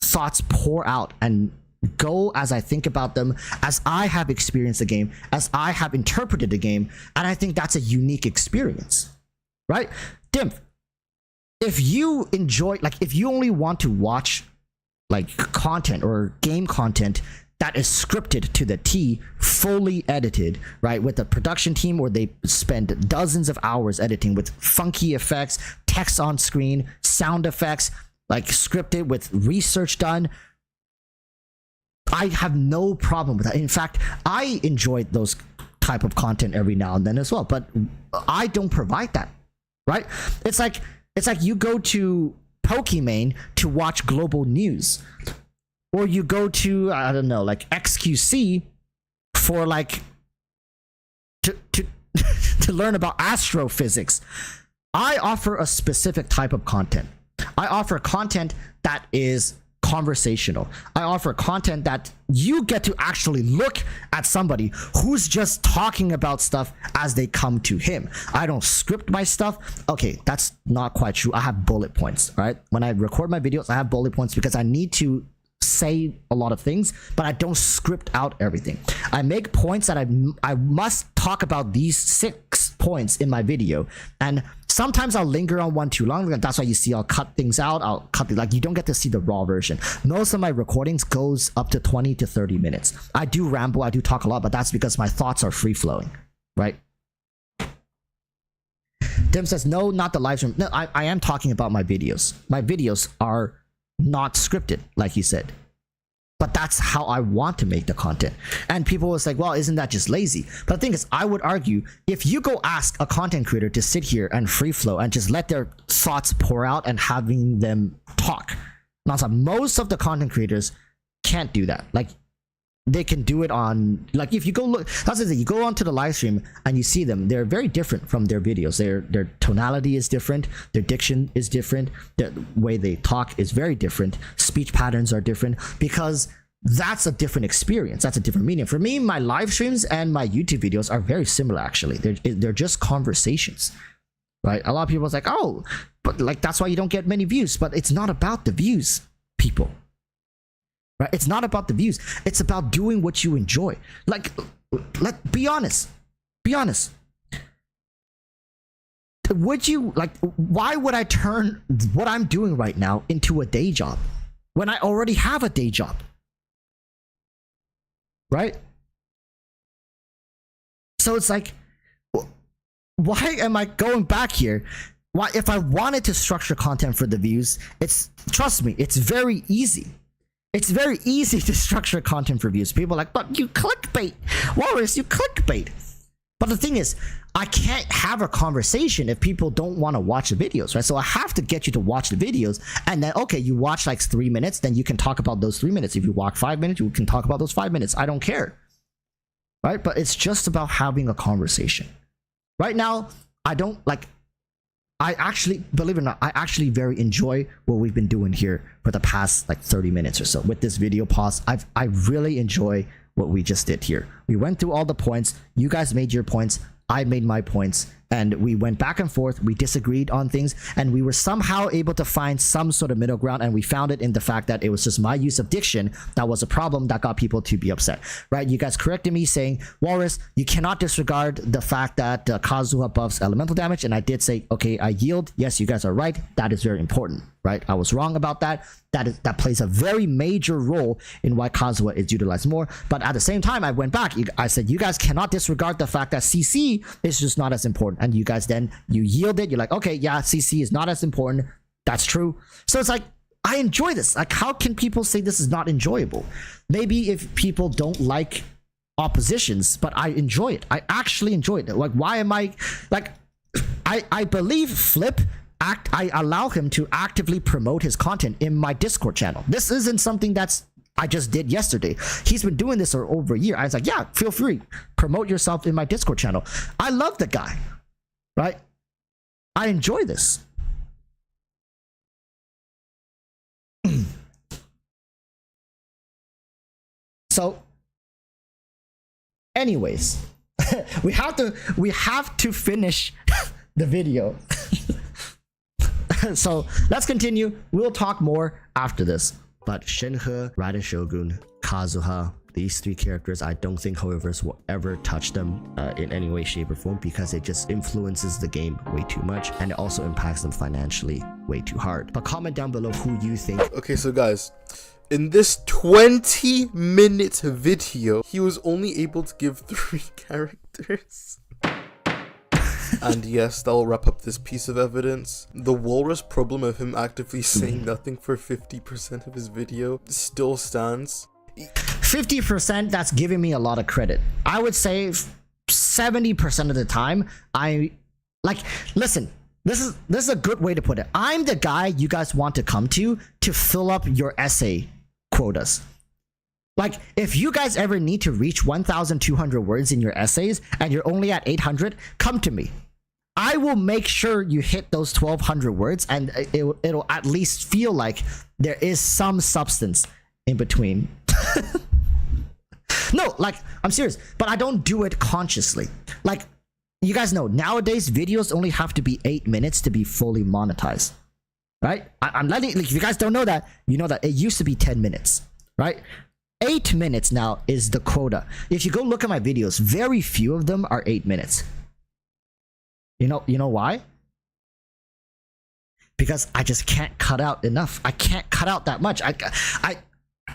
thoughts pour out and go as I think about them, as I have experienced the game, as I have interpreted the game, and I think that's a unique experience, right? Dimp, if you enjoy, like, if you only want to watch like content or game content that is scripted to the T, fully edited, right, with a production team where they spend dozens of hours editing with funky effects, text on screen, sound effects, like scripted with research done, I have no problem with that. In fact, I enjoy those type of content every now and then as well, but I don't provide that, right? It's like you go to Pokimane to watch global news, or you go to, I don't know, like XQC for like to to learn about astrophysics. I offer a specific type of content. I offer content that is conversational. I offer content that you get to actually look at somebody who's just talking about stuff as they come to him. I don't script my stuff. Okay, that's not quite true. I have bullet points, right? When I record my videos, I have bullet points because I need to say a lot of things, but I don't script out everything. I make points that I must talk about these 6 points in my video, and sometimes I'll linger on one too long. That's why you see I'll cut things out. I'll cut like you don't get to see the raw version. Most of my recordings goes up to 20 to 30 minutes. I do ramble, I do talk a lot, but that's because my thoughts are free flowing, right? Tim says no, not the live stream. No, I am talking about my videos. My videos are not scripted, like he said, but that's how I want to make the content. And people was like, well, isn't that just lazy? But the thing is, I would argue, if you go ask a content creator to sit here and free flow and just let their thoughts pour out and having them talk, now most of the content creators can't do that. Like, they can do it on, like, if you go look, that's the thing, you go onto the live stream and you see them, they're very different from their videos. Their tonality is different, their diction is different, the way they talk is very different, speech patterns are different, because that's a different experience, that's a different medium. For me, my live streams and my YouTube videos are very similar, actually. They're just conversations, right? A lot of people are like, oh, but like, that's why you don't get many views. But it's not about the views, people. Right? It's not about the views. It's about doing what you enjoy. Like, let be honest. Be honest. Would you, like, why would I turn what I'm doing right now into a day job when I already have a day job? Right? So it's like, why am I going back here? Why, if I wanted to structure content for the views, trust me, it's very easy. It's very easy to structure content for views. People are like, but you clickbait. Walrus, you clickbait. But the thing is, I can't have a conversation if people don't want to watch the videos, right? So I have to get you to watch the videos, and then, okay, you watch like 3 minutes, then you can talk about those 3 minutes. If you watch 5 minutes, you can talk about those 5 minutes. I don't care, right? But it's just about having a conversation. Right now, I actually, believe it or not, I actually very enjoy what we've been doing here for the past like 30 minutes or so with this video pause. I really enjoy what we just did here. We went through all the points. You guys made your points. I made my points, and we went back and forth. We disagreed on things, and we were somehow able to find some sort of middle ground, and we found it in the fact that it was just my use of diction that was a problem that got people to be upset, right? You guys corrected me saying, Walrus, you cannot disregard the fact that Kazuha buffs elemental damage, and I did say, okay, I yield. Yes, you guys are right. That is very important, right? I was wrong about that. That plays a very major role in why Kazuha is utilized more. But at the same time, I went back. I said, you guys cannot disregard the fact that CC is just not as important. And you guys then, you yielded. You're like, okay, yeah, CC is not as important. That's true. So it's like, I enjoy this. Like, how can people say this is not enjoyable? Maybe if people don't like oppositions, but I enjoy it. I actually enjoy it. Like, why am I, like, I believe Flip, I allow him to actively promote his content in my Discord channel. This isn't something I just did yesterday. He's been doing this for over a year. I was like, yeah, feel free, promote yourself in my Discord channel. I love the guy, right? I enjoy this. So, anyways, we have to finish the video. So let's continue. We'll talk more after this. But Shenhe, Raiden Shogun, Kazuha. These three characters, I don't think Hoyoverse will ever touch them in any way, shape, or form because it just influences the game way too much and it also impacts them financially way too hard. But comment down below who you think. Okay, so guys, in this 20-minute video, he was only able to give 3 characters. And yes, that'll wrap up this piece of evidence. The walrus problem of him actively saying nothing for 50% of his video still stands. 50%, that's giving me a lot of credit. I would say 70% of the time, listen, this is a good way to put it. I'm the guy you guys want to come to fill up your essay quotas. Like, if you guys ever need to reach 1,200 words in your essays and you're only at 800, come to me. I will make sure you hit those 1,200 words and it'll at least feel like there is some substance in between. No, like, I'm serious, but I don't do it consciously. Like, you guys know, nowadays, videos only have to be 8 minutes to be fully monetized, right? I'm letting, like, if you guys don't know that, you know that it used to be 10 minutes, right? 8 minutes now is the quota. If you go look at my videos, very few of them are 8 minutes. You know why? Because I just can't cut out enough. I can't cut out that much.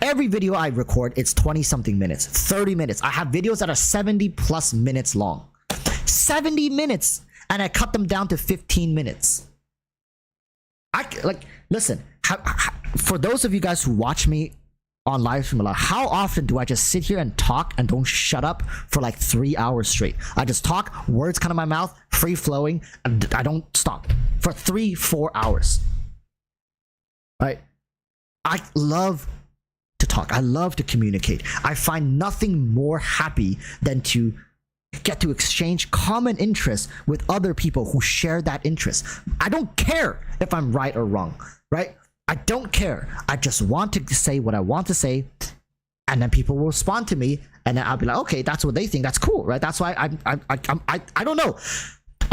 Every video I record, it's 20 something minutes, 30 minutes. I have videos that are 70 plus minutes long. 70 minutes, and I cut them down to 15 minutes. Listen, for those of you guys who watch me on live stream a lot, how often do I just sit here and talk and don't shut up for like 3 hours straight? I just talk, words come out of my mouth, free flowing, and I don't stop for 3-4 hours. Right? I love to talk. I love to communicate. I find nothing more happy than to get to exchange common interests with other people who share that interest. I don't care if I'm right or wrong, right? I don't care. I just want to say what I want to say, and then people will respond to me, and then I'll be like, okay, that's what they think. That's cool, right? That's why I don't know.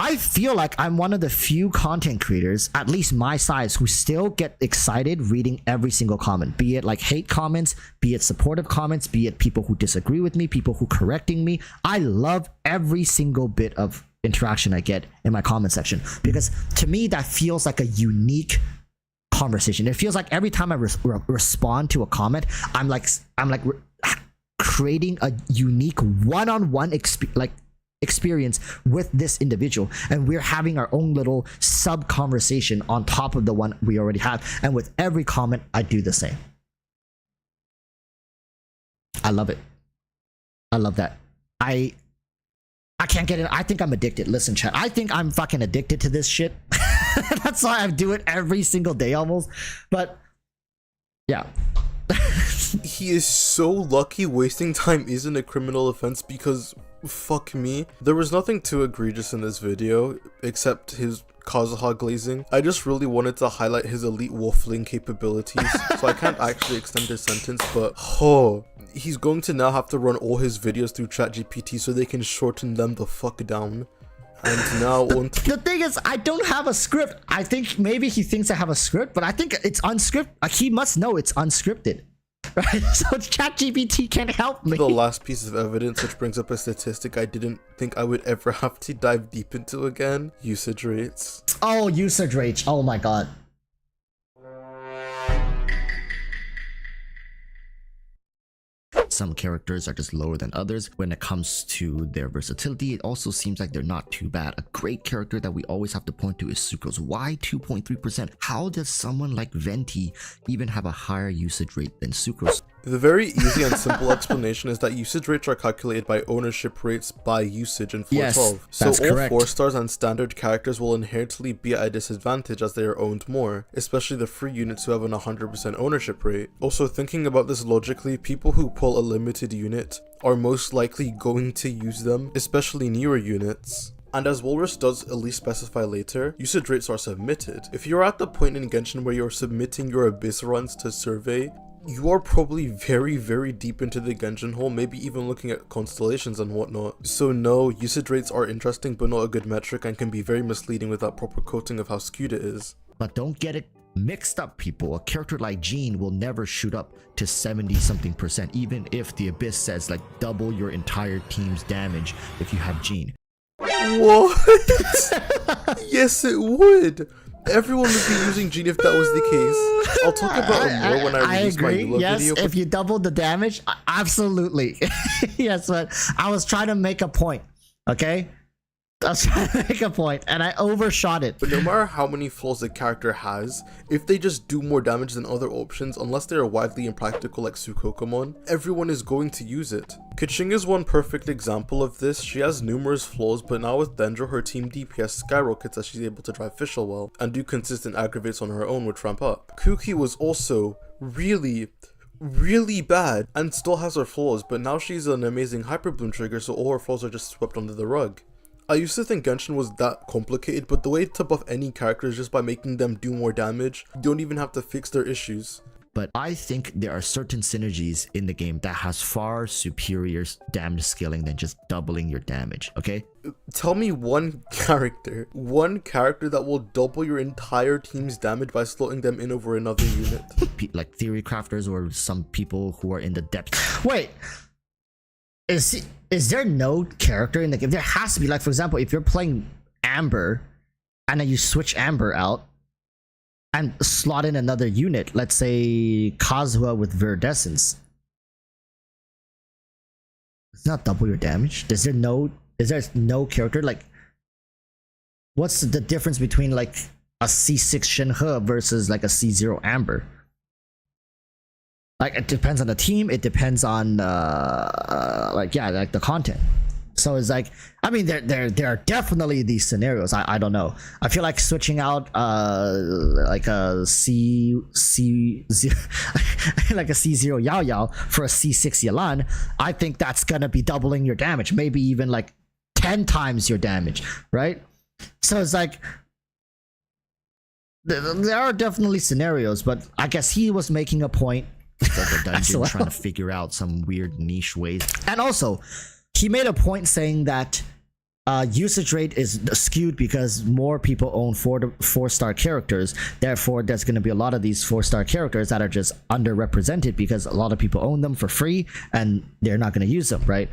I feel like I'm one of the few content creators, at least my size, who still get excited reading every single comment, be it like hate comments, be it supportive comments, be it people who disagree with me, people who correcting me. I love every single bit of interaction I get in my comment section, because to me, that feels like a unique conversation. It feels like every time I respond to a comment, I'm like creating a unique one-on-one experience with this individual, and we're having our own little sub conversation on top of the one we already have. And with every comment, I do the same. I love it. I love that. I can't get it. I think I'm addicted. Listen, chat, I think I'm fucking addicted to this shit. That's why I do it every single day almost. But yeah. He is so lucky wasting time isn't a criminal offense, because fuck me, there was nothing too egregious in this video except his Kazuha glazing. I just really wanted to highlight his elite waffling capabilities, so I can't actually extend his sentence, but he's going to now have to run all his videos through ChatGPT so they can shorten them the fuck down. And now the thing is, I don't have a script. I think maybe he thinks I have a script, but I think it's unscripted. He must know it's unscripted. Right? So ChatGPT can't help me. The last piece of evidence, which brings up a statistic I didn't think I would ever have to dive deep into again: usage rates. Oh, usage rates. Oh my god. Some characters are just lower than others when it comes to their versatility. It also seems like they're not too bad. A great character that we always have to point to is Sucrose. Why 2.3%? How does someone like Venti even have a higher usage rate than Sucrose? The very easy and simple explanation is that usage rates are calculated by ownership rates by usage in 412. Yes, so that's all correct. 4 stars and standard characters will inherently be at a disadvantage as they are owned more, especially the free units who have an 100% ownership rate. Also, thinking about this logically, people who pull a limited unit are most likely going to use them, especially newer units. And as Walrus does at least specify later, usage rates are submitted. If you're at the point in Genshin where you're submitting your Abyss runs to survey, you are probably very deep into the Genshin hole, maybe even looking at constellations and whatnot. So no, usage rates are interesting but not a good metric, and can be very misleading without proper quoting of how skewed it is. But don't get it mixed up people, a character like Jean will never shoot up to 70 something percent, even if the Abyss says like double your entire team's damage if you have Jean. What? Yes, it would. Everyone would be using Jean if that was the case. I'll talk about it more when I release my Lula yes, video. if you doubled the damage, absolutely. Yes, but I was trying to make a point, okay? I was trying to make a point, and I overshot it. But no matter how many flaws a character has, if they just do more damage than other options, unless they are widely impractical like Sukokomon, everyone is going to use it. Keqing is one perfect example of this. She has numerous flaws, but now with Dendro, her team DPS skyrockets as she's able to drive Fischl well, and do consistent aggravates on her own with Ramp Up. Kuki was also really bad, and still has her flaws, but now she's an amazing Hyper Bloom trigger, so all her flaws are just swept under the rug. I used to think Genshin was that complicated, but the way to buff any character is just by making them do more damage. You don't even have to fix their issues. But I think there are certain synergies in the game that has far superior damage scaling than just doubling your damage, okay? Tell me one character that will double your entire team's damage by slowing them in over another unit. Like theory crafters or some people who are in the depths. Wait, is there no character in the game? There has to be. Like, for example, if you're playing Amber and then you switch Amber out and slot in another unit, let's say Kazuha with Viridescence, it's not double your damage. Is there no character? Like, what's the difference between like a C6 Shenhe versus like a C0 Amber? Like, it depends on the team, it depends on like the content. So it's like, I mean, there are definitely these scenarios. I don't know. I feel like switching out like a C0 like a C0 Yao Yao for a C6 Yalan, I think that's gonna be doubling your damage, maybe even like 10 times your damage, right? So it's like, there are definitely scenarios, but I guess he was making a point. Like a dungeon well. trying to figure out some weird niche ways. And also, he made a point saying that usage rate is skewed because more people own 4-star characters. Therefore, there's going to be a lot of these 4-star characters that are just underrepresented because a lot of people own them for free and they're not going to use them, right?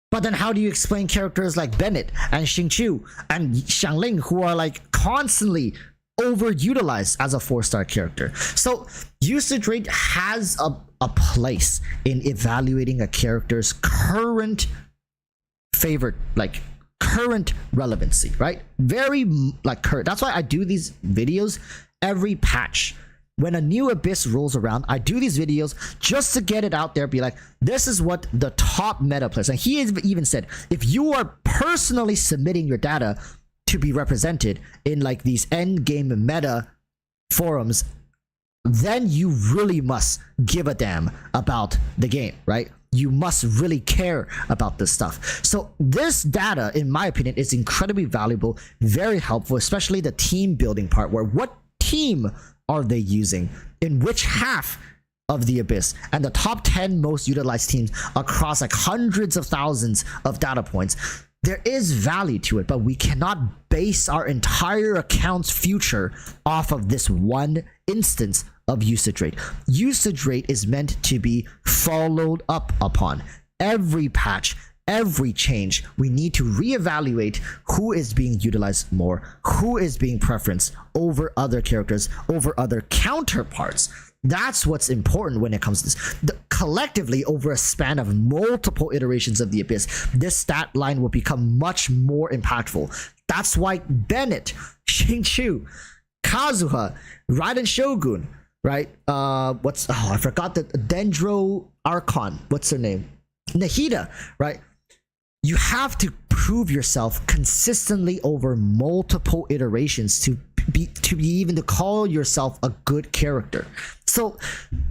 But then how do you explain characters like Bennett and Xingqiu and Xiangling who are like constantly overutilized as a 4-star character? So usage rate has a place in evaluating a character's current favorite, like current relevancy, right? Very like current. That's why I do these videos every patch. When a new Abyss rolls around, I do these videos just to get it out there, be like, this is what the top meta players. And he has even said, if you are personally submitting your data to be represented in like these end game meta forums, then you really must give a damn about the game, right? You must really care about this stuff. So this data, in my opinion, is incredibly valuable, very helpful, especially the team building part, where what team are they using in which half of the Abyss, and the top 10 most utilized teams across like hundreds of thousands of data points. There is value to it, but we cannot base our entire account's future off of this one instance of usage rate. Usage rate is meant to be followed up upon. Every patch, every change, we need to reevaluate who is being utilized more, who is being preferenced over other characters, over other counterparts. That's what's important when it comes to this. Collectively, over a span of multiple iterations of the Abyss, this stat line will become much more impactful. That's why Bennett, Xingqiu, Kazuha, Raiden Shogun, right? I forgot the Dendro Archon. What's her name? Nahida, right? You have to prove yourself consistently over multiple iterations to call yourself a good character. So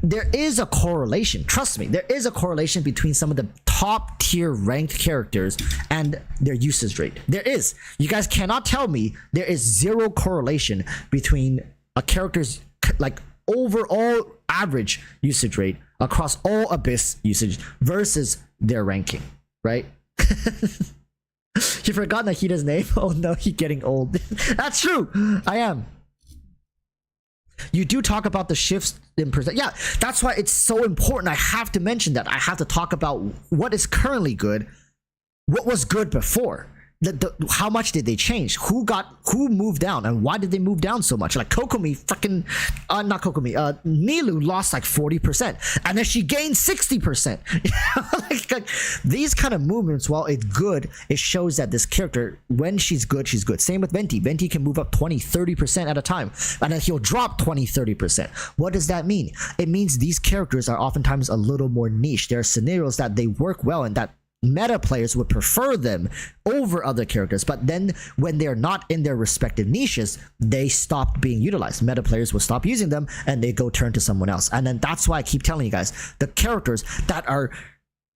there is a correlation. Trust me, there is a correlation between some of the top tier ranked characters and their usage rate. There is. You guys cannot tell me there is zero correlation between a character's like overall average usage rate across all Abyss usage versus their ranking, right? You forgot Nahida's name? Oh no, he's getting old. That's true. I am. You do talk about the shifts in percent. Yeah, that's why it's so important. I have to mention that. I have to talk about what is currently good, what was good before. How much did they change? Who moved down, and why did they move down so much? Like Kokomi, freaking not Kokomi, Nilu lost like 40%, and then she gained 60%. like these kind of movements, while it's good, it shows that this character, when she's good, she's good. Same with Venti. Venti can move up 20-30% at a time, and then he'll drop 20-30%. What does that mean? It means these characters are oftentimes a little more niche. There are scenarios that they work well in, that meta players would prefer them over other characters, but then when they're not in their respective niches, they stop being utilized. Meta players will stop using them and they go turn to someone else. And then that's why I keep telling you guys, the characters that are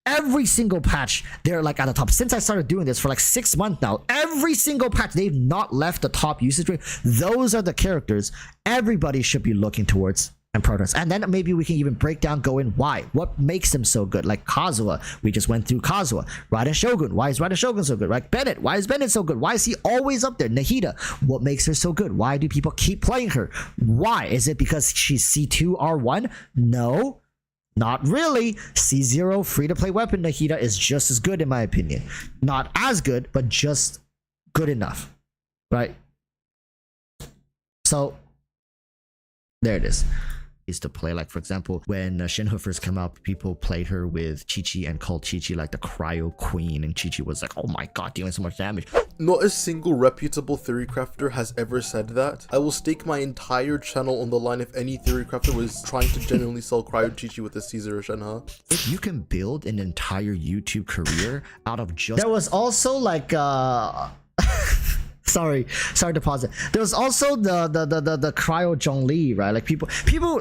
every single patch, they're like at the top. Since I started doing this for like 6 months now, every single patch, they've not left the top usage rate. Those are the characters everybody should be looking towards and progress. And then maybe we can even break down, go in why. What makes them so good? Like Kazuha, we just went through Kazuha. Raiden Shogun, why is Raiden Shogun so good? Like Bennett, why is Bennett so good? Why is he always up there? Nahida, what makes her so good? Why do people keep playing her? Why? Is it because she's C2 R1? No, not really. C0 free-to-play weapon Nahida is just as good in my opinion. Not as good, but just good enough, right? So there it is. To play, like for example, when Shinho first came out, people played her with Chi-Chi and called Chi-Chi like the cryo queen, and Chi-Chi was like, oh my god, dealing so much damage. Not a single reputable theory crafter has ever said that. I will stake my entire channel on the line if any theory crafter was trying to genuinely sell cryo Chi-Chi with a Caesar or Shenhe. If you can build an entire YouTube career out of just... There was also like sorry to pause it. There was also the cryo Zhongli, right? Like people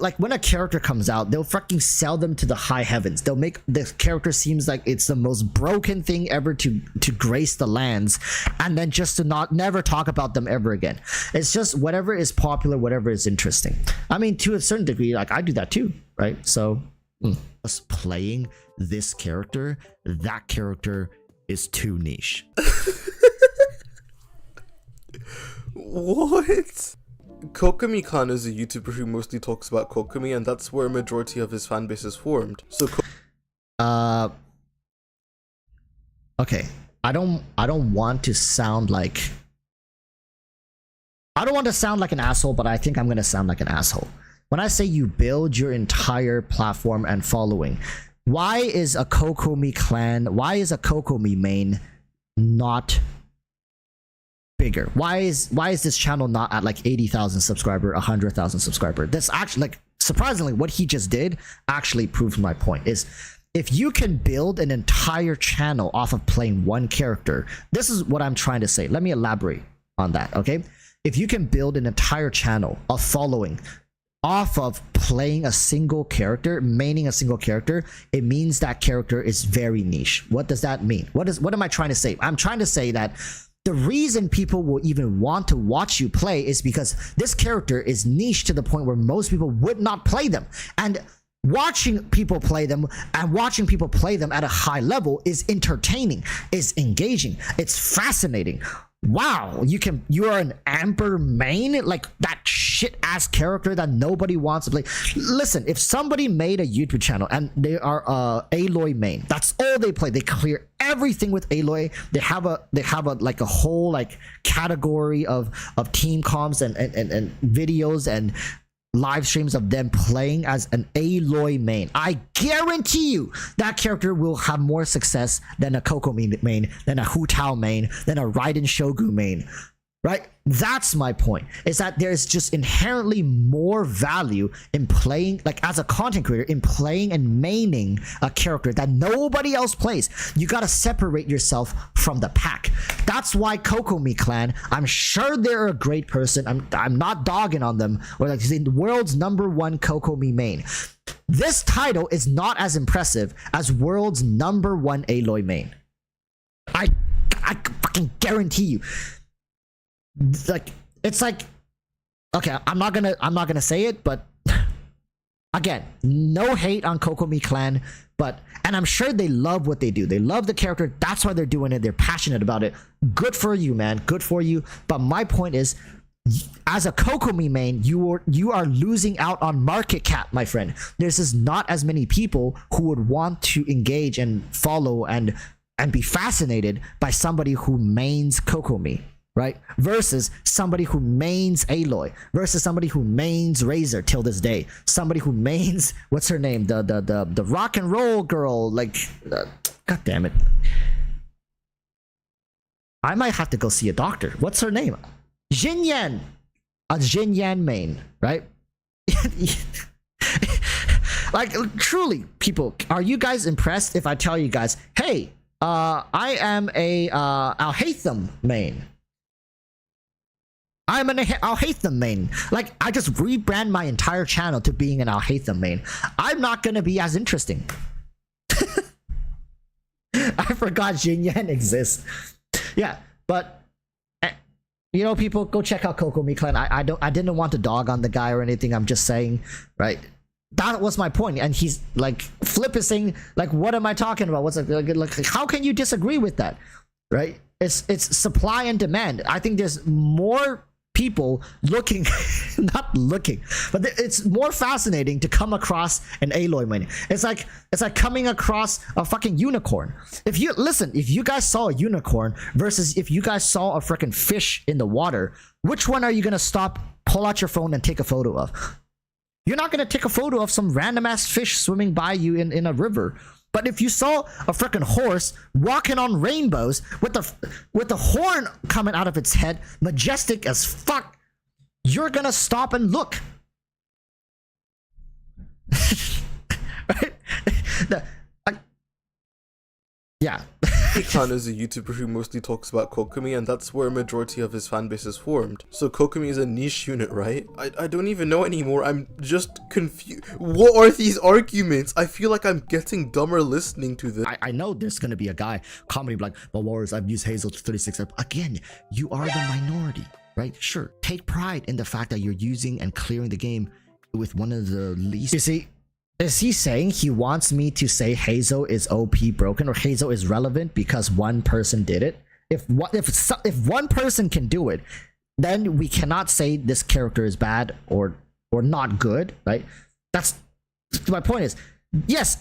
like when a character comes out, they'll fucking sell them to the high heavens. They'll make the character seems like it's the most broken thing ever to grace the lands, and then just to never talk about them ever again. It's just whatever is popular, whatever is interesting. I mean, to a certain degree, like I do that too, right? So us playing this character, that character is too niche. What? Kokomi-kan is a YouTuber who mostly talks about Kokomi, and that's where a majority of his fan base is formed. So okay. I don't want to sound like an asshole, but I think I'm gonna sound like an asshole. When I say you build your entire platform and following, why is a Kokomi clan, why is a Kokomi main not bigger? Why is this channel not at like 80,000 subscriber, 100,000 subscriber? That's actually, like, surprisingly, what he just did actually proves my point. Is if you can build an entire channel off of playing one character, this is what I'm trying to say. Let me elaborate on that, okay? If you can build an entire channel of following off of playing a single character, maining a single character, it means that character is very niche. What does that mean? What am I trying to say? I'm trying to say that the reason people will even want to watch you play is because this character is niche to the point where most people would not play them. And watching people play them at a high level is entertaining, is engaging, it's fascinating. Wow, you are an Amber main, like that shit ass character that nobody wants to play. Listen, if somebody made a YouTube channel and they are Aloy main, that's all they play. They clear everything with Aloy. They have a like a whole like category of team comms and videos and live streams of them playing as an Aloy main. I guarantee you that character will have more success than a Kokomi main, than a Hu Tao main, than a Raiden Shogun main, right? That's my point, is that there's just inherently more value in playing, like as a content creator, in playing and maining a character that nobody else plays. You gotta separate yourself from the pack. That's why Kokomi clan, I'm sure they're a great person, I'm not dogging on them, or like the world's #1 Kokomi main. This title is not as impressive as world's #1 Aloy main. I fucking guarantee you. Like, it's like, okay, I'm not gonna say it, but again, no hate on Kokomi clan, and I'm sure they love what they do. They love the character. That's why they're doing it. They're passionate about it. Good for you, man. Good for you. But my point is, as a Kokomi main, you are losing out on market cap, my friend. There's just not as many people who would want to engage and follow and be fascinated by somebody who mains Kokomi, right? Versus somebody who mains Aloy, versus somebody who mains Razor till this day. Somebody who mains, what's her name? The rock and roll girl, like, god damn it. I might have to go see a doctor. What's her name? Jin Yan. A Jin Yan main, right? Like, truly, people, are you guys impressed if I tell you guys, hey, I am a Al-Haytham main. I'm an Al-Haytham main. Like, I just rebrand my entire channel to being an Al-Haytham main. I'm not gonna be as interesting. I forgot Jin Yan exists. Yeah, but you know, people, go check out Kokomi Clan. I didn't want to dog on the guy or anything. I'm just saying, right? That was my point. And he's like, Flip is saying, like, what am I talking about? What's like how can you disagree with that? Right? It's supply and demand. I think there's more people looking, not looking, but it's more fascinating to come across an Aloy main. It's like coming across a fucking unicorn. If you guys saw a unicorn versus if you guys saw a freaking fish in the water, which one are you gonna stop, pull out your phone and take a photo of? You're not gonna take a photo of some random ass fish swimming by you in a river. But if you saw a freaking horse walking on rainbows with the horn coming out of its head, majestic as fuck, you're gonna stop and look. Right? Yeah. Khan is a YouTuber who mostly talks about Kokomi, and that's where a majority of his fan base is formed. So Kokomi is a niche unit, right? I don't even know anymore. I'm just confused. What are these arguments? I feel like I'm getting dumber listening to this. I know there's gonna be a guy commenting like, well, Warriors, I've used Hazel to 36. Again, you are the minority, right? Sure, take pride in the fact that you're using and clearing the game with one of the least. You see, is he saying he wants me to say Hazel is OP broken or Hazel is relevant because one person did it? If one person can do it, then we cannot say this character is bad or not good, right? That's my point. Is yes,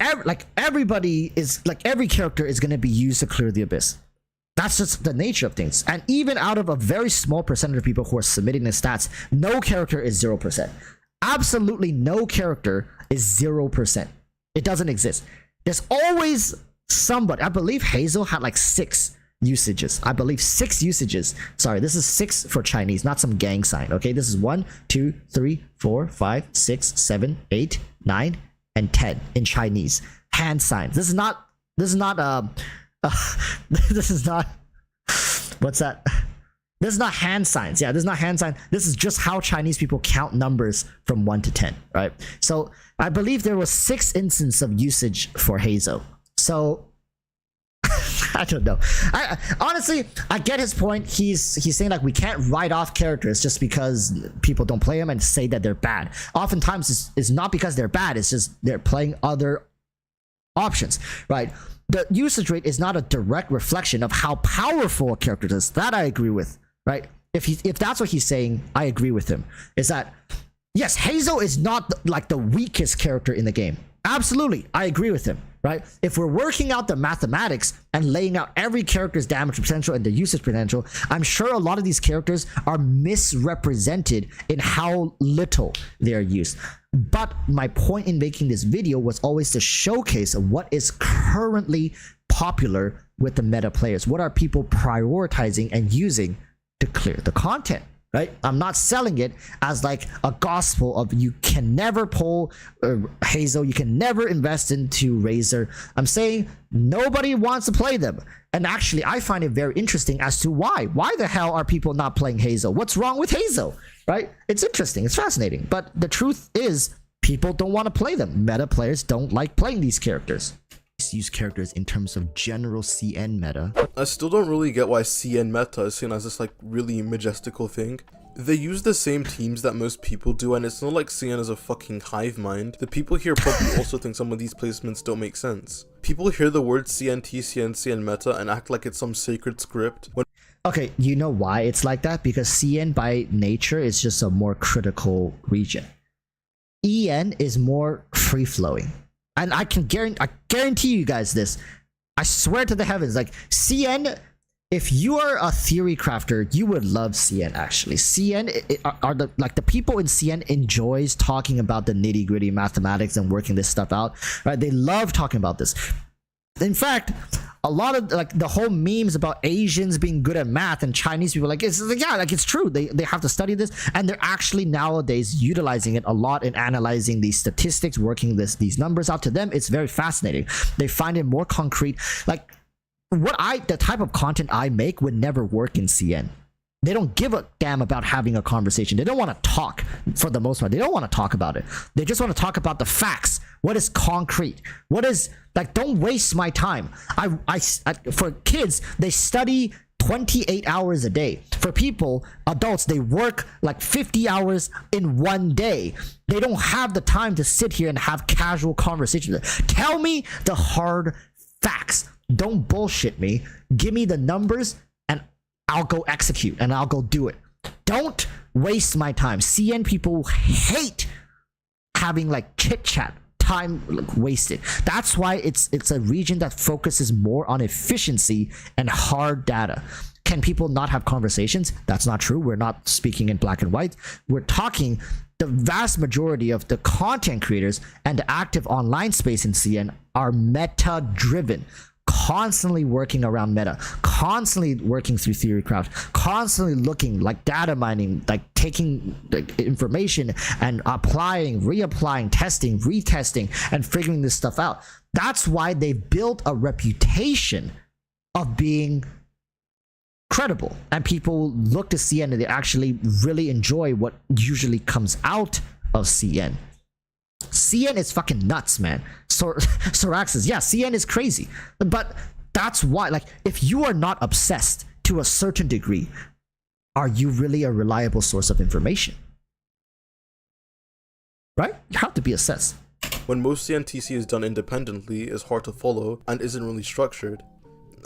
everybody is like, every character is going to be used to clear the abyss. That's just the nature of things. And even out of a very small percentage of people who are submitting the stats, no character is 0%. Absolutely no character is 0%. It doesn't exist. There's always somebody. I believe Hazel had like 6 usages. I believe 6 usages. Sorry, this is 6 for Chinese, not some gang sign. Okay, this is 1, 2, 3, 4, 5, 6, 7, 8, 9, and 10 in Chinese. Hand signs. This is not this is not what's that? This is not hand signs. Yeah, this is not hand signs. This is just how Chinese people count numbers from 1 to 10, right? So I believe there was 6 instances of usage for Hazel. So I don't know. Honestly, I get his point. He's saying like we can't write off characters just because people don't play them and say that they're bad. Oftentimes it's not because they're bad. It's just they're playing other options, right? The usage rate is not a direct reflection of how powerful a character is. That I agree with, right? If that's what he's saying, I agree with him. Is that yes, Hazel is not like the weakest character in the game. Absolutely, I agree with him, right? If we're working out the mathematics and laying out every character's damage potential and the usage potential, I'm sure a lot of these characters are misrepresented in how little they're used. But my point in making this video was always to showcase what is currently popular with the meta players. What are people prioritizing and using to clear the content? Right? I'm not selling it as like a gospel of you can never pull Hazel, you can never invest into Razor. I'm saying nobody wants to play them. And actually, I find it very interesting as to why. Why the hell are people not playing Hazel? What's wrong with Hazel? Right? It's interesting. It's fascinating. But the truth is, people don't want to play them. Meta players don't like playing these characters. Use characters in terms of general CN meta. I still don't really get why CN meta is seen as this like really majestical thing. They use the same teams that most people do, and it's not like CN is a fucking hive mind. The people here probably also think some of these placements don't make sense. People hear the word CNT, CN meta and act like it's some sacred script. Okay, you know why it's like that? Because CN by nature is just a more critical region. EN is more free flowing, and I guarantee you guys this. I swear to the heavens, like CN. If you are a theory crafter, you would love CN. Actually, CN are the people in CN enjoys talking about the nitty gritty mathematics and working this stuff out. Right? They love talking about this. In fact, a lot of like the whole memes about Asians being good at math and Chinese people, like it's like, yeah, like it's true. They have to study this, and they're actually nowadays utilizing it a lot in analyzing these statistics, working these numbers out. To them, it's very fascinating. They find it more concrete. Like the type of content I make would never work in CN. They don't give a damn about having a conversation. They don't want to talk for the most part. They don't want to talk about it. They just want to talk about the facts. What is concrete? What is like? Don't waste my time. For kids, they study 28 hours a day. For people, adults, they work like 50 hours in one day. They don't have the time to sit here and have casual conversations. Tell me the hard facts. Don't bullshit me. Give me the numbers and I'll go execute and I'll go do it. Don't waste my time. CN people hate having like chit chat, time like, wasted. That's why it's a region that focuses more on efficiency and hard data. Can people not have conversations? That's not true. We're not speaking in black and white. We're talking the vast majority of the content creators and the active online space in CN are meta driven. Constantly working around meta, constantly working through theorycraft, constantly looking like data mining, like taking like, information and applying, reapplying, testing, retesting, and figuring this stuff out. That's why they built a reputation of being credible, and people look to CN and they actually really enjoy what usually comes out of CN. CN is fucking nuts, man. Soraxis, yeah, CN is crazy. But that's why, like, if you are not obsessed to a certain degree, are you really a reliable source of information? Right? You have to be obsessed. When most CNTC is done independently, is hard to follow and isn't really structured.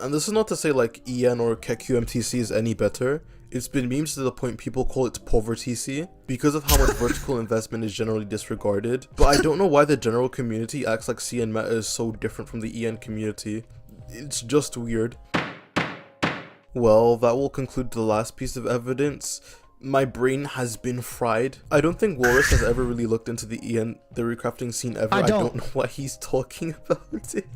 And this is not to say like EN or KQMTC is any better. It's been memes to the point people call it poverty-C because of how much vertical investment is generally disregarded. But I don't know why the general community acts like CN meta is so different from the EN community. It's just weird. Well, that will conclude the last piece of evidence. My brain has been fried. I don't think Walrus has ever really looked into the EN theory crafting scene ever. I don't know what he's talking about it.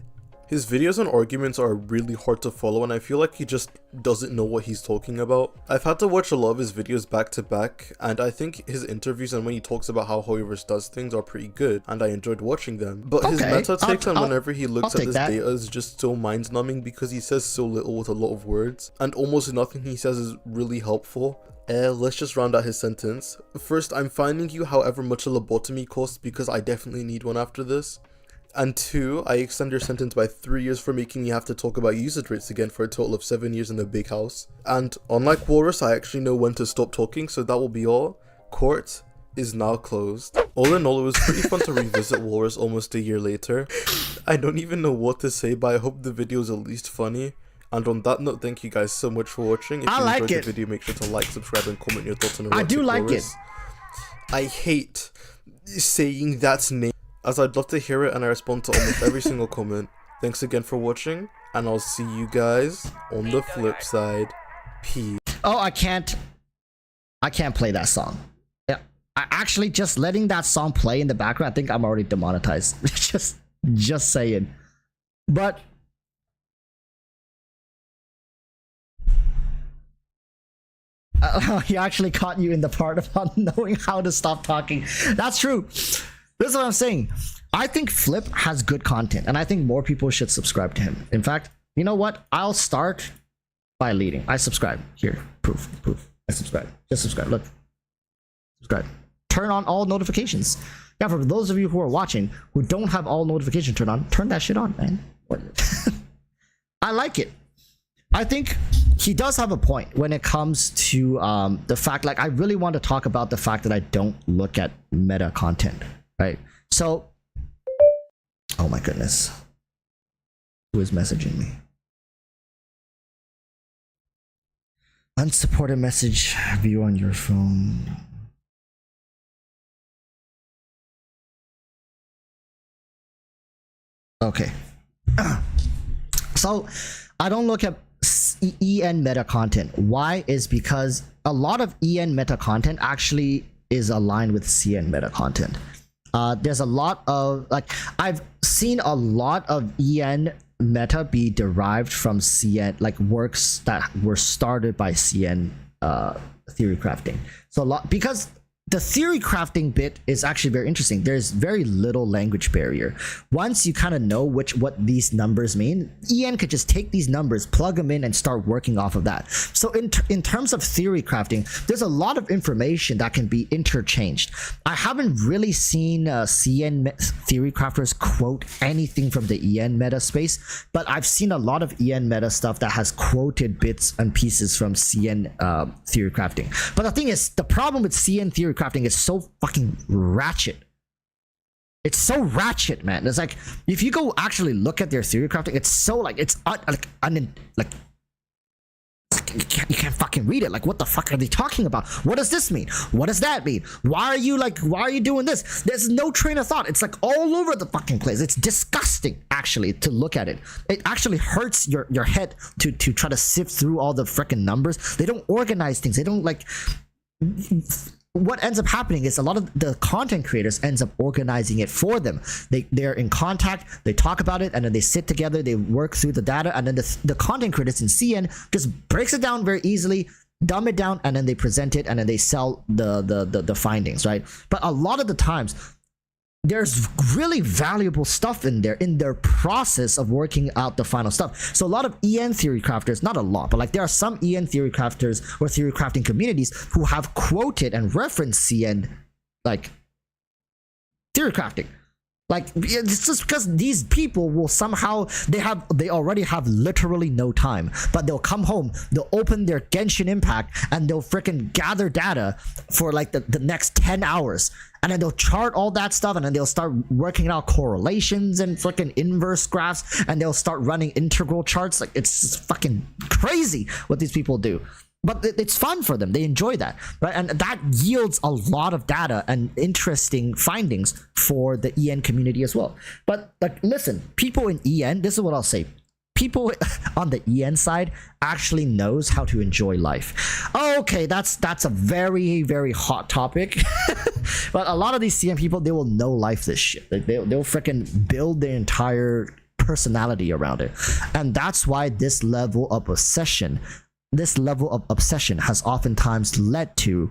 His videos and arguments are really hard to follow, and I feel like he just doesn't know what he's talking about. I've had to watch a lot of his videos back to back, and I think his interviews and when he talks about how Hoyoverse does things are pretty good, and I enjoyed watching them. But his meta takes on whenever he looks at this data is just so mind-numbing because he says so little with a lot of words, and almost nothing he says is really helpful. Let's just round out his sentence. First, I'm finding you however much a lobotomy costs because I definitely need one after this. And 2, I extend your sentence by 3 years for making me have to talk about usage rates again for a total of 7 years in the big house. And unlike Walrus, I actually know when to stop talking, so that will be all. Court is now closed. All in all, it was pretty fun to revisit Walrus almost a year later. I don't even know what to say, but I hope the video is at least funny. And on that note, thank you guys so much for watching. If you enjoyed the video, make sure to like, subscribe, and comment your thoughts on EroticWalruss. I do like it. I hate saying that name, as I'd love to hear it and I respond to almost every single comment. Thanks again for watching, and I'll see you guys on the flip side. Peace. Oh, I can't play that song. Yeah, I actually just letting that song play in the background, I think I'm already demonetized. just saying. But he actually caught you in the part about knowing how to stop talking. That's true. This is what I'm saying. I think Flip has good content, and I think more people should subscribe to him. In fact, you know what? I'll start by leading. I subscribe. Here, proof. I subscribe. Just subscribe. Look. Subscribe. Turn on all notifications. Yeah, for those of you who are watching who don't have all notifications turned on, turn that shit on, man. I like it. I think he does have a point when it comes to the fact, like, I really want to talk about the fact that I don't look at meta content. Right, so, oh my goodness, who is messaging me? Unsupported message view on your phone. Okay. So I don't look at EN meta content. Why? Is because a lot of EN meta content actually is aligned with CN meta content. There's a lot of, like, I've seen a lot of EN meta be derived from CN, like works that were started by CN theory crafting. So a lot, because the theory crafting bit is actually very interesting. There's very little language barrier. Once you kind of know what these numbers mean, EN could just take these numbers, plug them in, and start working off of that. So in terms of theory crafting, there's a lot of information that can be interchanged. I haven't really seen CN theory crafters quote anything from the EN meta space, but I've seen a lot of EN meta stuff that has quoted bits and pieces from CN theory crafting. But the thing is, the problem with CN theory crafting is so fucking ratchet. It's so ratchet, man. It's like, if you go actually look at their theory crafting, it's so like, it's you can't fucking read it. Like, what the fuck are they talking about? What does this mean? What does that mean? Why are you doing this? There's no train of thought. It's like all over the fucking place. It's disgusting, actually, to look at it. It actually hurts your head to try to sift through all the freaking numbers. They don't organize things. They don't, like, what ends up happening is a lot of the content creators ends up organizing it for them. They're in contact, they talk about it, and then they sit together, they work through the data, and then the content creators in CN just breaks it down very easily, dumb it down, and then they present it, and then they sell the findings, right? But a lot of the times, there's really valuable stuff in there in their process of working out the final stuff. So a lot of EN theory crafters, not a lot, but like there are some EN theory crafters or theory crafting communities who have quoted and referenced CN like theory crafting. Like, it's just because these people will somehow, they already have literally no time, but they'll come home, they'll open their Genshin Impact, and they'll freaking gather data for like the next 10 hours. And then they'll chart all that stuff, and then they'll start working out correlations and freaking inverse graphs, and they'll start running integral charts. Like, it's just fucking crazy what these people do. But it's fun for them. They enjoy that, right? And that yields a lot of data and interesting findings for the EN community as well. But like, listen, people in EN, this is what I'll say. People on the EN side actually knows how to enjoy life. Okay, that's a very, very hot topic. But a lot of these CN people, they will know life this shit. Like, they'll freaking build their entire personality around it. And that's why this level of obsession has oftentimes led to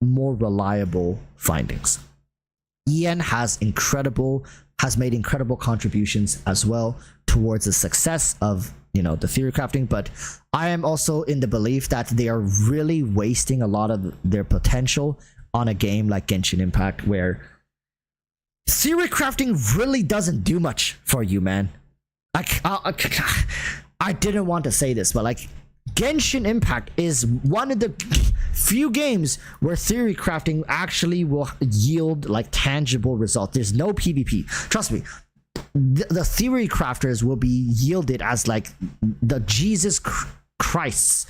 more reliable findings. EN has made incredible contributions as well towards the success of, you know, the theory crafting, but I am also in the belief that they are really wasting a lot of their potential on a game like Genshin Impact, where theory crafting really doesn't do much for you, man. I didn't want to say this, but like, Genshin Impact is one of the few games where theory crafting actually will yield like tangible results. There's no PvP. Trust me, the theory crafters will be yielded as like the Jesus Christs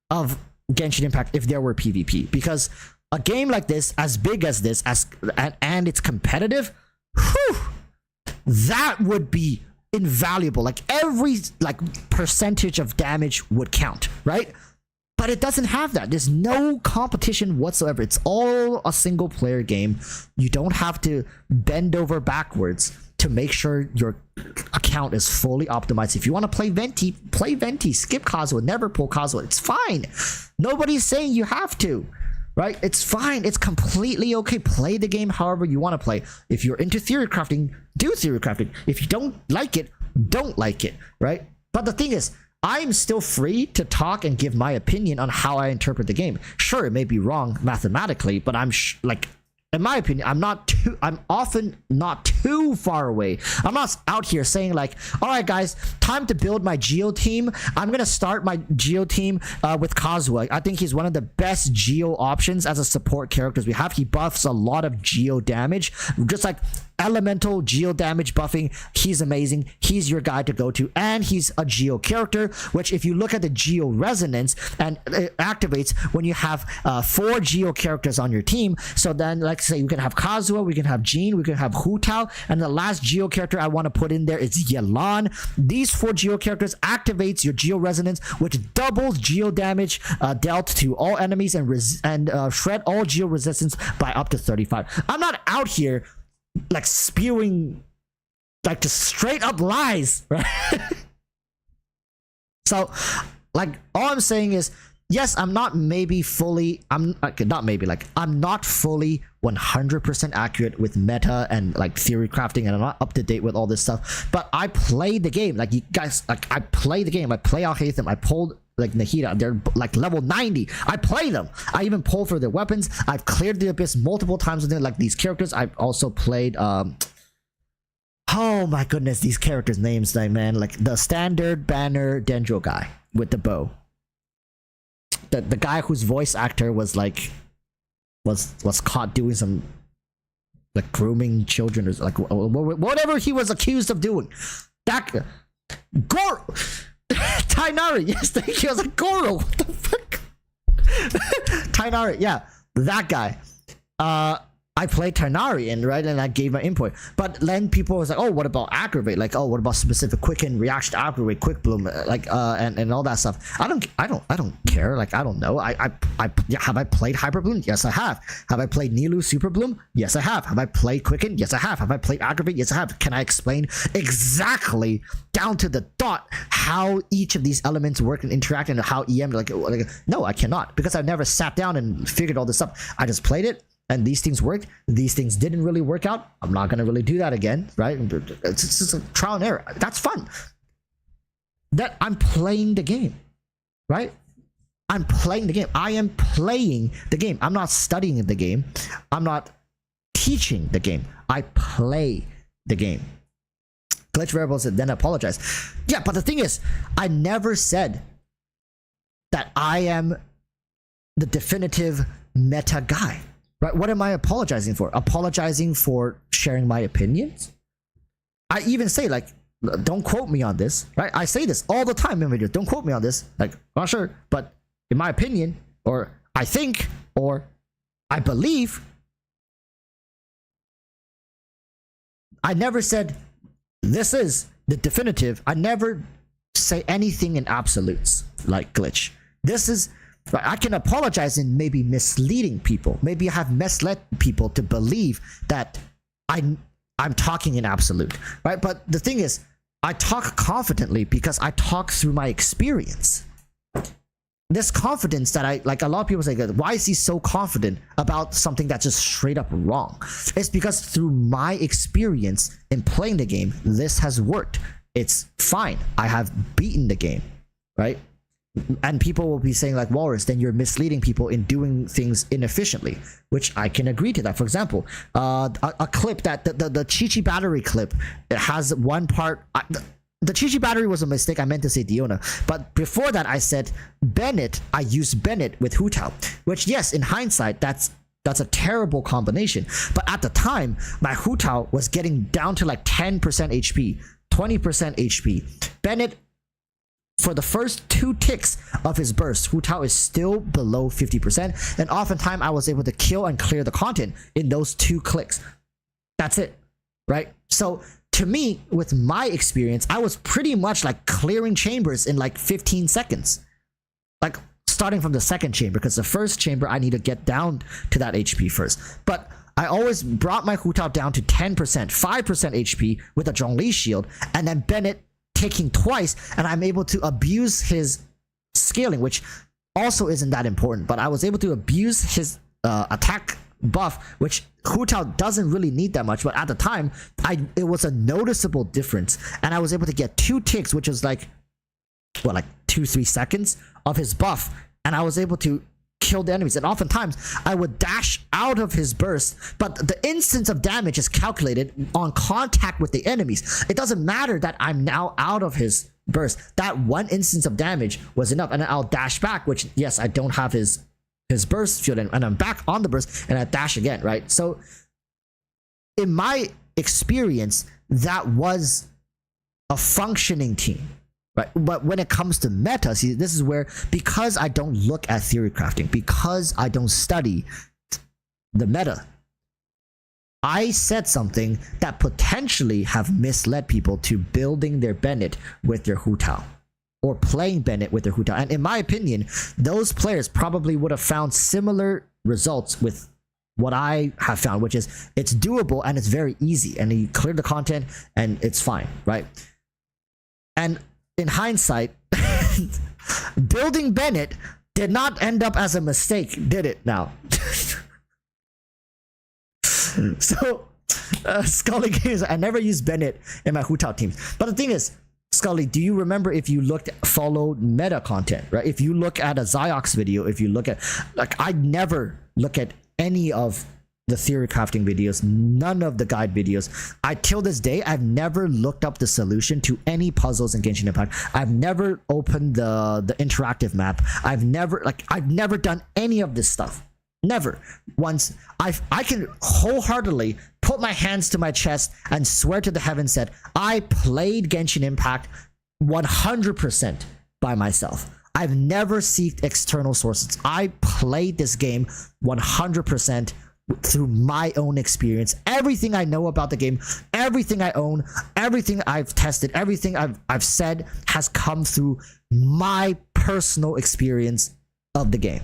of Genshin Impact if there were PvP. Because a game like this, as big as this, and it's competitive, whew, that would be invaluable. Like, every like percentage of damage would count, right? But it doesn't have that. There's no competition whatsoever. It's all a single player game. You don't have to bend over backwards to make sure your account is fully optimized. If you want to play Venti, play Venti. Skip Kazuha, never pull Kazuha. It's fine. Nobody's saying you have to, right? It's fine. It's completely okay. Play the game however you want to play. If you're into theory crafting, do theory crafting. If you don't like it, don't like it, right? But the thing is, I'm still free to talk and give my opinion on how I interpret the game. Sure, it may be wrong mathematically, but I'm like, in my opinion, I'm often not too far away. I'm not out here saying like, all right guys, time to build my Geo team. I'm gonna start my Geo team with Kazuha. I think he's one of the best Geo options as a support characters we have. He buffs a lot of Geo damage, just like elemental geo damage buffing, he's amazing. He's your guy to go to, and he's a geo character, which if you look at the geo resonance, and it activates when you have 4 geo characters on your team. So then, like say, we can have Kazuha, we can have Jean, we can have Hu Tao, and the last geo character I want to put in there is Yelan. These 4 geo characters activates your geo resonance, which doubles geo damage dealt to all enemies and shred all geo resistance by up to 35. I'm not out here like spewing like just straight up lies, right? So like all I'm saying is, yes, I'm not maybe fully, I'm not fully 100% accurate with meta and like theory crafting, and I'm not up to date with all this stuff, but I play the game. Like you guys, like I play the game. I play Al-Haytham, I pulled like Nahida, they're like level 90. I play them. I even pull for their weapons. I've cleared the abyss multiple times with them, like these characters. I've also played oh my goodness, these characters names, like man, like the standard banner Dendro guy with the bow. The guy whose voice actor was like was caught doing some like grooming children or like whatever he was accused of doing. That Goro Tainari, yes, thank you. I was like, Goro, what the fuck? Tainari, yeah, that guy. I played Tainari and right, and I gave my input. But then people was like, oh, what about aggravate? Like, oh, what about specific quicken, reaction to aggravate, quick bloom, like and all that stuff. I don't care. Like, I don't know. Yeah, have I played hyper bloom? Yes, I have. Have I played Nilu super bloom? Yes, I have. Have I played quicken? Yes, I have. Have I played aggravate? Yes, I have. Can I explain exactly down to the dot how each of these elements work and interact, and how EM like no, I cannot, because I've never sat down and figured all this up. I just played it. And these things worked. These things didn't really work out. I'm not gonna really do that again, right? It's just a trial and error. That's fun. That I'm playing the game, right? I'm playing the game. I am playing the game. I'm not studying the game. I'm not teaching the game. I play the game. Glitch Variables said, then apologize. Yeah, but the thing is, I never said that I am the definitive meta guy. Right? What am I apologizing for? Apologizing for sharing my opinions? I even say, like, don't quote me on this, right? I say this all the time in videos. Don't quote me on this. Like, not sure, but in my opinion, or I think, or I believe. I never said this is the definitive. I never say anything in absolutes like Glitch. This is. I can apologize in maybe misleading people. Maybe I have misled people to believe that I'm talking in absolute, right? But the thing is, I talk confidently because I talk through my experience. This confidence that I like, a lot of people say, why is he so confident about something that's just straight up wrong? It's because through my experience in playing the game, this has worked. It's fine. I have beaten the game, right? And people will be saying like, Walrus, then you're misleading people in doing things inefficiently, which I can agree to that. For example, a clip that the Chi-Chi battery clip, it has one part. The Chi-Chi battery was a mistake. I meant to say Diona. But before that, I said Bennett. I used Bennett with Hu Tao, which, yes, in hindsight, that's a terrible combination. But at the time, my Hu Tao was getting down to like 10% HP, 20% HP. Bennett, for the first 2 ticks of his burst, Hu Tao is still below 50%, and oftentimes I was able to kill and clear the content in those 2 clicks. That's it, right? So to me, with my experience, I was pretty much like clearing chambers in like 15 seconds. Like starting from the second chamber, because the first chamber I need to get down to that HP first. But I always brought my Hu Tao down to 10%, 5% HP with a Zhongli shield, and then Bennett taking twice, and I'm able to abuse his scaling, which also isn't that important, but I was able to abuse his attack buff, which Hu Tao doesn't really need that much, but at the time it was a noticeable difference, and I was able to get 2 ticks, which was like what, like 2-3 seconds of his buff, and I was able to kill the enemies. And oftentimes I would dash out of his burst, but the instance of damage is calculated on contact with the enemies. It doesn't matter that I'm now out of his burst. That one instance of damage was enough, and then I'll dash back, which, yes, I don't have his burst field, and I'm back on the burst, and I dash again, right? So in my experience that was a functioning team, right? But when it comes to meta, see, this is where, because I don't look at theory crafting, because I don't study the meta, I said something that potentially have misled people to building their Bennett with their Hu Tao, or playing Bennett with their Hu Tao. And in my opinion, those players probably would have found similar results with what I have found, which is it's doable and it's very easy, and you clear the content and it's fine, right? And in hindsight, building Bennett did not end up as a mistake, did it now? So, Scully Games, I never used Bennett in my Hu Tao teams. But the thing is, Scully, do you remember if you followed meta content, right? If you look at a Ziox video, if you look at, like, I never look at any of the theory crafting videos, none of the guide videos. Till this day, I've never looked up the solution to any puzzles in Genshin Impact. I've never opened the interactive map. I've never done any of this stuff. Never once. I can wholeheartedly put my hands to my chest and swear to the heavens that I played Genshin Impact 100% by myself. I've never sought external sources. I played this game 100% through my own experience. Everything I know about the game, everything I own, everything I've tested, everything I've said has come through my personal experience of the game.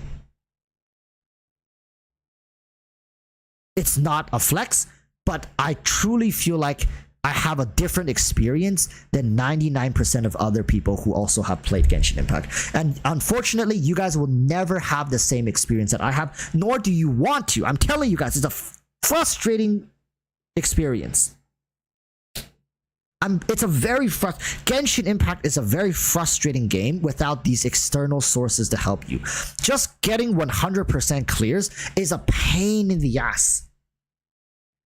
It's not a flex, but I truly feel like I have a different experience than 99% of other people who also have played Genshin Impact. And unfortunately, you guys will never have the same experience that I have, nor do you want to. I'm telling you guys, it's a frustrating experience. Genshin Impact is a very frustrating game without these external sources to help you. Just getting 100% clears is a pain in the ass.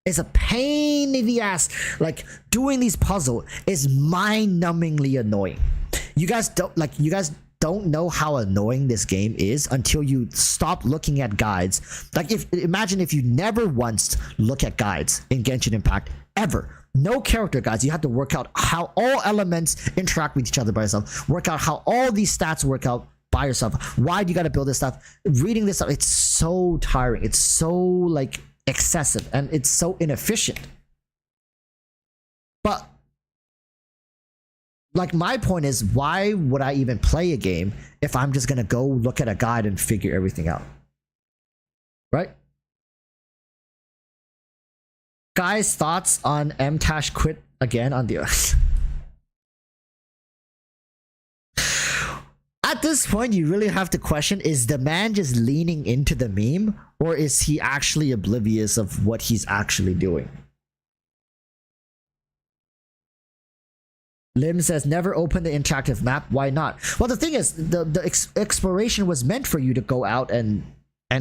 It's a pain in the ass. Like, doing these puzzles is mind-numbingly annoying. You guys don't know how annoying this game is until you stop looking at guides. Like, imagine if you never once look at guides in Genshin Impact ever. No character guides. You have to work out how all elements interact with each other by yourself. Work out how all these stats work out by yourself. Why do you got to build this stuff? Reading this stuff, it's so tiring. It's so like excessive and it's so inefficient. But like, my point is, why would I even play a game if I'm just gonna go look at a guide and figure everything out, right? Guys, thoughts on MTash quit again on the At this point, you really have to question, is the man just leaning into the meme, or is he actually oblivious of what he's actually doing? Lim says, never open the interactive map. Why not? Well, the thing is, the exploration was meant for you to go out and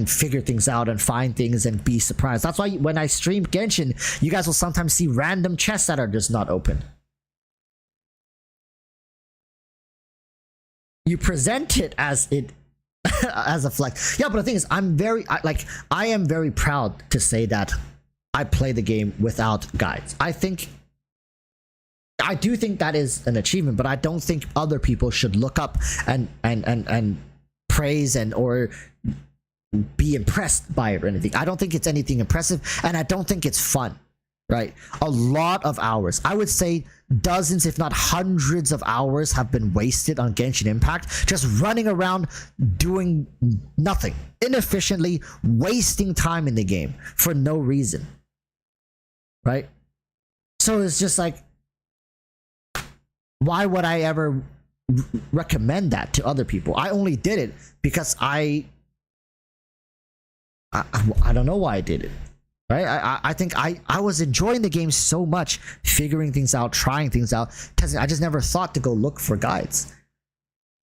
figure things out and find things and be surprised. That's why when I stream Genshin, you guys will sometimes see random chests that are just not open. You present it as as a flex. Yeah, but the thing is, I am very proud to say that I play the game without guides. I do think that is an achievement, but I don't think other people should look up and praise or be impressed by it or anything. I don't think it's anything impressive, and I don't think it's fun, right? A lot of hours, I would say dozens if not hundreds of hours have been wasted on Genshin Impact, just running around doing nothing, inefficiently wasting time in the game for no reason, right? So it's just like, why would I ever recommend that to other people? I only did it because I don't know why I did it, right? I think I was enjoying the game so much, figuring things out, trying things out, testing. I just never thought to go look for guides.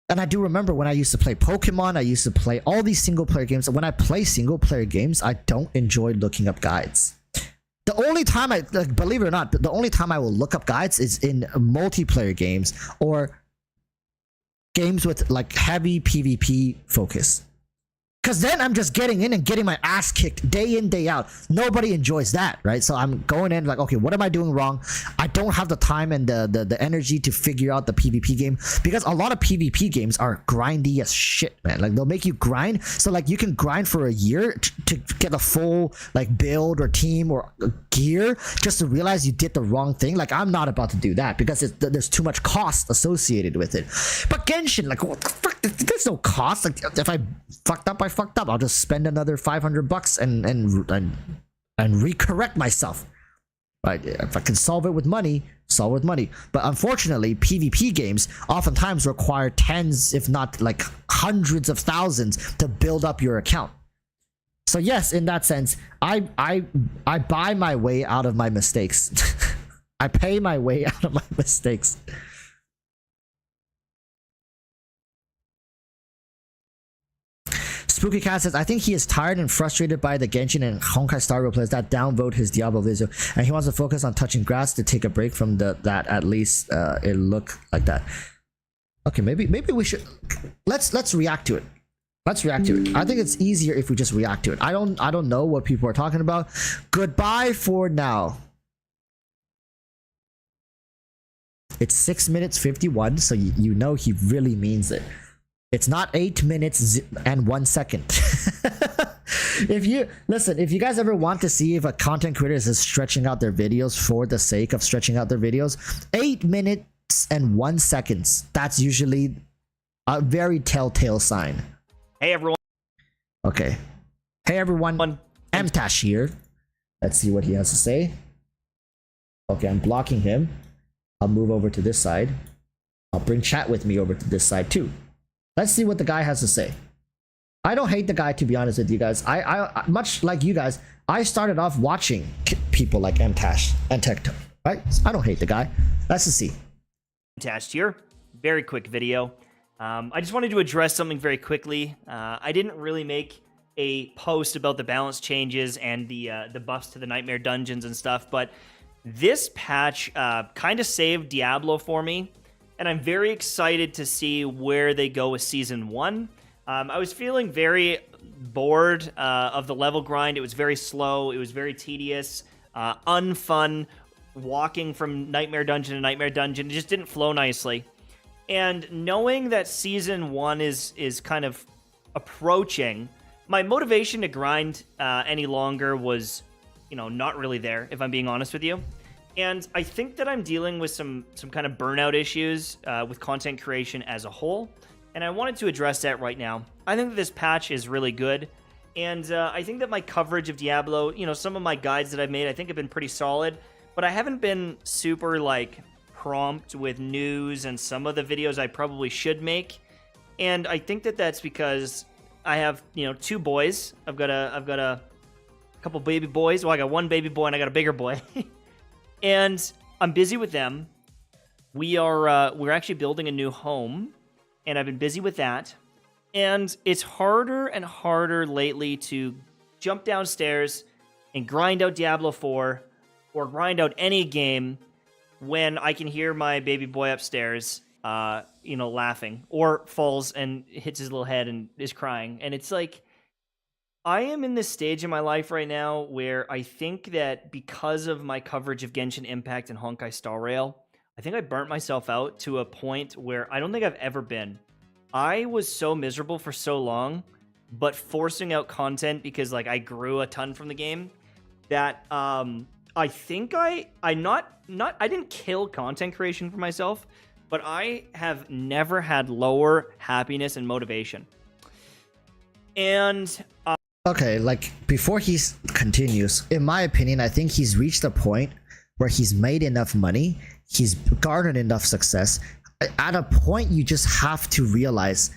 And I do remember when I used to play Pokemon, I used to play all these single player games. When I play single player games, I don't enjoy looking up guides. The only time believe it or not, the only time I will look up guides is in multiplayer games or games with like heavy PvP focus. Because then I'm just getting in and getting my ass kicked day in, day out. Nobody enjoys that, right? So I'm going in like, okay, what am I doing wrong? I don't have the time and the energy to figure out the PvP game, because a lot of PvP games are grindy as shit, man. Like they'll make you grind. So like you can grind for a year to get a full like build or team or gear just to realize you did the wrong thing. Like I'm not about to do that because there's too much cost associated with it. But Genshin, like what the fuck? There's no cost. Like if I fucked up, I fucked up. I'll just spend another $500 and recorrect myself. Right? If I can solve it with money, solve it with money. But unfortunately, PvP games oftentimes require tens, if not like hundreds of thousands to build up your account. So yes, in that sense, I buy my way out of my mistakes. I pay my way out of my mistakes. Spooky Cat says, I think he is tired and frustrated by the Genshin and Honkai Star Rail players that downvote his Diablo video, and he wants to focus on touching grass to take a break from that. At least it look like that. Okay, maybe we should let's react to it. Let's react to it. I think it's easier if we just react to it. I don't know what people are talking about. Goodbye for now. It's 6 minutes 51, so you know he really means it. It's not 8 minutes and 1 second. If you guys ever want to see if a content creator is stretching out their videos for the sake of stretching out their videos, 8 minutes and 1 second, that's usually a very telltale sign. Hey everyone. Okay. Hey everyone. Mtash here. Let's see what he has to say. Okay, I'm blocking him. I'll move over to this side. I'll bring chat with me over to this side too. Let's see what the guy has to say. I don't hate the guy, to be honest with you guys. I much like you guys, I started off watching people like Mtash and TikTok, right? I don't hate the guy. Let's just see. Mtash here. Very quick video. I just wanted to address something very quickly. I didn't really make a post about the balance changes and the buffs to the Nightmare Dungeons and stuff, but this patch kind of saved Diablo for me. And I'm very excited to see where they go with Season 1. I was feeling very bored of the level grind. It was very slow. It was very tedious, unfun, walking from Nightmare Dungeon to Nightmare Dungeon. It just didn't flow nicely. And knowing that Season 1 is kind of approaching, my motivation to grind any longer was, not really there, if I'm being honest with you. And I think that I'm dealing with some kind of burnout issues with content creation as a whole, and I wanted to address that right now. I think that this patch is really good, and I think that my coverage of Diablo, some of my guides that I've made, I think have been pretty solid, but I haven't been super, prompt with news and some of the videos I probably should make, and I think that that's because I have, 2 boys. I've got a couple baby boys. Well, I got 1 baby boy and I got a bigger boy. And I'm busy with them. We're actually building a new home, and I've been busy with that. And it's harder and harder lately to jump downstairs and grind out Diablo 4 or grind out any game when I can hear my baby boy upstairs, laughing, or falls and hits his little head and is crying. And it's like, I am in this stage in my life right now where I think that because of my coverage of Genshin Impact and Honkai Star Rail, I think I burnt myself out to a point where I don't think I've ever been. I was so miserable for so long, but forcing out content because I grew a ton from the game, that I think I didn't kill content creation for myself, but I have never had lower happiness and motivation. And Okay, before he continues, in my opinion, I think he's reached a point where he's made enough money, he's garnered enough success. At a point, you just have to realize,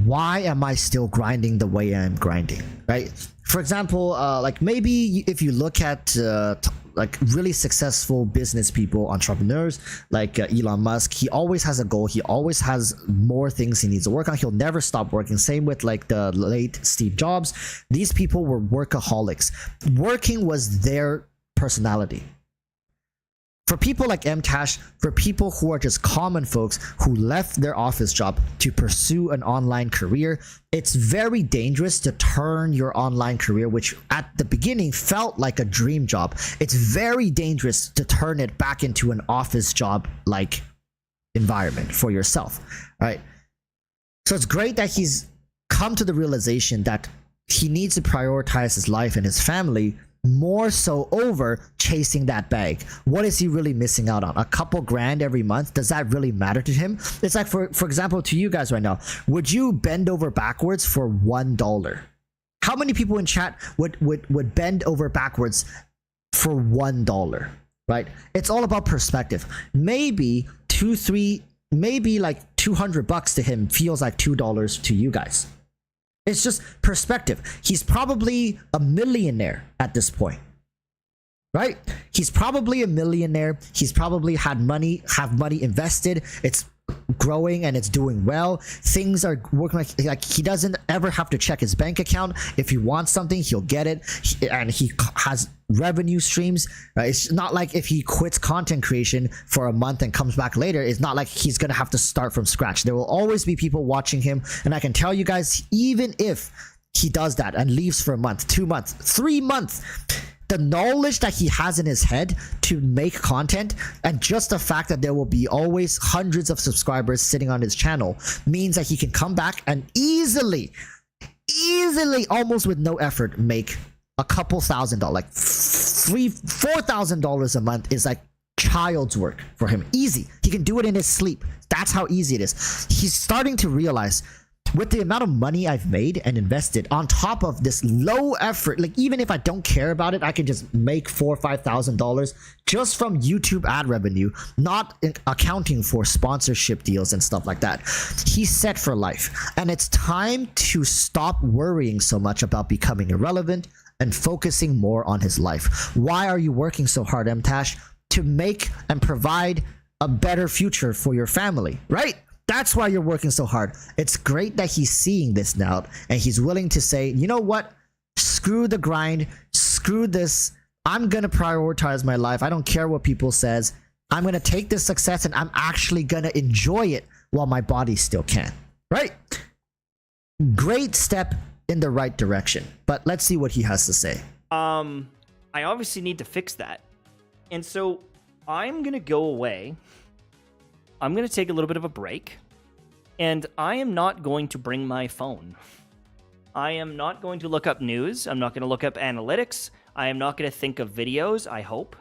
why am I still grinding the way I'm grinding, right? For example, maybe if you look at really successful business people, entrepreneurs like Elon Musk, he always has a goal. He always has more things he needs to work on. He'll never stop working. Same with the late Steve Jobs. These people were workaholics. Working was their personality. For people like Mtash, for people who are just common folks who left their office job to pursue an online career, it's very dangerous to turn your online career, which at the beginning felt like a dream job. It's very dangerous to turn it back into an office job like environment for yourself, right? So it's great that he's come to the realization that he needs to prioritize his life and his family more so over chasing that bag. What is he really missing out on? A couple grand every month? Does that really matter to him? It's like, for example, to you guys right now, would you bend over backwards for $1? How many people in chat would bend over backwards for $1? Right? It's all about perspective. Maybe maybe like $200 to him feels like $2 to you guys. It's just perspective. He's probably a millionaire at this point, right? He's probably a millionaire. He's probably have money invested. It's growing and it's doing well. Things are working like he doesn't ever have to check his bank account. If he wants something, he'll get it. And he has revenue streams. It's not like if he quits content creation for a month and comes back later, it's not like he's gonna have to start from scratch. There will always be people watching him, and I can tell you guys, even if he does that and leaves for a month, 2 months, 3 months, the knowledge that he has in his head to make content, and just the fact that there will be always hundreds of subscribers sitting on his channel, means that he can come back and easily, almost with no effort, make a couple $1,000, like $4,000 a month is like child's work for him. Easy. He can do it in his sleep. That's how easy it is. He's starting to realize, with the amount of money I've made and invested on top of this low effort, like even if I don't care about it, I can just make $4,000 or $5,000 just from YouTube ad revenue, not accounting for sponsorship deals and stuff like that. He's set for life, and it's time to stop worrying so much about becoming irrelevant and focusing more on his life. Why are you working so hard, Mtash? To make and provide a better future for your family, right? That's why you're working so hard. It's great that he's seeing this now and he's willing to say, you know what? Screw the grind. Screw this. I'm going to prioritize my life. I don't care what people says. I'm going to take this success and I'm actually going to enjoy it while my body still can. Right? Great step in the right direction. But let's see what he has to say. I obviously need to fix that. And so I'm going to go away. I'm going to take a little bit of a break, and I am not going to bring my phone. I am not going to look up news. I'm not going to look up analytics. I am not going to think of videos, I hope.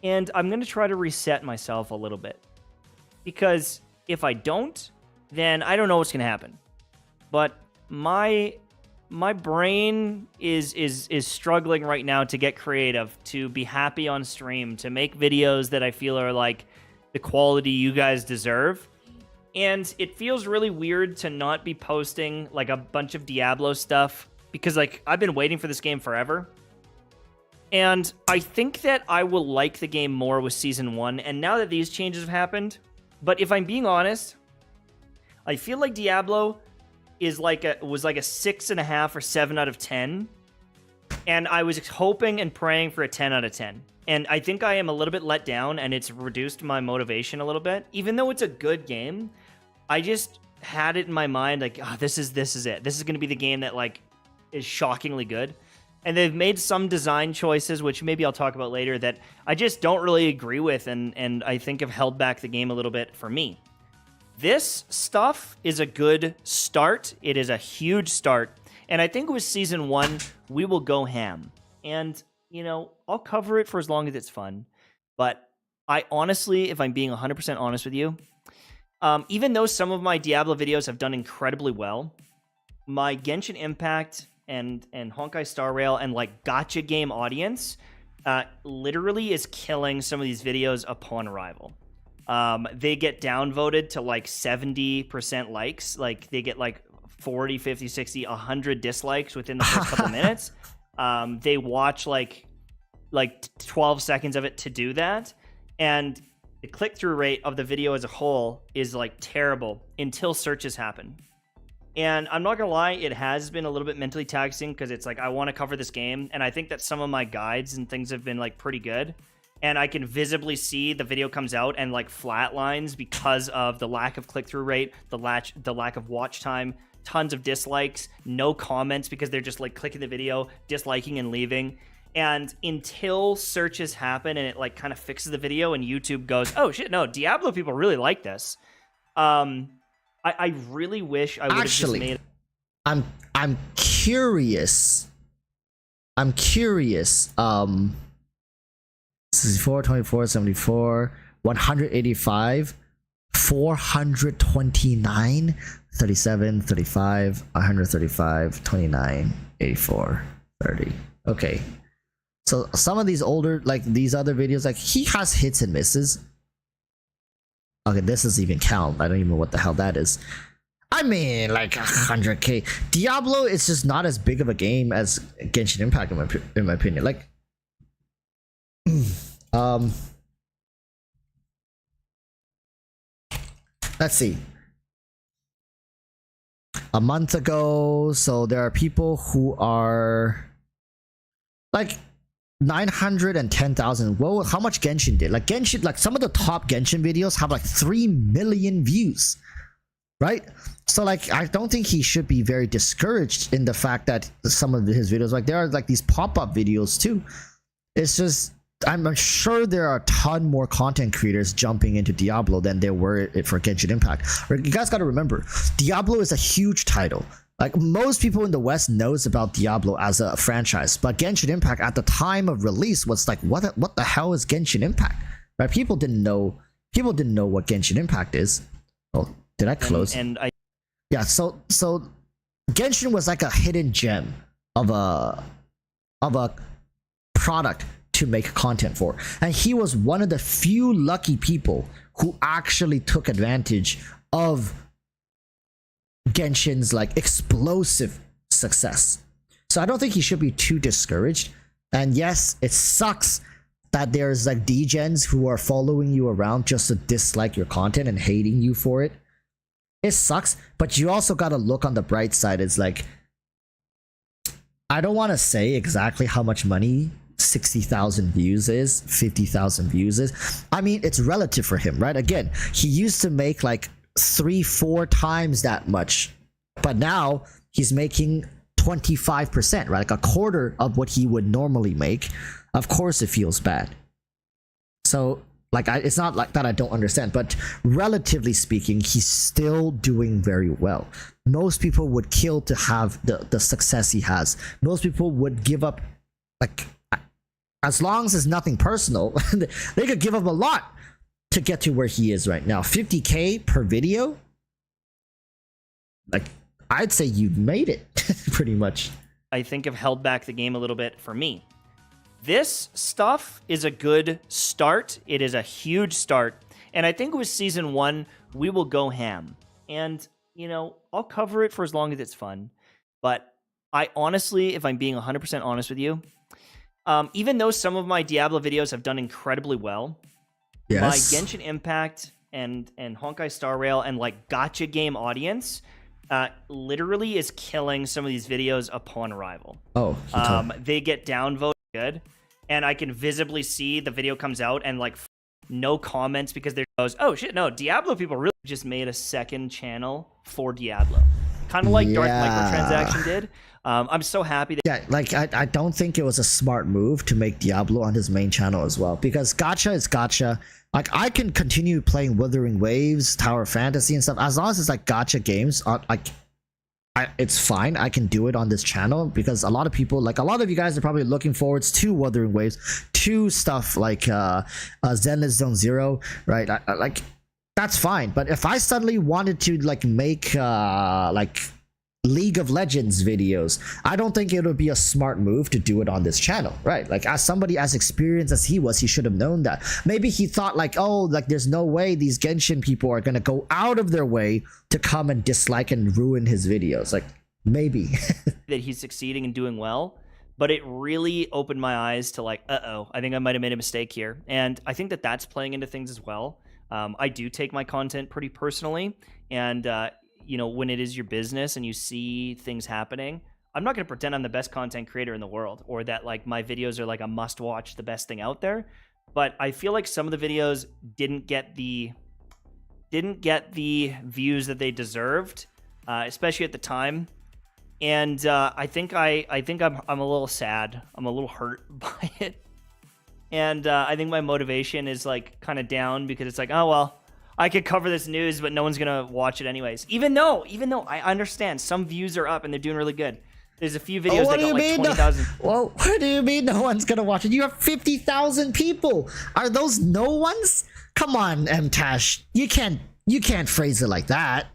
And I'm going to try to reset myself a little bit. Because if I don't, then I don't know what's going to happen. But my brain is struggling right now to get creative, to be happy on stream, to make videos that I feel are like the quality you guys deserve. And it feels really weird to not be posting like a bunch of Diablo stuff, because like I've been waiting for this game forever. And I think that I will like the game more with Season 1, and now that these changes have happened. But if I'm being honest, I feel like Diablo was like a 6.5 or 7 out of 10. And I was hoping and praying for a 10 out of 10. And I think I am a little bit let down, and it's reduced my motivation a little bit. Even though it's a good game, I just had it in my mind like, oh, this is it. This is going to be the game that like is shockingly good. And they've made some design choices, which maybe I'll talk about later, that I just don't really agree with, and I think have held back the game a little bit for me. This stuff is a good start. It is a huge start. And I think with Season 1, we will go ham. And, you know, I'll cover it for as long as it's fun. But I honestly, if I'm being 100% honest with you, even though some of my Diablo videos have done incredibly well, my Genshin Impact and Honkai Star Rail and like gacha game audience literally is killing some of these videos upon arrival. They get downvoted to like 70% likes. Like they get like 40, 50, 60, 100 dislikes within the first couple minutes. They watch like 12 seconds of it to do that. And the click-through rate of the video as a whole is like terrible until searches happen. And I'm not gonna lie, it has been a little bit mentally taxing, because it's like I want to cover this game, and I think that some of my guides and things have been like pretty good. and I can visibly see the video comes out and like flatlines because of the lack of click-through rate, the lack of watch time, tons of dislikes, no comments because they're just like clicking the video, disliking and leaving. And until searches happen and it like kind of fixes the video and YouTube goes, oh shit, no, Diablo people really like this. I really wish I would have just made. I'm curious. 64, 24, 74, 185, 429, 37, 35, 135, 29, 84, 30. Okay. So some of these older, like these other videos, like he has hits and misses. Okay, this doesn't even count. I don't even know what the hell that is. I mean, like 100k. Diablo is just not as big of a game as Genshin Impact, in my opinion. Like, let's see. A month ago, so there are people who are like 910,000. Well, how much Genshin did? Like Genshin, like some of the top Genshin videos have like 3 million views, right? So like I don't think he should be very discouraged in the fact that some of his videos, like there are like these pop-up videos too. It's just I'm sure there are a ton more content creators jumping into Diablo than there were for Genshin Impact. You guys got to remember, Diablo is a huge title. Like most people in the West knows about Diablo as a franchise, but Genshin Impact at the time of release was like, what the hell is Genshin Impact? Right? People didn't know what Genshin Impact is. Oh, did I close? Yeah. So Genshin was like a hidden gem of a product to make content for, and he was one of the few lucky people who actually took advantage of Genshin's like explosive success. So I don't think he should be too discouraged. And yes, it sucks that there's like degens who are following you around just to dislike your content and hating you for it. It sucks, but you also got to look on the bright side. It's like, I don't want to say exactly how much money 60,000 views is, 50,000 views is. I mean, it's relative for him, right? Again, he used to make like 3-4 times that much, but now he's making 25%, right? Like a quarter of what he would normally make. Of course it feels bad. So like it's not like that I don't understand, but relatively speaking, he's still doing very well. Most people would kill to have the success he has. Most people would give up, like, as long as it's nothing personal, they could give up a lot to get to where he is right now. 50k per video, like I'd say you've made it pretty much. I think have held back the game a little bit for me. This stuff is a good start. It is a huge start, and I think with season 1 we will go ham, and you know, I'll cover it for as long as it's fun. But I honestly, if I'm being 100% honest with you, even though some of my Diablo videos have done incredibly well, Yes. my Genshin Impact and Honkai Star Rail and like gacha game audience literally is killing some of these videos upon arrival. Oh, they get downvoted good, and I can visibly see the video comes out and like no comments because there goes, oh shit, no, Diablo people really just made a second channel for Diablo, kind of like Dark Microtransaction did. I'm so happy that like I don't think it was a smart move to make Diablo on his main channel as well, because gacha is gacha. Like I can continue playing Wuthering Waves, Tower Fantasy and stuff as long as it's like gacha games. It's fine. I can do it on this channel because a lot of people, like a lot of you guys, are probably looking forwards to Wuthering Waves, to stuff like Zenless Zone Zero, right? Like that's fine. But if I suddenly wanted to like make like League of Legends videos, I don't think it would be a smart move to do it on this channel, right? Like as somebody as experienced as he was, he should have known that. Maybe he thought like, oh, like there's no way these Genshin people are gonna go out of their way to come and dislike and ruin his videos. Like maybe that he's succeeding and doing well, but it really opened my eyes to like, I think I might have made a mistake here. And I think that that's playing into things as well. I do take my content pretty personally, and you know, when it is your business and you see things happening, I'm not going to pretend I'm the best content creator in the world or that like my videos are like a must watch, the best thing out there. but I feel like some of the videos didn't get the views that they deserved, especially at the time. And I think I'm a little sad. I'm a little hurt by it. And I think my motivation is like kind of down because it's like, oh well, I could cover this news, but no one's gonna watch it anyways. Even though I understand some views are up and they're doing really good. There's a few videos that got like 20,000. Well, what do you mean no one's gonna watch it? You have 50,000 people. Are those no ones? Come on, MTash. You can't phrase it like that.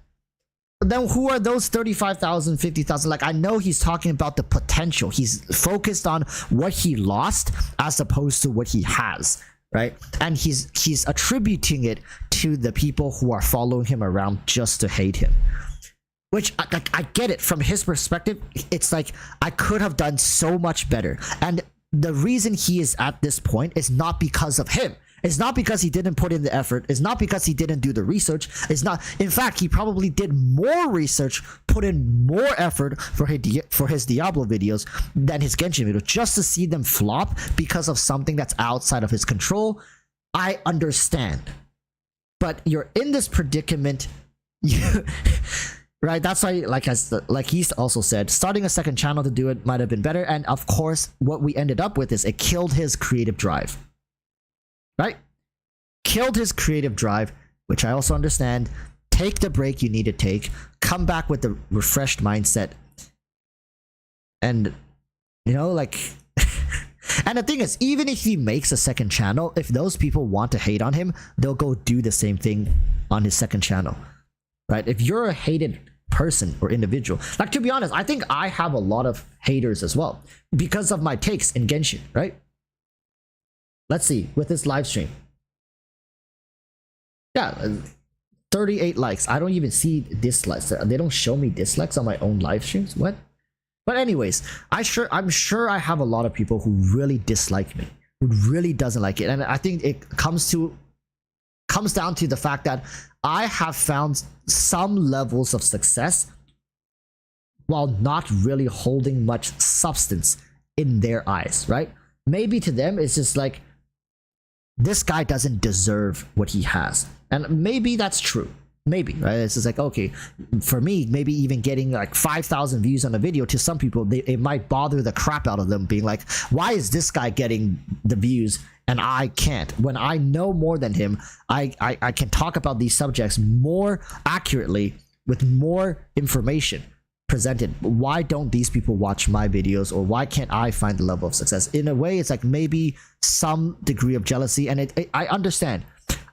Then who are those 35,000, 50,000? Like, I know he's talking about the potential. He's focused on what he lost as opposed to what he has, right? And he's attributing it to the people who are following him around just to hate him. Which, I get it. From his perspective, it's like, I could have done so much better. And the reason he is at this point is not because of him. It's not because he didn't put in the effort. It's not because he didn't do the research. It's not. In fact, he probably did more research, put in more effort for his Diablo videos than his Genshin videos, just to see them flop because of something that's outside of his control. I understand. But you're in this predicament. Right? That's why, like he's also said, starting a second channel to do it might have been better. And of course, what we ended up with is it killed his creative drive. Right? Killed his creative drive, which I also understand. Take the break you need to take. Come back with the refreshed mindset. And, you know, like... And the thing is, even if he makes a second channel, if those people want to hate on him, they'll go do the same thing on his second channel. Right? If you're a hated person or individual, like, to be honest, I think I have a lot of haters as well because of my takes in Genshin, right? Let's see, with this live stream. Yeah, 38 likes. I don't even see dislikes. They don't show me dislikes on my own live streams. What? But anyways, I'm sure I have a lot of people who really dislike me, who really doesn't like it. And I think it comes down to the fact that I have found some levels of success while not really holding much substance in their eyes, right? Maybe to them it's just like, this guy doesn't deserve what he has. And maybe that's true. Maybe, right? It's just like, okay, for me, maybe even getting like 5,000 views on a video, to some people, it might bother the crap out of them, being like, why is this guy getting the views and I can't? When I know more than him, I can talk about these subjects more accurately with more information presented. Why don't these people watch my videos, or why can't I find the level of success? In a way, it's like maybe some degree of jealousy, and I understand.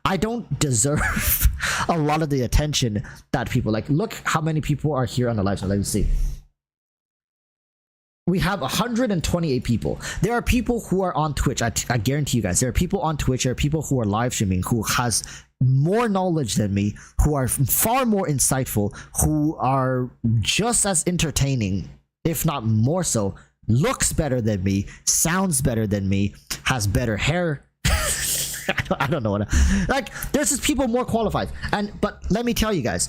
I don't deserve a lot of the attention that people like. Look how many people are here on the live stream. Let me see. We have 128 people. There are people who are on Twitch. I guarantee you guys, there are people on Twitch, there are people who are live streaming who has more knowledge than me, who are far more insightful, who are just as entertaining, if not more so, looks better than me, sounds better than me, has better hair. I don't know what like, there's just people more qualified. But let me tell you guys,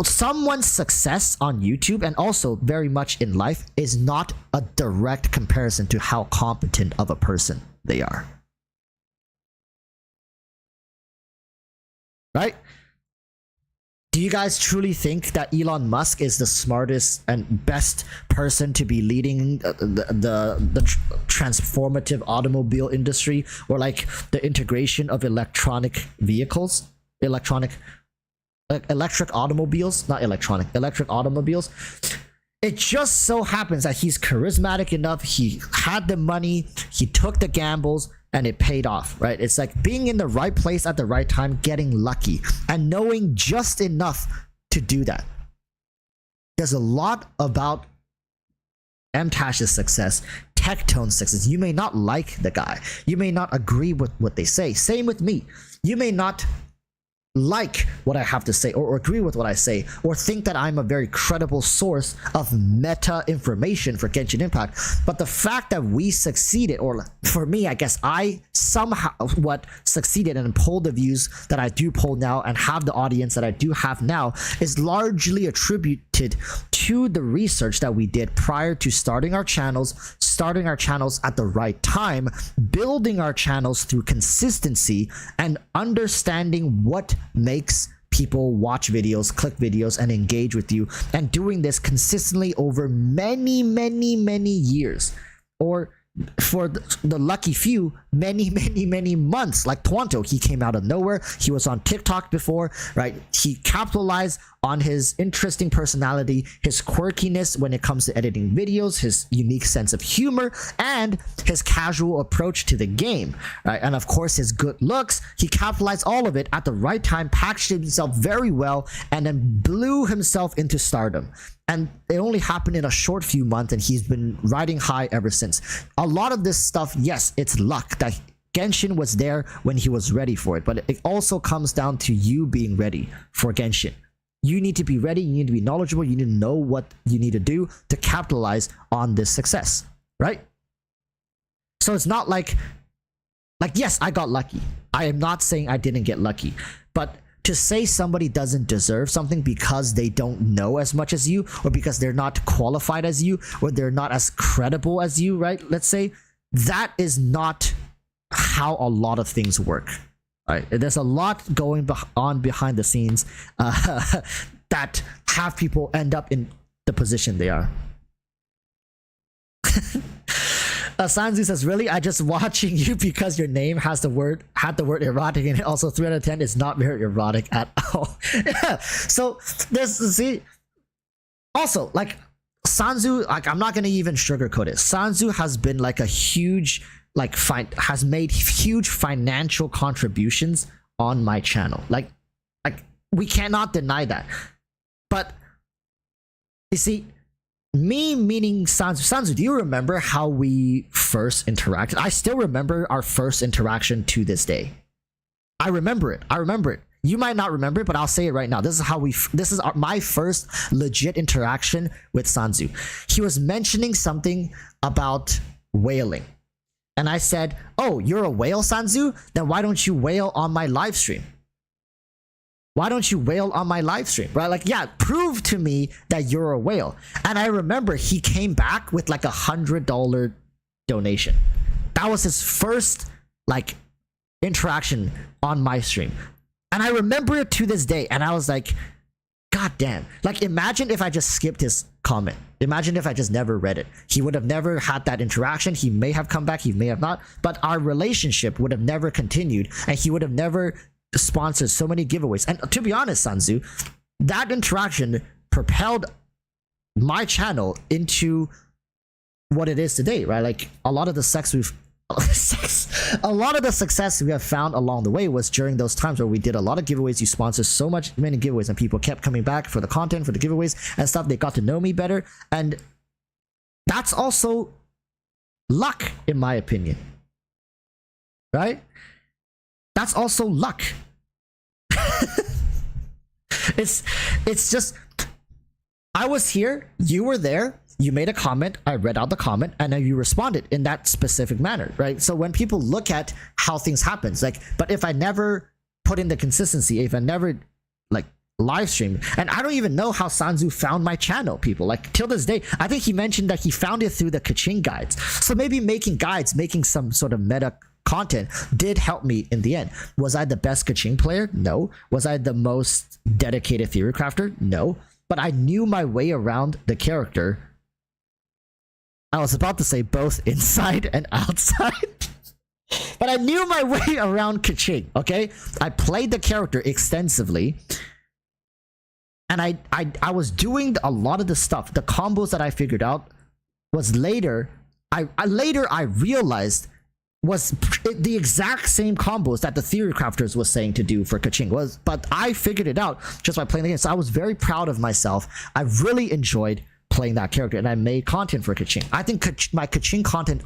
someone's success on YouTube and also very much in life is not a direct comparison to how competent of a person they are. Right? Do you guys truly think that Elon Musk is the smartest and best person to be leading the transformative automobile industry, or like the integration of electric automobiles? Not electronic, electric automobiles. It just so happens that he's charismatic enough, he had the money, he took the gambles, and it paid off, right? It's like being in the right place at the right time, getting lucky, and knowing just enough to do that. There's a lot about MTash's success, Tectone's success. You may not like the guy. You may not agree with what they say. Same with me. You may not like what I have to say, or agree with what I say, or think that I'm a very credible source of meta information for Genshin Impact. But the fact that we succeeded, or for me, I guess I somehow succeeded and pulled the views that I do pull now and have the audience that I do have now, is largely attributed to the research that we did prior to starting our channels, starting our channels at the right time, building our channels through consistency, and understanding what makes people watch videos, click videos, and engage with you, and doing this consistently over many, many, many years, or for the lucky few, many, many, many months. Like Twanto, he came out of nowhere. He was on TikTok before, right? He capitalized on his interesting personality, his quirkiness when it comes to editing videos, his unique sense of humor, and his casual approach to the game, right? And of course, his good looks. He capitalized all of it at the right time, packaged himself very well, and then blew himself into stardom. And it only happened in a short few months, and he's been riding high ever since. A lot of this stuff, yes, it's luck that Genshin was there when he was ready for it, but it also comes down to you being ready for Genshin. You need to be ready, you need to be knowledgeable, you need to know what you need to do to capitalize on this success, right? So it's not like yes, I got lucky. I am not saying I didn't get lucky, but to say somebody doesn't deserve something because they don't know as much as you, or because they're not qualified as you, or they're not as credible as you, right? Let's say, that is not how a lot of things work. Right? There's a lot going on behind the scenes that have people end up in the position they are. Sanzu says, really? I just watching you because your name had the word erotic in it. Also, 3 out of 10 is not very erotic at all. Yeah. So there's, see, also, like, Sanzu, like, I'm not gonna even sugarcoat it. Sanzu has been like a huge, like, has made huge financial contributions on my channel. Like we cannot deny that. But you see, me meaning Sanzu, do you remember how we first interacted? I still remember our first interaction to this day. I remember it. You might not remember it, but I'll say it right now. This is my first legit interaction with Sanzu. He was mentioning something about whaling. And I said, oh, you're a whale, Sanzu? Then why don't you whale on my live stream? Why don't you whale on my live stream? Right? Like, yeah, prove to me that you're a whale. And I remember he came back with like $100 donation. That was his first like interaction on my stream. And I remember it to this day. And I was like, God damn. Like, imagine if I just skipped his comment. Imagine if I just never read it. He would have never had that interaction. He may have come back, he may have not, but our relationship would have never continued, and he would have never sponsored so many giveaways. And to be honest, Sanzu, that interaction propelled my channel into what it is today, right? Like, a lot of the success we have found along the way was during those times where we did a lot of giveaways. You sponsored many giveaways, and people kept coming back for the content, for the giveaways and stuff. They got to know me better, and that's also luck, in my opinion, right? That's also luck. It's just, I was here, you were there, you made a comment, I read out the comment, and then you responded in that specific manner, right? So when people look at how things happen, like, but if I never put in the consistency, if I never like live stream, and I don't even know how Sanzu found my channel, people, like, till this day. I think he mentioned that he found it through the Kaching guides. So maybe making guides, making some sort of meta content did help me in the end. Was I the best Kaching player? No. Was I the most dedicated theory crafter? No. But I knew my way around the character. I was about to say both inside and outside. But I knew my way around Kaching, okay? I played the character extensively. And I was doing a lot of the stuff. The combos that I figured out was later I realized was the exact same combos that the theory crafters was saying to do for Kaching was, but I figured it out just by playing the game. So I was very proud of myself. I really enjoyed playing that character, and I made content for Kaching. I think my Kaching content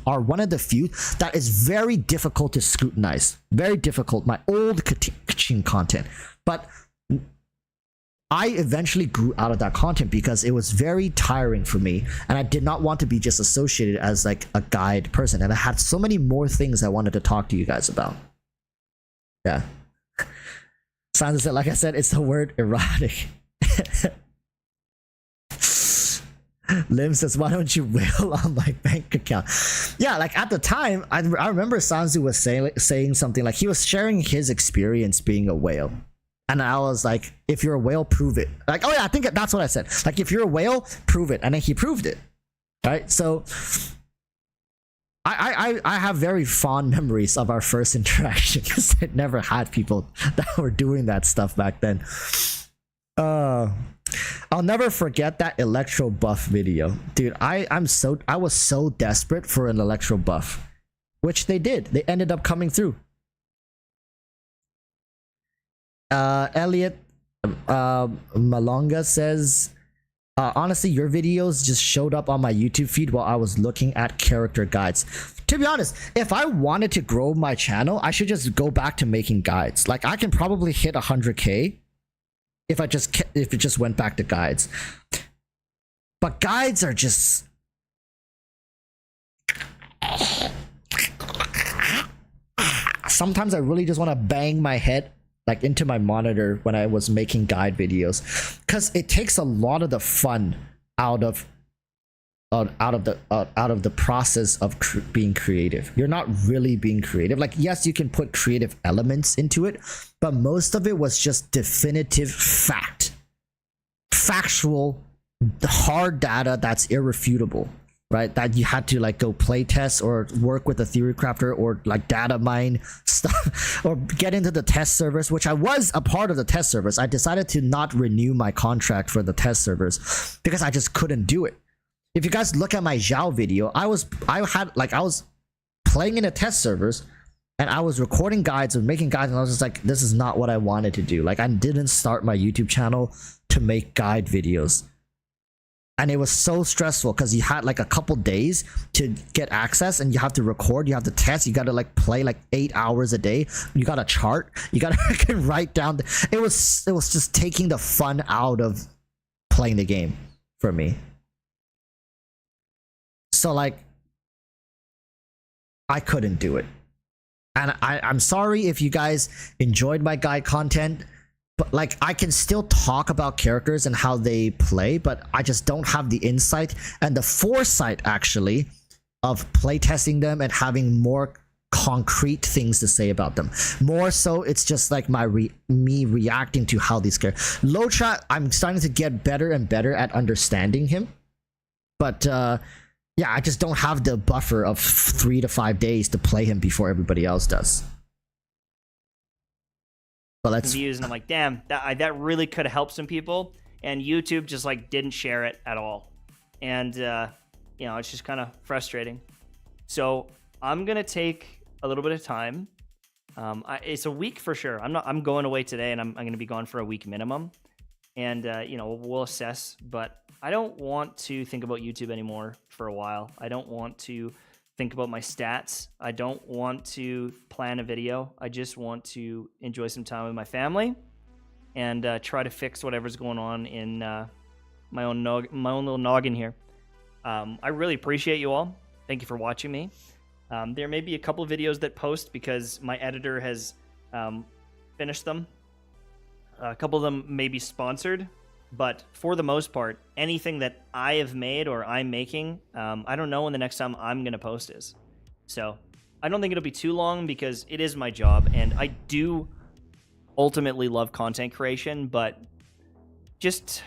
are one of the few that is very difficult to scrutinize. Very difficult, my old Kaching content. But I eventually grew out of that content because it was very tiring for me, and I did not want to be just associated as like a guide person, and I had so many more things I wanted to talk to you guys about. Yeah. Sandra said, like I said, it's the word erotic. Lim says, why don't you whale on my bank account? Yeah, like at the time, I remember Sanzu was saying something like he was sharing his experience being a whale. And I was like, if you're a whale, prove it. Like, oh yeah, I think that's what I said. Like, if you're a whale, prove it. And then he proved it. Right? So I have very fond memories of our first interaction because I never had people that were doing that stuff back then. I'll never forget that electro buff video. Dude, I was so desperate for an electro buff, which they did. They ended up coming through. Elliot Malonga says, honestly, your videos just showed up on my YouTube feed while I was looking at character guides. To be honest, if I wanted to grow my channel, I should just go back to making guides. Like, I can probably hit 100k if it just went back to guides. But guides are just... Sometimes I really just want to bang my head like into my monitor when I was making guide videos, because it takes a lot of the fun out of the process of being creative. You're not really being creative. Like, yes, you can put creative elements into it, but most of it was just definitive factual hard data that's irrefutable, right? That you had to like go play test or work with a theory crafter or like data mine stuff or get into the test servers, which I was a part of the test servers. I decided to not renew my contract for the test servers because I just couldn't do it. If you guys look at my Zhao video, I was playing in the test servers and I was recording guides and making guides, and I was just like, this is not what I wanted to do. Like, I didn't start my YouTube channel to make guide videos. And it was so stressful because you had like a couple days to get access, and you have to record, you have to test, you got to like play like 8 hours a day. You got to chart, you got to write down. It was just taking the fun out of playing the game for me. So like, I couldn't do it. And I'm sorry if you guys enjoyed my guide content, but like, I can still talk about characters and how they play, but I just don't have the insight and the foresight actually of playtesting them and having more concrete things to say about them. More so, it's just like me reacting to how these characters. Luocha, I'm starting to get better and better at understanding him, but yeah, I just don't have the buffer of 3 to 5 days to play him before everybody else does. But let's views, and I'm like, damn, that really could have helped some people, and YouTube just like didn't share it at all, and you know, it's just kind of frustrating. So I'm gonna take a little bit of time. It's a week for sure. I'm going away today, and I'm gonna be gone for a week minimum, and you know, we'll assess. But I don't want to think about YouTube anymore for a while. I don't want to think about my stats. I don't want to plan a video. I just want to enjoy some time with my family and try to fix whatever's going on in my own little noggin here. I really appreciate you all. Thank you for watching me. There may be a couple of videos that post because my editor has finished them. A couple of them may be sponsored, but for the most part, anything that I have made or I'm making, I don't know when the next time I'm going to post is. So I don't think it'll be too long because it is my job, and I do ultimately love content creation, but I'm just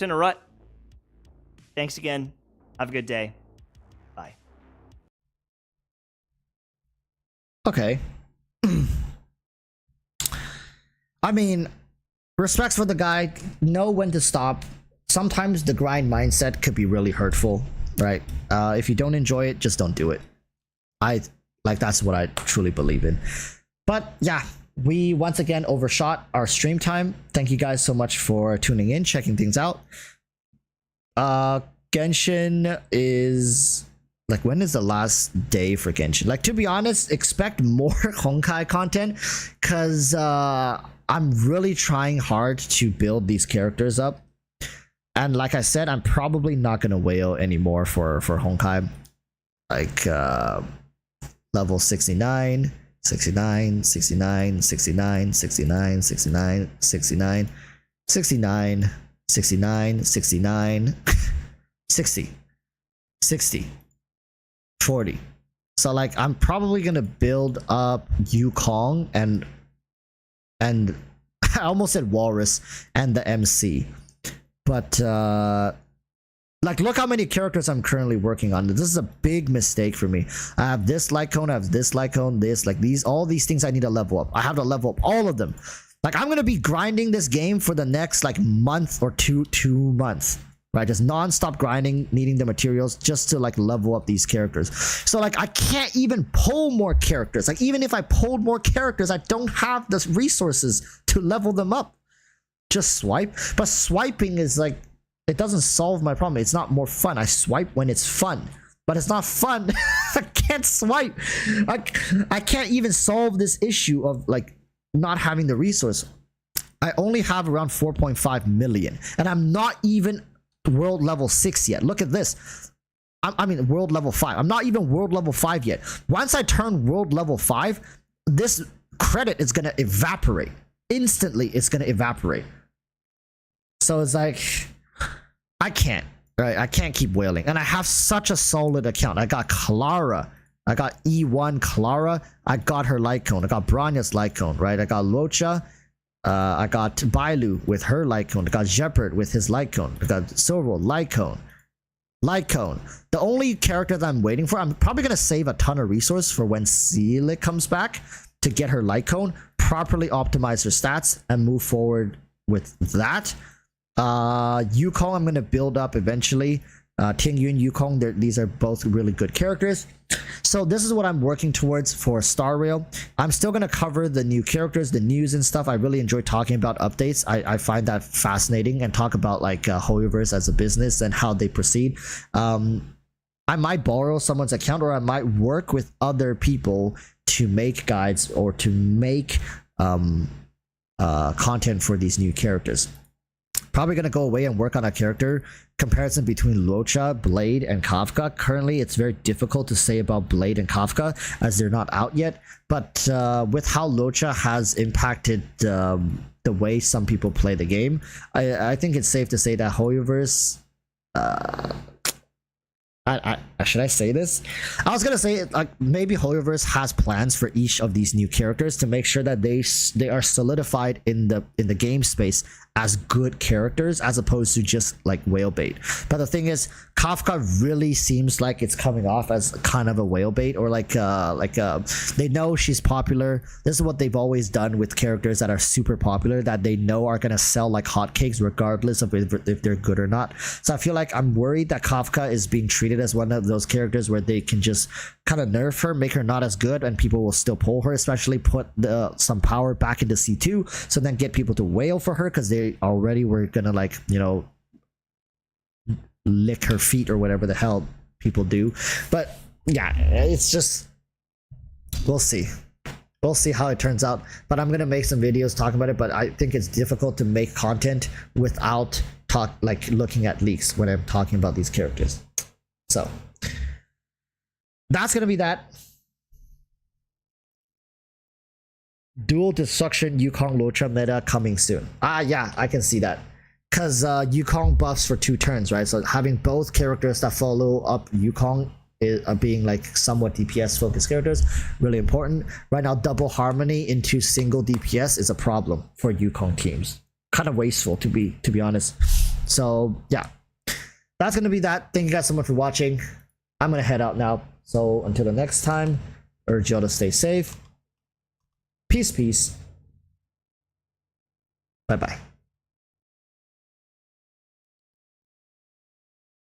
in a rut. Thanks again. Have a good day. Bye. okay. I mean, respects for the guy, know when to stop. Sometimes the grind mindset could be really hurtful, right? If you don't enjoy it, just don't do it. That's what I truly believe in. But yeah, we once again overshot our stream time. Thank you guys so much for tuning in, checking things out. Genshin is like, when is the last day for Genshin? Like, to be honest, expect more Honkai content, because I'm really trying hard to build these characters up, and like I said, I'm probably not gonna whale anymore for Honkai. Like level 69, 69, 69, 69, 69, 69, 69, 69, 69, 69. 60, 60, 40. So like I'm probably gonna build up Yukong and I almost said Walrus and the MC. But like look how many characters I'm currently working on. This is a big mistake for me. I have this light cone, I have this light cone, this, like these, all these things I need to level up. I have to level up all of them. Like I'm gonna be grinding this game for the next like month or two months. Right, just non-stop grinding, needing the materials just to like level up these characters. So like I can't even pull more characters. Like even if I pulled more characters, I don't have the resources to level them up. Just swipe. But swiping is like, it doesn't solve my problem. It's not more fun. I swipe when it's fun, but it's not fun. I can't swipe. I can't even solve this issue of like not having the resource. I only have around 4.5 million and I'm not even world level 6 yet. Look at this. I mean world level 5. I'm not even world level 5 yet. Once I turn world level 5, this credit is gonna evaporate. Instantly it's gonna evaporate. So it's like I can't, right? I can't keep wailing. And I have such a solid account. I got Clara. I got E1 Clara. I got her light cone. I got Branya's light cone, right? I got Luocha. I got Bailu with her light cone. I got Jeopard with his light cone. I got Silver light cone. Light cone. The only character that I'm waiting for, I'm probably going to save a ton of resource for when Seelick comes back to get her light cone, properly optimize her stats, and move forward with that. Yukong I'm going to build up eventually. Tingyun and Yukong, these are both really good characters. So this is what I'm working towards for Star Rail. I'm still going to cover the new characters, the news and stuff. I really enjoy talking about updates. I find that fascinating, and talk about like Hoyoverse as a business and how they proceed. I might borrow someone's account, or I might work with other people to make guides or to make content for these new characters. Probably going to go away and work on a character comparison between Luocha, Blade, and Kafka. Currently, it's very difficult to say about Blade and Kafka as they're not out yet. But with how Luocha has impacted the way some people play the game, I think it's safe to say that Hoyoverse... should I say this? I was gonna say like maybe Hoyoverse has plans for each of these new characters to make sure that they are solidified in the game space as good characters, as opposed to just like whale bait. But the thing is, Kafka really seems like it's coming off as kind of a whale bait, or like they know she's popular. This is what they've always done with characters that are super popular, that they know are gonna sell like hotcakes regardless of if they're good or not. So I feel like I'm worried that Kafka is being treated as one of those characters where they can just kind of nerf her, make her not as good, and people will still pull her, especially put some power back into C2, so then get people to wail for her because they already were gonna like, you know, lick her feet or whatever the hell people do. But yeah, it's just, we'll see how it turns out. But I'm gonna make some videos talking about it, but I think it's difficult to make content without looking at leaks when I'm talking about these characters. So that's gonna be that. Dual Destruction Yukong Luocha meta coming soon. Yeah, I can see that. Because Yukong buffs for 2 turns, right? So having both characters that follow up Yukong being like somewhat DPS focused characters, really important. Right now, double harmony into single DPS is a problem for Yukong teams. Kind of wasteful, to be honest. So yeah, that's gonna be that. Thank you guys so much for watching. I'm gonna head out now. So until the next time, urge y'all to stay safe. Peace. Bye bye.